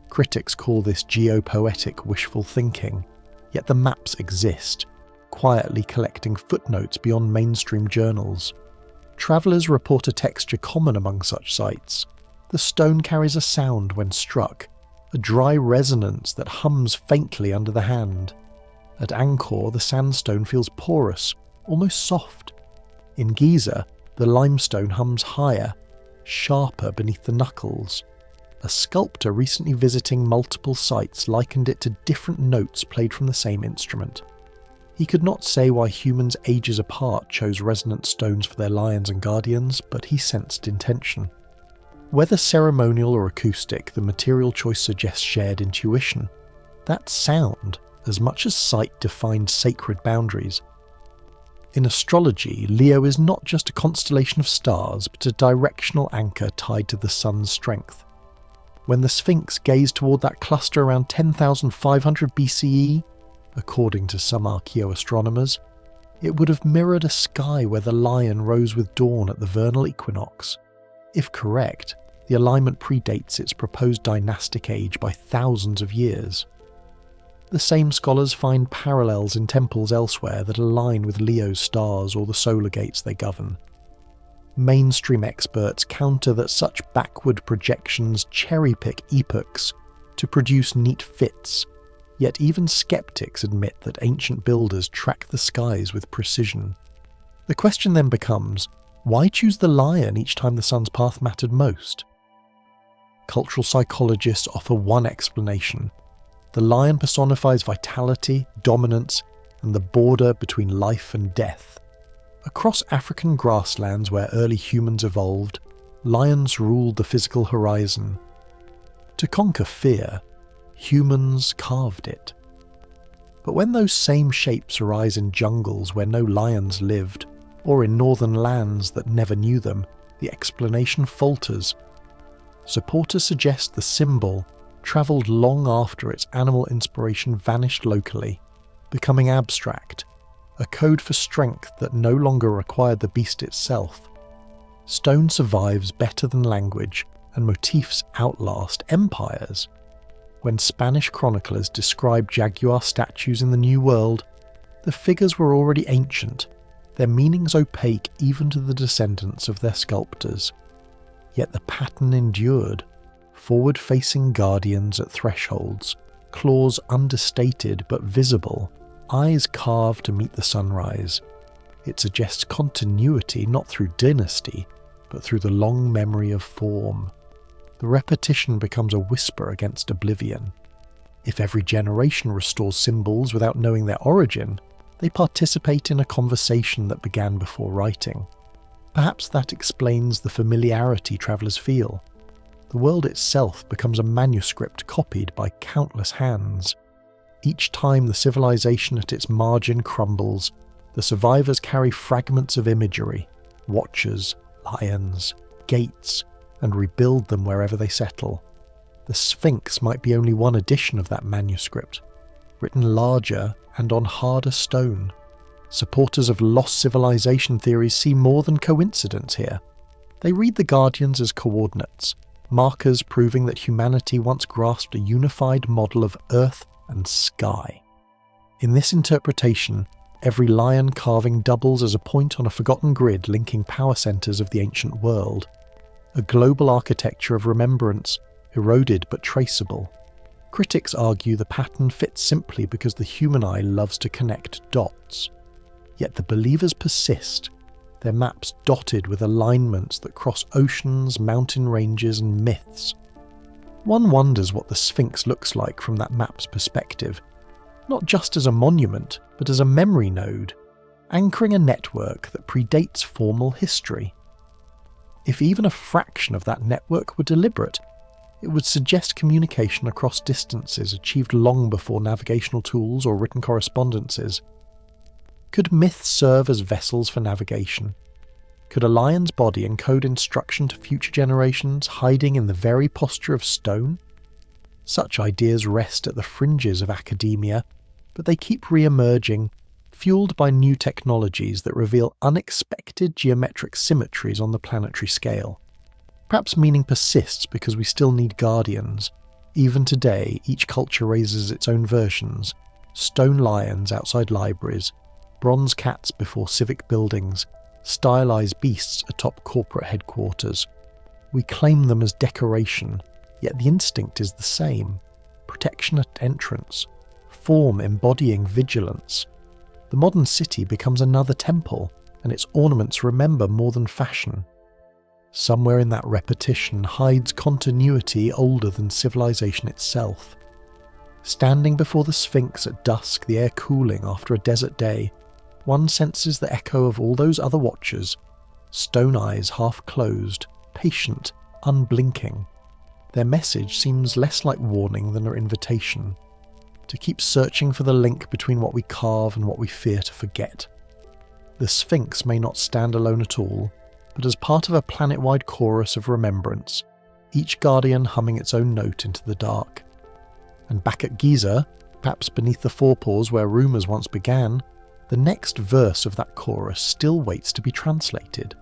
Critics call this geopoetic wishful thinking, yet the maps exist, quietly collecting footnotes beyond mainstream journals. Travellers report a texture common among such sites. The stone carries a sound when struck, a dry resonance that hums faintly under the hand. At Angkor, the sandstone feels porous, almost soft. In Giza, the limestone hums higher, sharper beneath the knuckles. A sculptor recently visiting multiple sites likened it to different notes played from the same instrument. He could not say why humans ages apart chose resonant stones for their lions and guardians, but he sensed intention. Whether ceremonial or acoustic, the material choice suggests shared intuition. That sound, as much as sight, defined sacred boundaries. In astrology, Leo is not just a constellation of stars, but a directional anchor tied to the sun's strength. When the Sphinx gazed toward that cluster around 10,500 BCE, according to some archaeoastronomers, it would have mirrored a sky where the lion rose with dawn at the vernal equinox. If correct, the alignment predates its proposed dynastic age by thousands of years. The same scholars find parallels in temples elsewhere that align with Leo's stars or the solar gates they govern. Mainstream experts counter that such backward projections cherry-pick epochs to produce neat fits, yet even skeptics admit that ancient builders track the skies with precision. The question then becomes, why choose the lion each time the sun's path mattered most? Cultural psychologists offer one explanation. The lion personifies vitality, dominance, and the border between life and death. Across African grasslands where early humans evolved, lions ruled the physical horizon. To conquer fear, humans carved it. But when those same shapes arise in jungles where no lions lived, or in northern lands that never knew them, the explanation falters. Supporters suggest the symbol travelled long after its animal inspiration vanished locally, becoming abstract, a code for strength that no longer required the beast itself. Stone survives better than language, and motifs outlast empires. When Spanish chroniclers described jaguar statues in the New World, the figures were already ancient, their meanings opaque even to the descendants of their sculptors. Yet the pattern endured. Forward-facing guardians at thresholds, claws understated but visible, eyes carved to meet the sunrise. It suggests continuity not through dynasty, but through the long memory of form. The repetition becomes a whisper against oblivion. If every generation restores symbols without knowing their origin, they participate in a conversation that began before writing. Perhaps that explains the familiarity travellers feel. The world itself becomes a manuscript copied by countless hands. Each time the civilization at its margin crumbles, the survivors carry fragments of imagery, watchers, lions, gates, and rebuild them wherever they settle. The Sphinx might be only one edition of that manuscript, written larger and on harder stone. Supporters of lost civilization theories see more than coincidence here. They read the Guardians as coordinates, markers proving that humanity once grasped a unified model of earth and sky. In this interpretation, every lion carving doubles as a point on a forgotten grid linking power centres of the ancient world. A global architecture of remembrance, eroded but traceable. Critics argue the pattern fits simply because the human eye loves to connect dots. Yet the believers persist, their maps dotted with alignments that cross oceans, mountain ranges, and myths. One wonders what the Sphinx looks like from that map's perspective, not just as a monument, but as a memory node, anchoring a network that predates formal history. If even a fraction of that network were deliberate, it would suggest communication across distances achieved long before navigational tools or written correspondences. Could myths serve as vessels for navigation? Could a lion's body encode instruction to future generations, hiding in the very posture of stone? Such ideas rest at the fringes of academia, but they keep re-emerging, fueled by new technologies that reveal unexpected geometric symmetries on the planetary scale. Perhaps meaning persists because we still need guardians. Even today, each culture raises its own versions. Stone lions outside libraries, bronze cats before civic buildings, stylized beasts atop corporate headquarters. We claim them as decoration, yet the instinct is the same. Protection at entrance, form embodying vigilance. The modern city becomes another temple, and its ornaments remember more than fashion. Somewhere in that repetition hides continuity older than civilization itself. Standing before the Sphinx at dusk, the air cooling after a desert day, one senses the echo of all those other watchers, stone eyes half closed, patient, unblinking. Their message seems less like warning than an invitation, to keep searching for the link between what we carve and what we fear to forget. The Sphinx may not stand alone at all, but as part of a planet-wide chorus of remembrance, each guardian humming its own note into the dark. And back at Giza, perhaps beneath the forepaws where rumours once began, the next verse of that chorus still waits to be translated.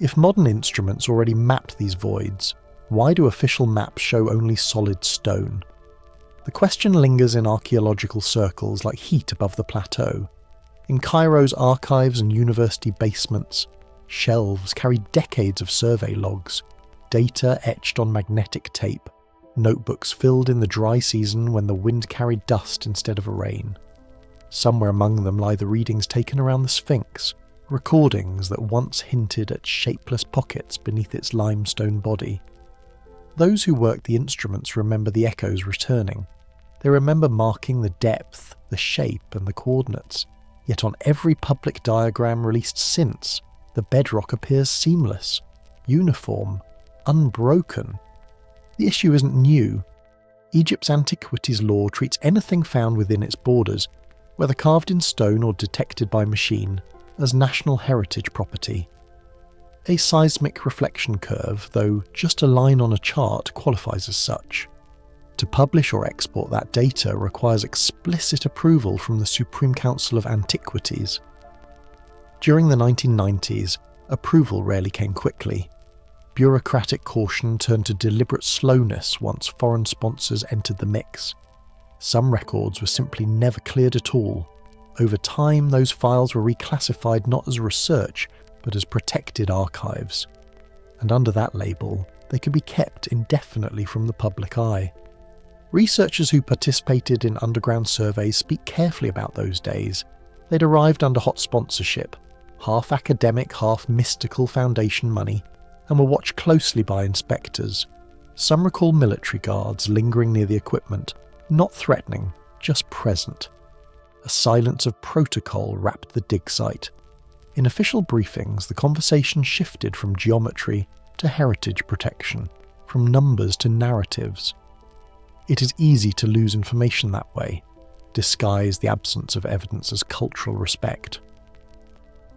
If modern instruments already mapped these voids, why do official maps show only solid stone? The question lingers in archaeological circles like heat above the plateau. In Cairo's archives and university basements, shelves carry decades of survey logs, data etched on magnetic tape, notebooks filled in the dry season when the wind carried dust instead of rain. Somewhere among them lie the readings taken around the Sphinx, recordings that once hinted at shapeless pockets beneath its limestone body. Those who worked the instruments remember the echoes returning. They remember marking the depth, the shape, and the coordinates. Yet on every public diagram released since, the bedrock appears seamless, uniform, unbroken. The issue isn't new. Egypt's antiquities law treats anything found within its borders, whether carved in stone or detected by machine, as national heritage property. A seismic reflection curve, though just a line on a chart, qualifies as such. To publish or export that data requires explicit approval from the Supreme Council of Antiquities. During the 1990s, approval rarely came quickly. Bureaucratic caution turned to deliberate slowness once foreign sponsors entered the mix. Some records were simply never cleared at all. Over time, those files were reclassified not as research, but as protected archives. And under that label, they could be kept indefinitely from the public eye. Researchers who participated in underground surveys speak carefully about those days. They'd arrived under hot sponsorship, half academic, half mystical foundation money, and were watched closely by inspectors. Some recall military guards lingering near the equipment, not threatening, just present. A silence of protocol wrapped the dig site. In official briefings, the conversation shifted from geometry to heritage protection, from numbers to narratives. It is easy to lose information that way, disguise the absence of evidence as cultural respect.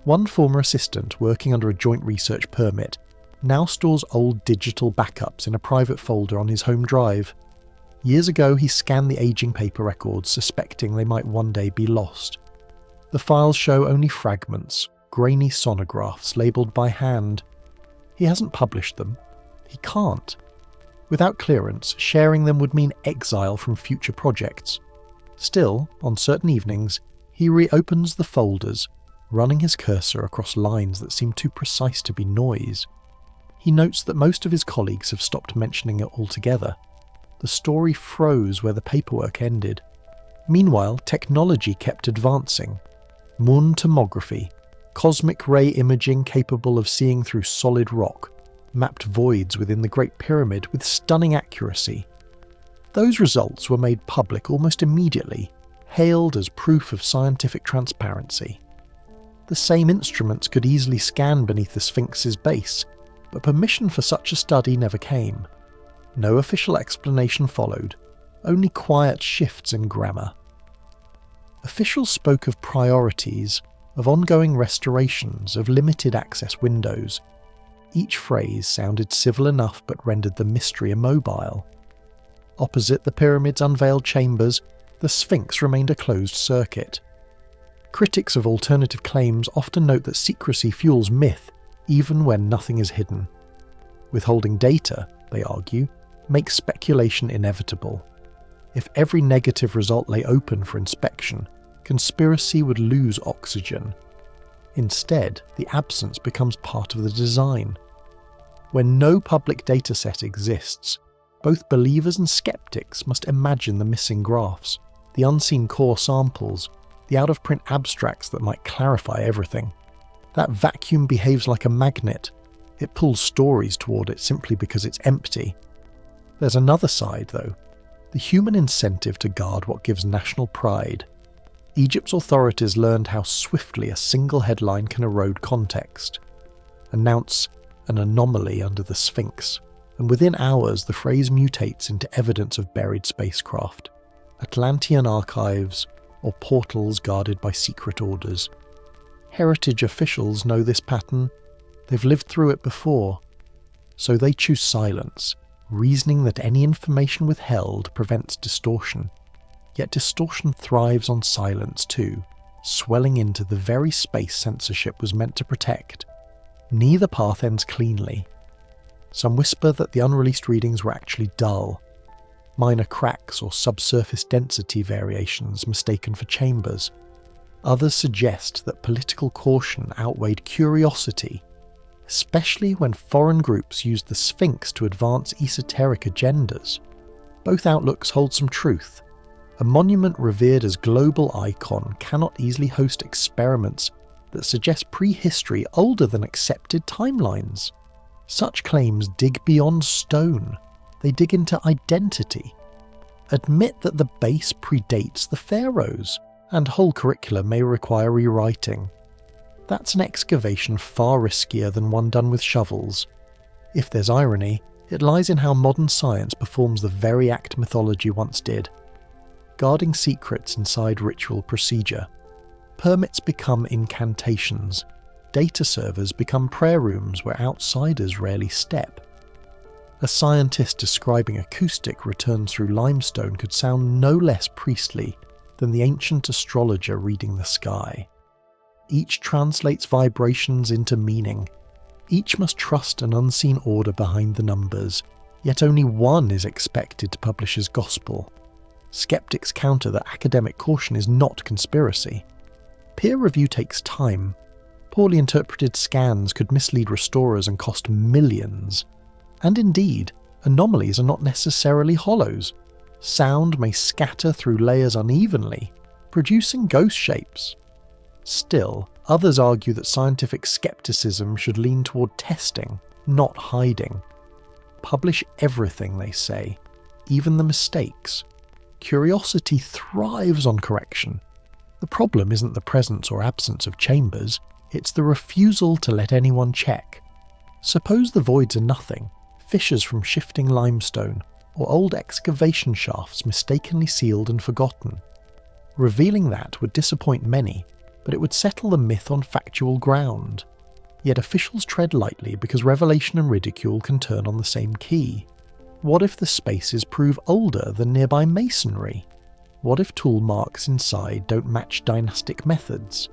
One former assistant working under a joint research permit now stores old digital backups in a private folder on his home drive. Years ago, he scanned the aging paper records, suspecting they might one day be lost. The files show only fragments, grainy sonographs labelled by hand. He hasn't published them. He can't. Without clearance, sharing them would mean exile from future projects. Still, on certain evenings, he reopens the folders, running his cursor across lines that seem too precise to be noise. He notes that most of his colleagues have stopped mentioning it altogether. The story froze where the paperwork ended. Meanwhile, technology kept advancing. Moon tomography, cosmic ray imaging capable of seeing through solid rock, mapped voids within the Great Pyramid with stunning accuracy. Those results were made public almost immediately, hailed as proof of scientific transparency. The same instruments could easily scan beneath the Sphinx's base, but permission for such a study never came. No official explanation followed, only quiet shifts in grammar. Officials spoke of priorities, of ongoing restorations, of limited access windows. Each phrase sounded civil enough but rendered the mystery immobile. Opposite the pyramid's unveiled chambers, the Sphinx remained a closed circuit. Critics of alternative claims often note that secrecy fuels myth, even when nothing is hidden. Withholding data, they argue, makes speculation inevitable. If every negative result lay open for inspection, conspiracy would lose oxygen. Instead, the absence becomes part of the design. When no public dataset exists, both believers and skeptics must imagine the missing graphs, the unseen core samples, the out-of-print abstracts that might clarify everything. That vacuum behaves like a magnet. It pulls stories toward it simply because it's empty. There's another side, though. The human incentive to guard what gives national pride. Egypt's authorities learned how swiftly a single headline can erode context. Announce an anomaly under the Sphinx, and within hours the phrase mutates into evidence of buried spacecraft, Atlantean archives, or portals guarded by secret orders. Heritage officials know this pattern. They've lived through it before. So they choose silence, reasoning that any information withheld prevents distortion. Yet distortion thrives on silence too, swelling into the very space censorship was meant to protect. Neither path ends cleanly. Some whisper that the unreleased readings were actually dull, minor cracks or subsurface density variations mistaken for chambers. Others suggest that political caution outweighed curiosity, especially when foreign groups used the Sphinx to advance esoteric agendas. Both outlooks hold some truth. A monument revered as global icon cannot easily host experiments that suggest prehistory older than accepted timelines. Such claims dig beyond stone. They dig into identity. Admit that the base predates the pharaohs, and whole curricula may require rewriting. That's an excavation far riskier than one done with shovels. If there's irony, it lies in how modern science performs the very act mythology once did. Guarding secrets inside ritual procedure. Permits become incantations. Data servers become prayer rooms where outsiders rarely step. A scientist describing acoustic returns through limestone could sound no less priestly than the ancient astrologer reading the sky. Each translates vibrations into meaning. Each must trust an unseen order behind the numbers, yet only one is expected to publish as gospel. Skeptics counter that academic caution is not conspiracy. Peer review takes time. Poorly interpreted scans could mislead restorers and cost millions. And indeed, anomalies are not necessarily hollows. Sound may scatter through layers unevenly, producing ghost shapes. Still, others argue that scientific skepticism should lean toward testing, not hiding. Publish everything, they say, even the mistakes. Curiosity thrives on correction. The problem isn't the presence or absence of chambers, it's the refusal to let anyone check. Suppose the voids are nothing, fissures from shifting limestone, or old excavation shafts mistakenly sealed and forgotten. Revealing that would disappoint many, but it would settle the myth on factual ground. Yet officials tread lightly because revelation and ridicule can turn on the same key. What if the spaces prove older than nearby masonry? What if tool marks inside don't match dynastic methods?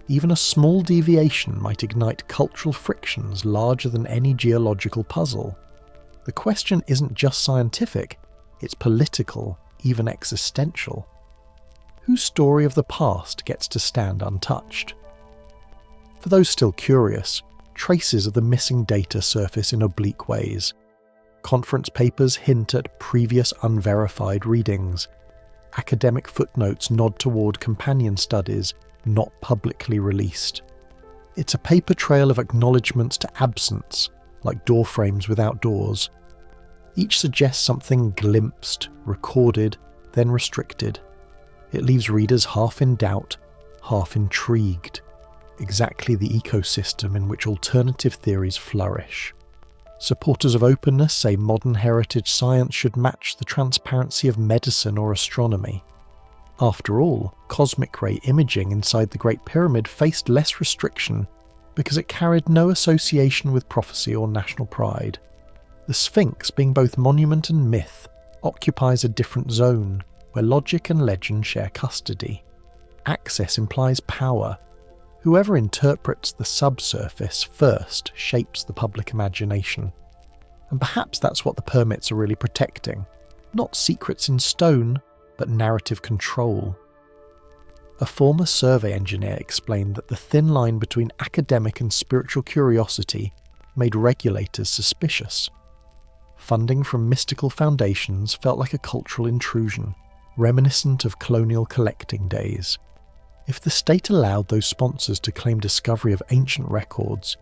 Even a small deviation might ignite cultural frictions larger than any geological puzzle. The question isn't just scientific, it's political, even existential. Whose story of the past gets to stand untouched? For those still curious, traces of the missing data surface in oblique ways. Conference papers hint at previous unverified readings. Academic footnotes nod toward companion studies not publicly released. It's a paper trail of acknowledgements to absence, like doorframes without doors. Each suggests something glimpsed, recorded, then restricted. It leaves readers half in doubt, half intrigued. Exactly the ecosystem in which alternative theories flourish. Supporters of openness say modern heritage science should match the transparency of medicine or astronomy. After all, cosmic ray imaging inside the Great Pyramid faced less restriction because it carried no association with prophecy or national pride. The Sphinx, being both monument and myth, occupies a different zone, where logic and legend share custody. Access implies power. Whoever interprets the subsurface first shapes the public imagination. And perhaps that's what the permits are really protecting. Not secrets in stone, but narrative control. A former survey engineer explained that the thin line between academic and spiritual curiosity made regulators suspicious. Funding from mystical foundations felt like a cultural intrusion, reminiscent of colonial collecting days. If the state allowed those sponsors to claim discovery of ancient records,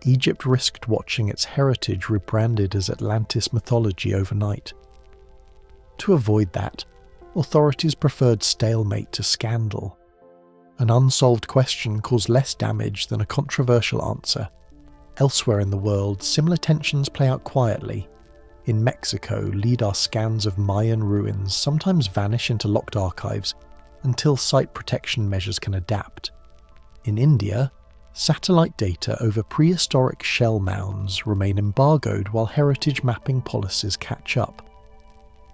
Egypt risked watching its heritage rebranded as Atlantis mythology overnight. To avoid that, authorities preferred stalemate to scandal. An unsolved question caused less damage than a controversial answer. Elsewhere in the world, similar tensions play out quietly. In Mexico, LiDAR scans of Mayan ruins sometimes vanish into locked archives until site protection measures can adapt. In India, satellite data over prehistoric shell mounds remain embargoed while heritage mapping policies catch up.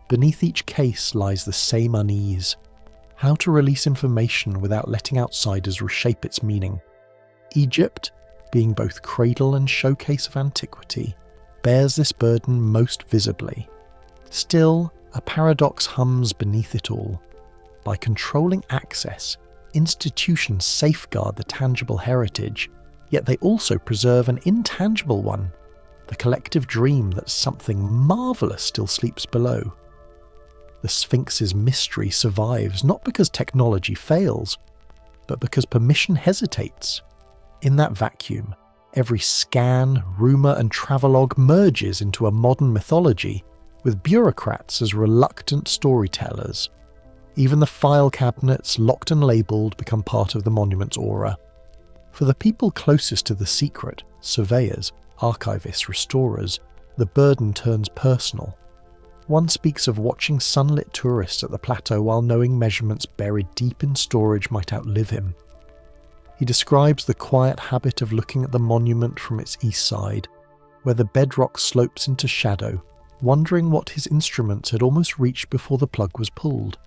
Beneath each case lies the same unease: how to release information without letting outsiders reshape its meaning. Egypt, being both cradle and showcase of antiquity, bears this burden most visibly. Still, a paradox hums beneath it all. By controlling access, institutions safeguard the tangible heritage, yet they also preserve an intangible one, the collective dream that something marvellous still sleeps below. The Sphinx's mystery survives not because technology fails, but because permission hesitates. In that vacuum, every scan, rumour and travelogue merges into a modern mythology, with bureaucrats as reluctant storytellers. Even the file cabinets, locked and labelled, become part of the monument's aura. For the people closest to the secret, surveyors, archivists, restorers, the burden turns personal. One speaks of watching sunlit tourists at the plateau while knowing measurements buried deep in storage might outlive him. He describes the quiet habit of looking at the monument from its east side, where the bedrock slopes into shadow, wondering what his instruments had almost reached before the plug was pulled.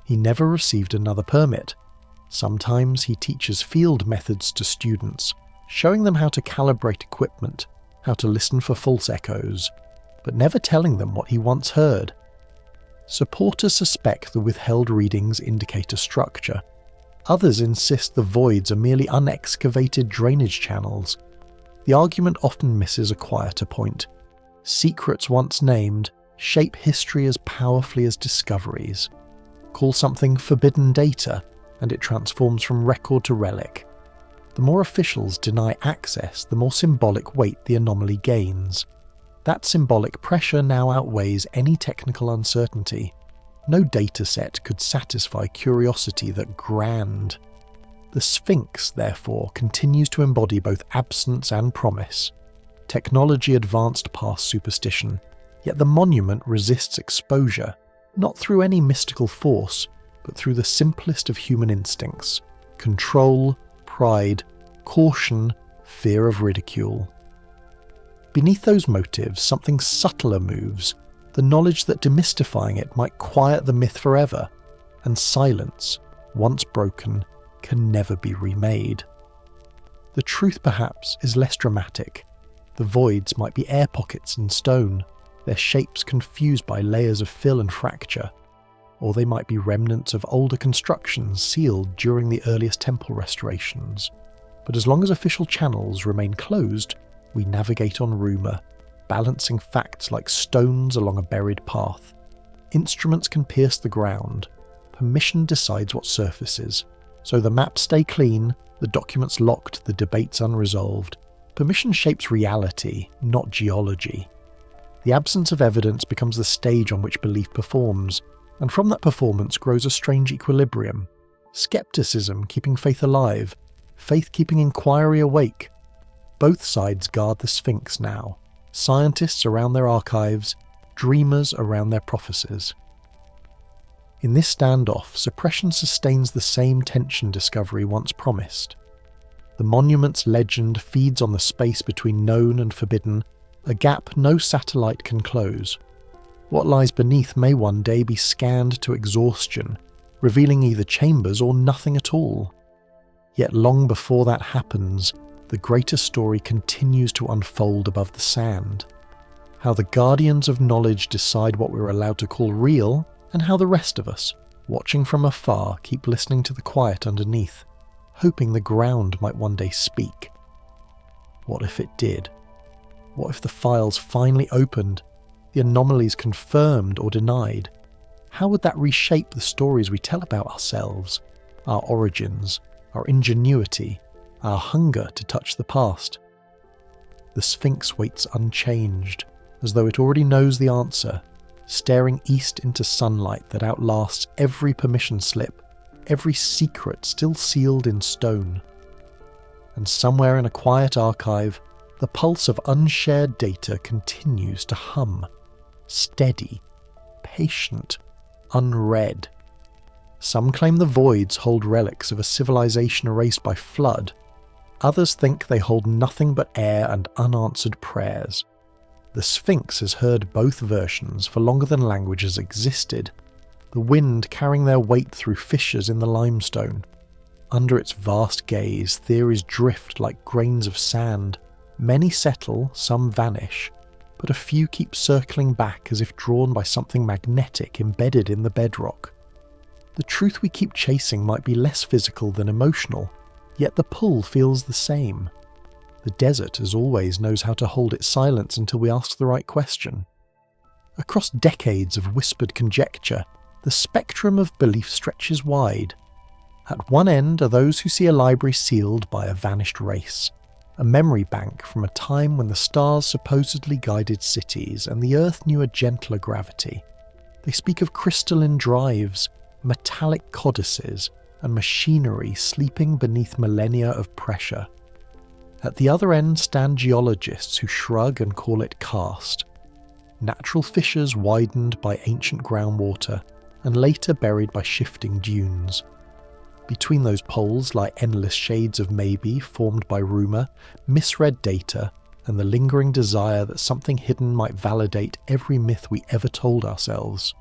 He never received another permit. Sometimes he teaches field methods to students, showing them how to calibrate equipment, how to listen for false echoes, but never telling them what he once heard. Supporters suspect the withheld readings indicate a structure. Others insist the voids are merely unexcavated drainage channels. The argument often misses a quieter point. Secrets once named shape history as powerfully as discoveries. Call something forbidden data, and it transforms from record to relic. The more officials deny access, the more symbolic weight the anomaly gains. That symbolic pressure now outweighs any technical uncertainty. No dataset could satisfy curiosity that grand. The Sphinx, therefore, continues to embody both absence and promise. Technology advanced past superstition, yet the monument resists exposure, not through any mystical force, but through the simplest of human instincts: control, pride, caution, fear of ridicule. Beneath those motives, something subtler moves, the knowledge that demystifying it might quiet the myth forever, and silence, once broken, can never be remade. The truth, perhaps, is less dramatic. The voids might be air pockets in stone, their shapes confused by layers of fill and fracture, or they might be remnants of older constructions sealed during the earliest temple restorations. But as long as official channels remain closed, we navigate on rumour, balancing facts like stones along a buried path. Instruments can pierce the ground. Permission decides what surfaces. So the maps stay clean, the documents locked, the debates unresolved. Permission shapes reality, not geology. The absence of evidence becomes the stage on which belief performs, and from that performance grows a strange equilibrium. Skepticism keeping faith alive, faith keeping inquiry awake. Both sides guard the Sphinx now. Scientists around their archives, dreamers around their prophecies. In this standoff, suppression sustains the same tension discovery once promised. The monument's legend feeds on the space between known and forbidden, a gap no satellite can close. What lies beneath may one day be scanned to exhaustion, revealing either chambers or nothing at all. Yet long before that happens, the greater story continues to unfold above the sand. How the guardians of knowledge decide what we're allowed to call real, and how the rest of us, watching from afar, keep listening to the quiet underneath, hoping the ground might one day speak. What if it did? What if the files finally opened, the anomalies confirmed or denied? How would that reshape the stories we tell about ourselves, our origins, our ingenuity, our hunger to touch the past? The Sphinx waits unchanged, as though it already knows the answer, staring east into sunlight that outlasts every permission slip, every secret still sealed in stone. And somewhere in a quiet archive, the pulse of unshared data continues to hum, steady, patient, unread. Some claim the voids hold relics of a civilization erased by flood. Others think they hold nothing but air and unanswered prayers. The Sphinx has heard both versions for longer than language has existed, the wind carrying their weight through fissures in the limestone. Under its vast gaze, theories drift like grains of sand. Many settle, some vanish, but a few keep circling back as if drawn by something magnetic embedded in the bedrock. The truth we keep chasing might be less physical than emotional, yet the pull feels the same. The desert, as always, knows how to hold its silence until we ask the right question. Across decades of whispered conjecture, the spectrum of belief stretches wide. At one end are those who see a library sealed by a vanished race, a memory bank from a time when the stars supposedly guided cities and the earth knew a gentler gravity. They speak of crystalline drives, metallic codices, and machinery sleeping beneath millennia of pressure. At the other end stand geologists who shrug and call it karst. Natural fissures widened by ancient groundwater and later buried by shifting dunes. Between those poles lie endless shades of maybe formed by rumour, misread data, and the lingering desire that something hidden might validate every myth we ever told ourselves.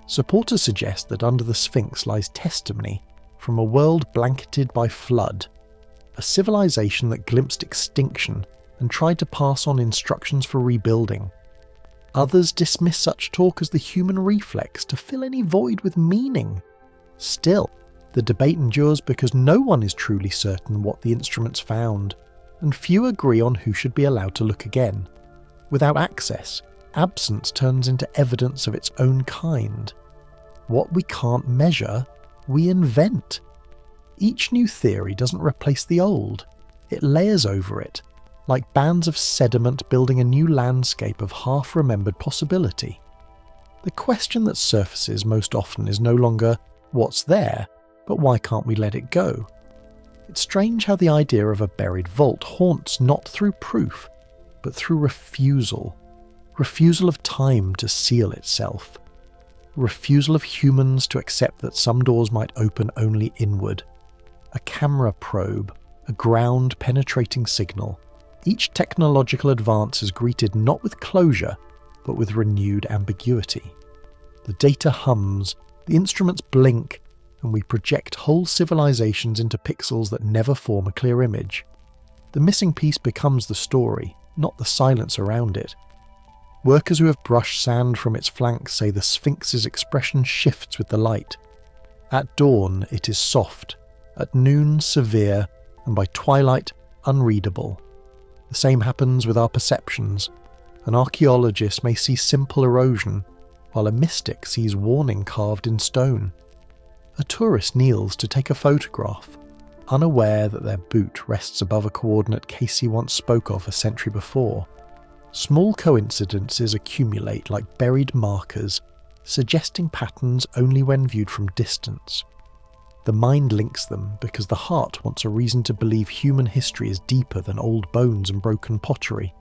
Supporters suggest that under the Sphinx lies testimony from a world blanketed by flood, a civilization that glimpsed extinction and tried to pass on instructions for rebuilding. Others dismiss such talk as the human reflex to fill any void with meaning. Still, the debate endures because no one is truly certain what the instruments found, and few agree on who should be allowed to look again. Without access, absence turns into evidence of its own kind. What we can't measure, we invent. Each new theory doesn't replace the old, it layers over it, like bands of sediment building a new landscape of half-remembered possibility. The question that surfaces most often is no longer, what's there, but why can't we let it go? It's strange how the idea of a buried vault haunts not through proof, but through refusal. Refusal of time to seal itself. Refusal of humans to accept that some doors might open only inward. A camera probe, a ground-penetrating signal. Each technological advance is greeted not with closure, but with renewed ambiguity. The data hums, the instruments blink, and we project whole civilizations into pixels that never form a clear image. The missing piece becomes the story, not the silence around it. Workers who have brushed sand from its flanks say the Sphinx's expression shifts with the light. At dawn it is soft, at noon severe, and by twilight unreadable. The same happens with our perceptions. An archaeologist may see simple erosion, while a mystic sees warning carved in stone. A tourist kneels to take a photograph, unaware that their boot rests above a coordinate Cayce once spoke of a century before. Small coincidences accumulate like buried markers, suggesting patterns only when viewed from distance. The mind links them because the heart wants a reason to believe human history is deeper than old bones and broken pottery.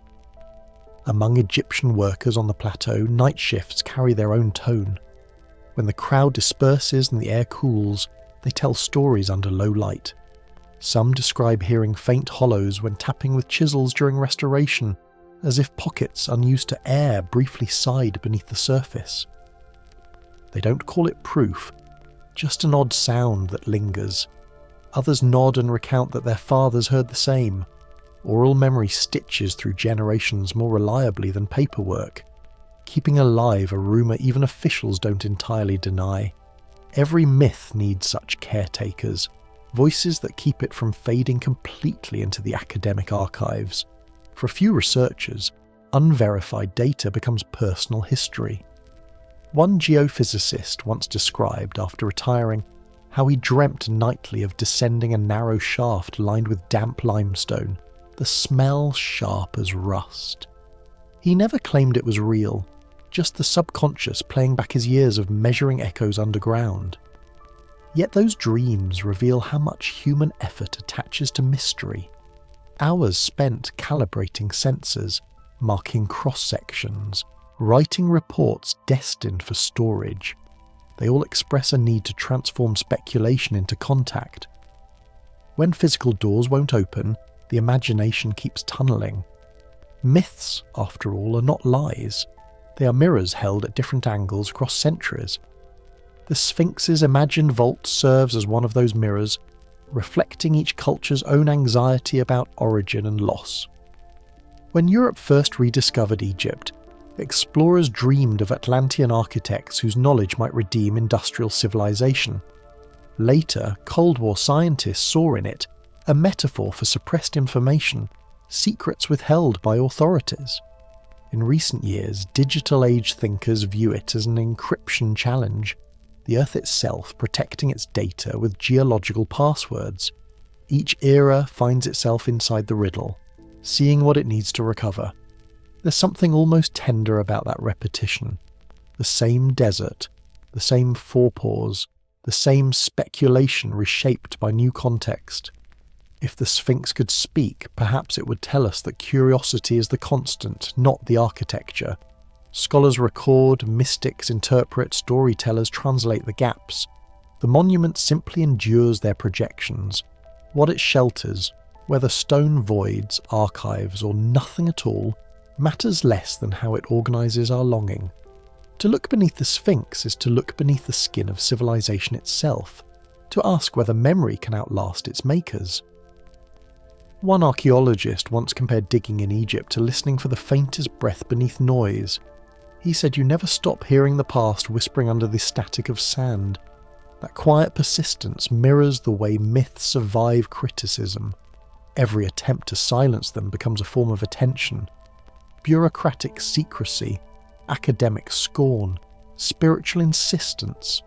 Among Egyptian workers on the plateau, night shifts carry their own tone. When the crowd disperses and the air cools, they tell stories under low light. Some describe hearing faint hollows when tapping with chisels during restoration, as if pockets unused to air briefly sighed beneath the surface. They don't call it proof, just an odd sound that lingers. Others nod and recount that their fathers heard the same. Oral memory stitches through generations more reliably than paperwork, keeping alive a rumour even officials don't entirely deny. Every myth needs such caretakers, voices that keep it from fading completely into the academic archives. For a few researchers, unverified data becomes personal history. One geophysicist once described, after retiring, how he dreamt nightly of descending a narrow shaft lined with damp limestone, the smell sharp as rust. He never claimed it was real, just the subconscious playing back his years of measuring echoes underground. Yet those dreams reveal how much human effort attaches to mystery. Hours spent calibrating sensors, marking cross-sections, writing reports destined for storage. They all express a need to transform speculation into contact. When physical doors won't open, the imagination keeps tunneling. Myths, after all, are not lies. They are mirrors held at different angles across centuries. The Sphinx's imagined vault serves as one of those mirrors, reflecting each culture's own anxiety about origin and loss. When Europe first rediscovered Egypt, explorers dreamed of Atlantean architects whose knowledge might redeem industrial civilization. Later, Cold War scientists saw in it a metaphor for suppressed information, secrets withheld by authorities. In recent years, digital age thinkers view it as an encryption challenge, the Earth itself protecting its data with geological passwords. Each era finds itself inside the riddle, seeing what it needs to recover. There's something almost tender about that repetition. The same desert, the same forepaws, the same speculation reshaped by new context. If the Sphinx could speak, perhaps it would tell us that curiosity is the constant, not the architecture. Scholars record, mystics interpret, storytellers translate the gaps. The monument simply endures their projections. What it shelters, whether stone voids, archives, or nothing at all, matters less than how it organises our longing. To look beneath the Sphinx is to look beneath the skin of civilization itself, to ask whether memory can outlast its makers. One archaeologist once compared digging in Egypt to listening for the faintest breath beneath noise. He said you never stop hearing the past whispering under the static of sand. That quiet persistence mirrors the way myths survive criticism. Every attempt to silence them becomes a form of attention. Bureaucratic secrecy, academic scorn, spiritual insistence.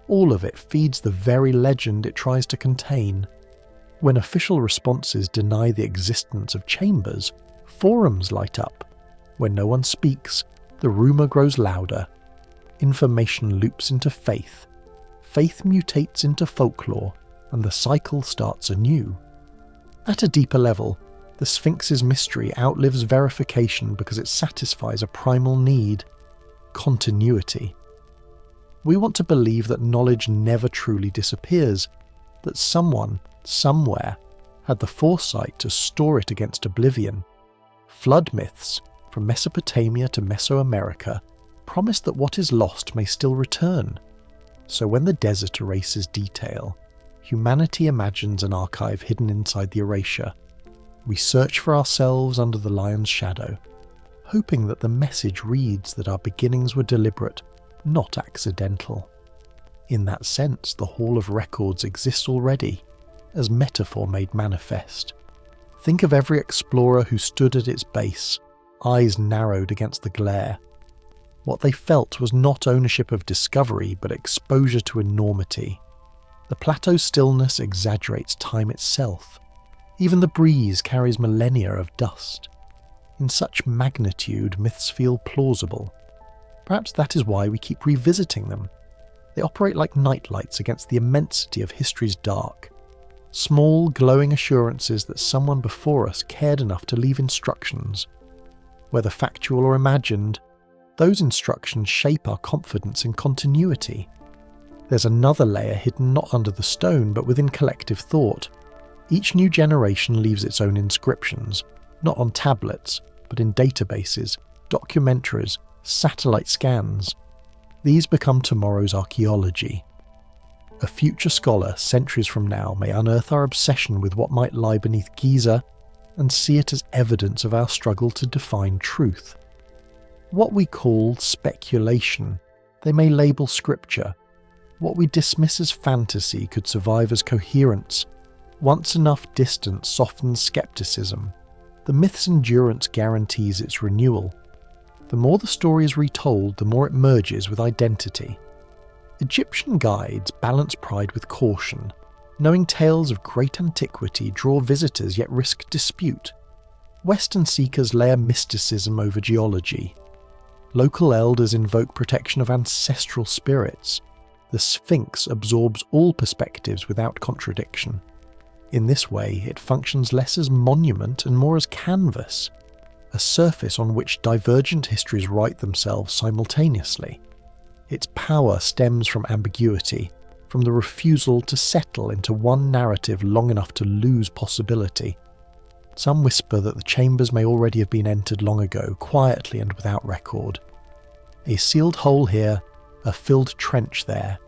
All of it feeds the very legend it tries to contain. When official responses deny the existence of chambers, forums light up. When no one speaks, the rumour grows louder. Information loops into faith. Faith mutates into folklore, and the cycle starts anew. At a deeper level, the Sphinx's mystery outlives verification because it satisfies a primal need: continuity. We want to believe that knowledge never truly disappears, that someone, somewhere, had the foresight to store it against oblivion. Flood myths, from Mesopotamia to Mesoamerica, promise that what is lost may still return. So when the desert erases detail, humanity imagines an archive hidden inside the erasure. We search for ourselves under the lion's shadow, hoping that the message reads that our beginnings were deliberate, not accidental. In that sense, the Hall of Records exists already, as metaphor made manifest. Think of every explorer who stood at its base, eyes narrowed against the glare. What they felt was not ownership of discovery, but exposure to enormity. The plateau's stillness exaggerates time itself. Even the breeze carries millennia of dust. In such magnitude, myths feel plausible. Perhaps that is why we keep revisiting them. They operate like nightlights against the immensity of history's dark. Small, glowing assurances that someone before us cared enough to leave instructions. Whether factual or imagined, those instructions shape our confidence in continuity. There's another layer hidden not under the stone but within collective thought. Each new generation leaves its own inscriptions, not on tablets, but in databases, documentaries, satellite scans. These become tomorrow's archaeology. A future scholar, centuries from now, may unearth our obsession with what might lie beneath Giza and see it as evidence of our struggle to define truth. What we call speculation, they may label scripture. What we dismiss as fantasy could survive as coherence. Once enough distance softens skepticism. The myth's endurance guarantees its renewal. The more the story is retold, the more it merges with identity. Egyptian guides balance pride with caution, knowing tales of great antiquity draw visitors yet risk dispute. Western seekers layer mysticism over geology. Local elders invoke protection of ancestral spirits. The Sphinx absorbs all perspectives without contradiction. In this way, it functions less as monument and more as canvas, a surface on which divergent histories write themselves simultaneously. Its power stems from ambiguity, from the refusal to settle into one narrative long enough to lose possibility. Some whisper that the chambers may already have been entered long ago, quietly and without record. A sealed hole here, a filled trench there.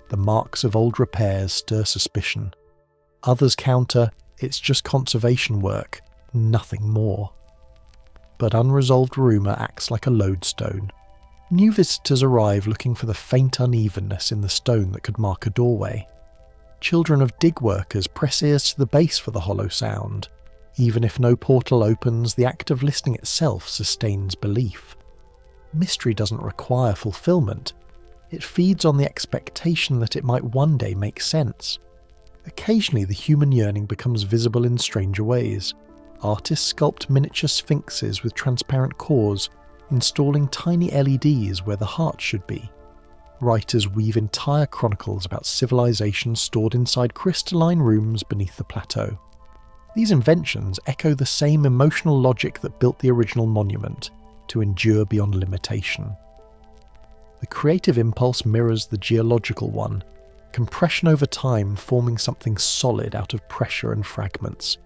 The marks of old repairs stir suspicion. Others counter, it's just conservation work, nothing more. But unresolved rumour acts like a lodestone. New visitors arrive looking for the faint unevenness in the stone that could mark a doorway. Children of dig workers press ears to the base for the hollow sound. Even if no portal opens, the act of listening itself sustains belief. Mystery doesn't require fulfillment. It feeds on the expectation that it might one day make sense. Occasionally the human yearning becomes visible in stranger ways. Artists sculpt miniature sphinxes with transparent cores, installing tiny LEDs where the heart should be. Writers weave entire chronicles about civilizations stored inside crystalline rooms beneath the plateau. These inventions echo the same emotional logic that built the original monument, to endure beyond limitation. The creative impulse mirrors the geological one, compression over time forming something solid out of pressure and fragments.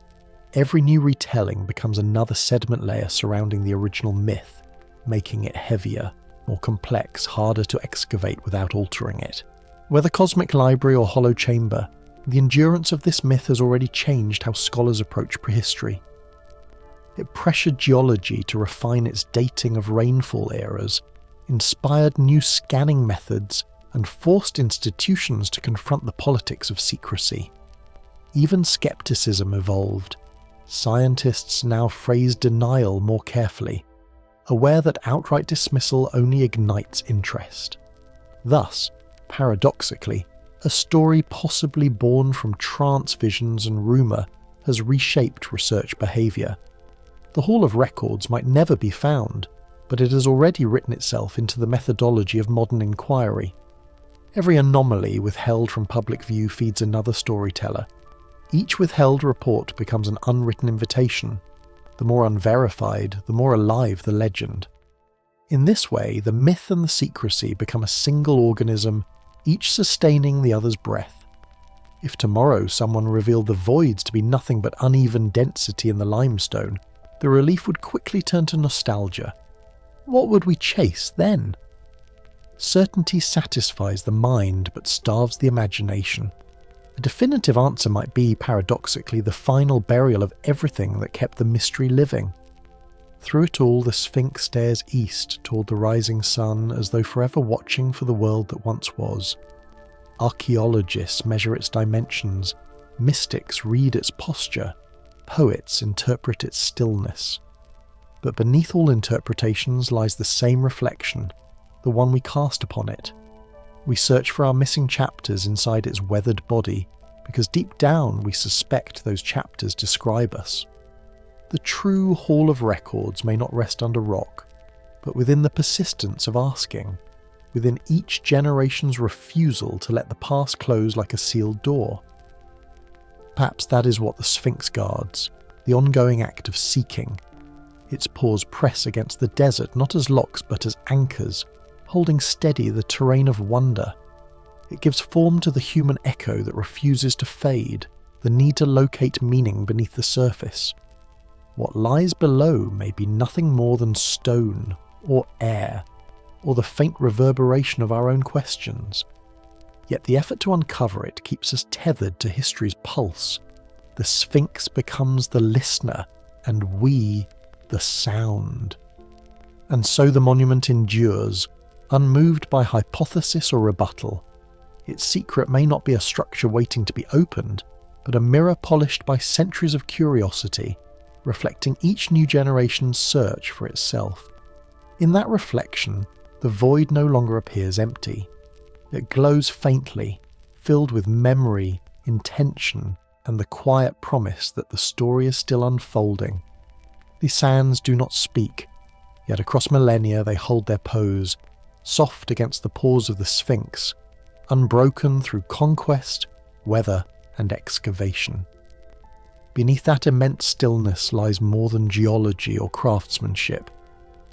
Every new retelling becomes another sediment layer surrounding the original myth, making it heavier, more complex, harder to excavate without altering it. Whether cosmic library or hollow chamber, the endurance of this myth has already changed how scholars approach prehistory. It pressured geology to refine its dating of rainfall eras, inspired new scanning methods, and forced institutions to confront the politics of secrecy. Even skepticism evolved. Scientists now phrase denial more carefully, aware that outright dismissal only ignites interest. Thus, paradoxically, a story possibly born from trance visions and rumour has reshaped research behaviour. The Hall of Records might never be found, but it has already written itself into the methodology of modern inquiry. Every anomaly withheld from public view feeds another storyteller. Each withheld report becomes an unwritten invitation. The more unverified, the more alive the legend. In this way, the myth and the secrecy become a single organism, each sustaining the other's breath. If tomorrow someone revealed the voids to be nothing but uneven density in the limestone, the relief would quickly turn to nostalgia. What would we chase then? Certainty satisfies the mind but starves the imagination. A definitive answer might be, paradoxically, the final burial of everything that kept the mystery living. Through it all, the Sphinx stares east toward the rising sun as though forever watching for the world that once was. Archaeologists measure its dimensions, mystics read its posture, poets interpret its stillness. But beneath all interpretations lies the same reflection, the one we cast upon it. We search for our missing chapters inside its weathered body, because deep down we suspect those chapters describe us. The true Hall of Records may not rest under rock, but within the persistence of asking, within each generation's refusal to let the past close like a sealed door. Perhaps that is what the Sphinx guards, the ongoing act of seeking. Its paws press against the desert not as locks but as anchors, holding steady the terrain of wonder. It gives form to the human echo that refuses to fade, the need to locate meaning beneath the surface. What lies below may be nothing more than stone, or air, or the faint reverberation of our own questions. Yet the effort to uncover it keeps us tethered to history's pulse. The Sphinx becomes the listener, and we the sound. And so the monument endures, unmoved by hypothesis or rebuttal. Its secret may not be a structure waiting to be opened, but a mirror polished by centuries of curiosity, reflecting each new generation's search for itself. In that reflection, the void no longer appears empty. It glows faintly, filled with memory, intention, and the quiet promise that the story is still unfolding. The sands do not speak, yet across millennia they hold their pose, soft against the paws of the Sphinx, unbroken through conquest, weather, and excavation. Beneath that immense stillness lies more than geology or craftsmanship.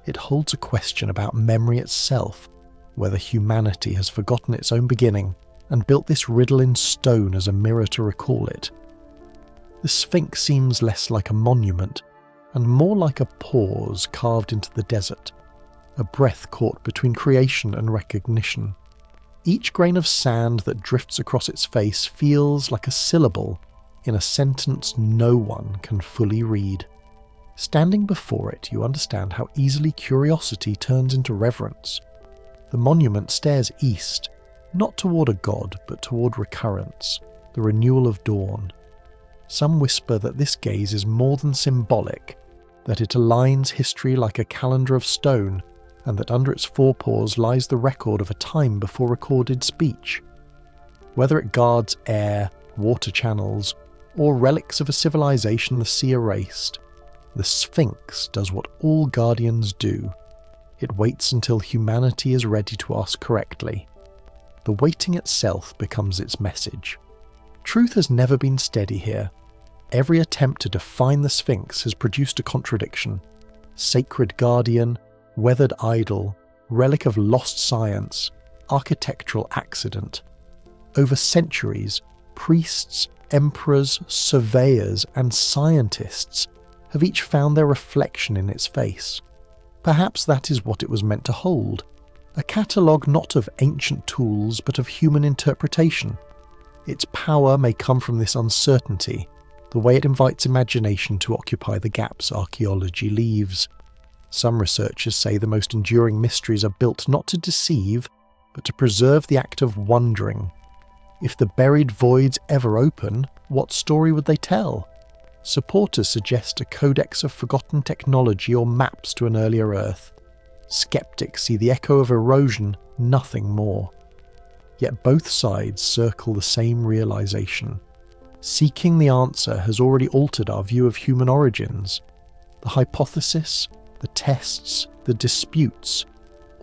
It holds a question about memory itself, whether humanity has forgotten its own beginning and built this riddle in stone as a mirror to recall it. The Sphinx seems less like a monument and more like a pause carved into the desert, a breath caught between creation and recognition. Each grain of sand that drifts across its face feels like a syllable in a sentence no one can fully read. Standing before it, you understand how easily curiosity turns into reverence. The monument stares east, not toward a god, but toward recurrence, the renewal of dawn. Some whisper that this gaze is more than symbolic, that it aligns history like a calendar of stone, and that under its forepaws lies the record of a time before recorded speech. Whether it guards air, water channels, or relics of a civilization the sea erased, the Sphinx does what all guardians do. It waits until humanity is ready to ask correctly. The waiting itself becomes its message. Truth has never been steady here. Every attempt to define the Sphinx has produced a contradiction. Sacred guardian, weathered idol, relic of lost science, architectural accident. Over centuries, priests, emperors, surveyors, and scientists have each found their reflection in its face. Perhaps that is what it was meant to hold, a catalogue not of ancient tools but of human interpretation. Its power may come from this uncertainty, the way it invites imagination to occupy the gaps archaeology leaves. Some researchers say the most enduring mysteries are built not to deceive, but to preserve the act of wondering. If the buried voids ever open, what story would they tell? Supporters suggest a codex of forgotten technology or maps to an earlier Earth. Skeptics see the echo of erosion, nothing more. Yet both sides circle the same realization. Seeking the answer has already altered our view of human origins. The hypothesis, the tests, the disputes,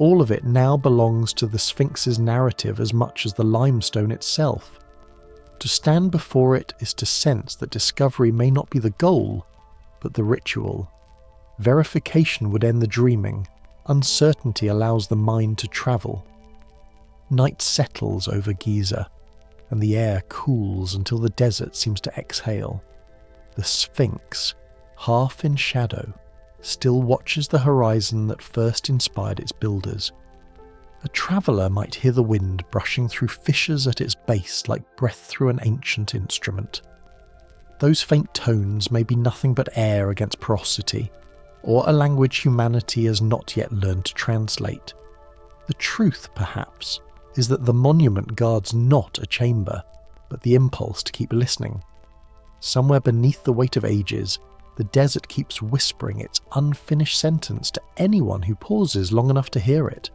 all of it now belongs to the Sphinx's narrative as much as the limestone itself. To stand before it is to sense that discovery may not be the goal, but the ritual. Verification would end the dreaming. Uncertainty allows the mind to travel. Night settles over Giza, and the air cools until the desert seems to exhale. The Sphinx, half in shadow, still watches the horizon that first inspired its builders. A traveller might hear the wind brushing through fissures at its base like breath through an ancient instrument. Those faint tones may be nothing but air against porosity, or a language humanity has not yet learned to translate. The truth, perhaps, is that the monument guards not a chamber, but the impulse to keep listening. Somewhere beneath the weight of ages, the desert keeps whispering its unfinished sentence to anyone who pauses long enough to hear it.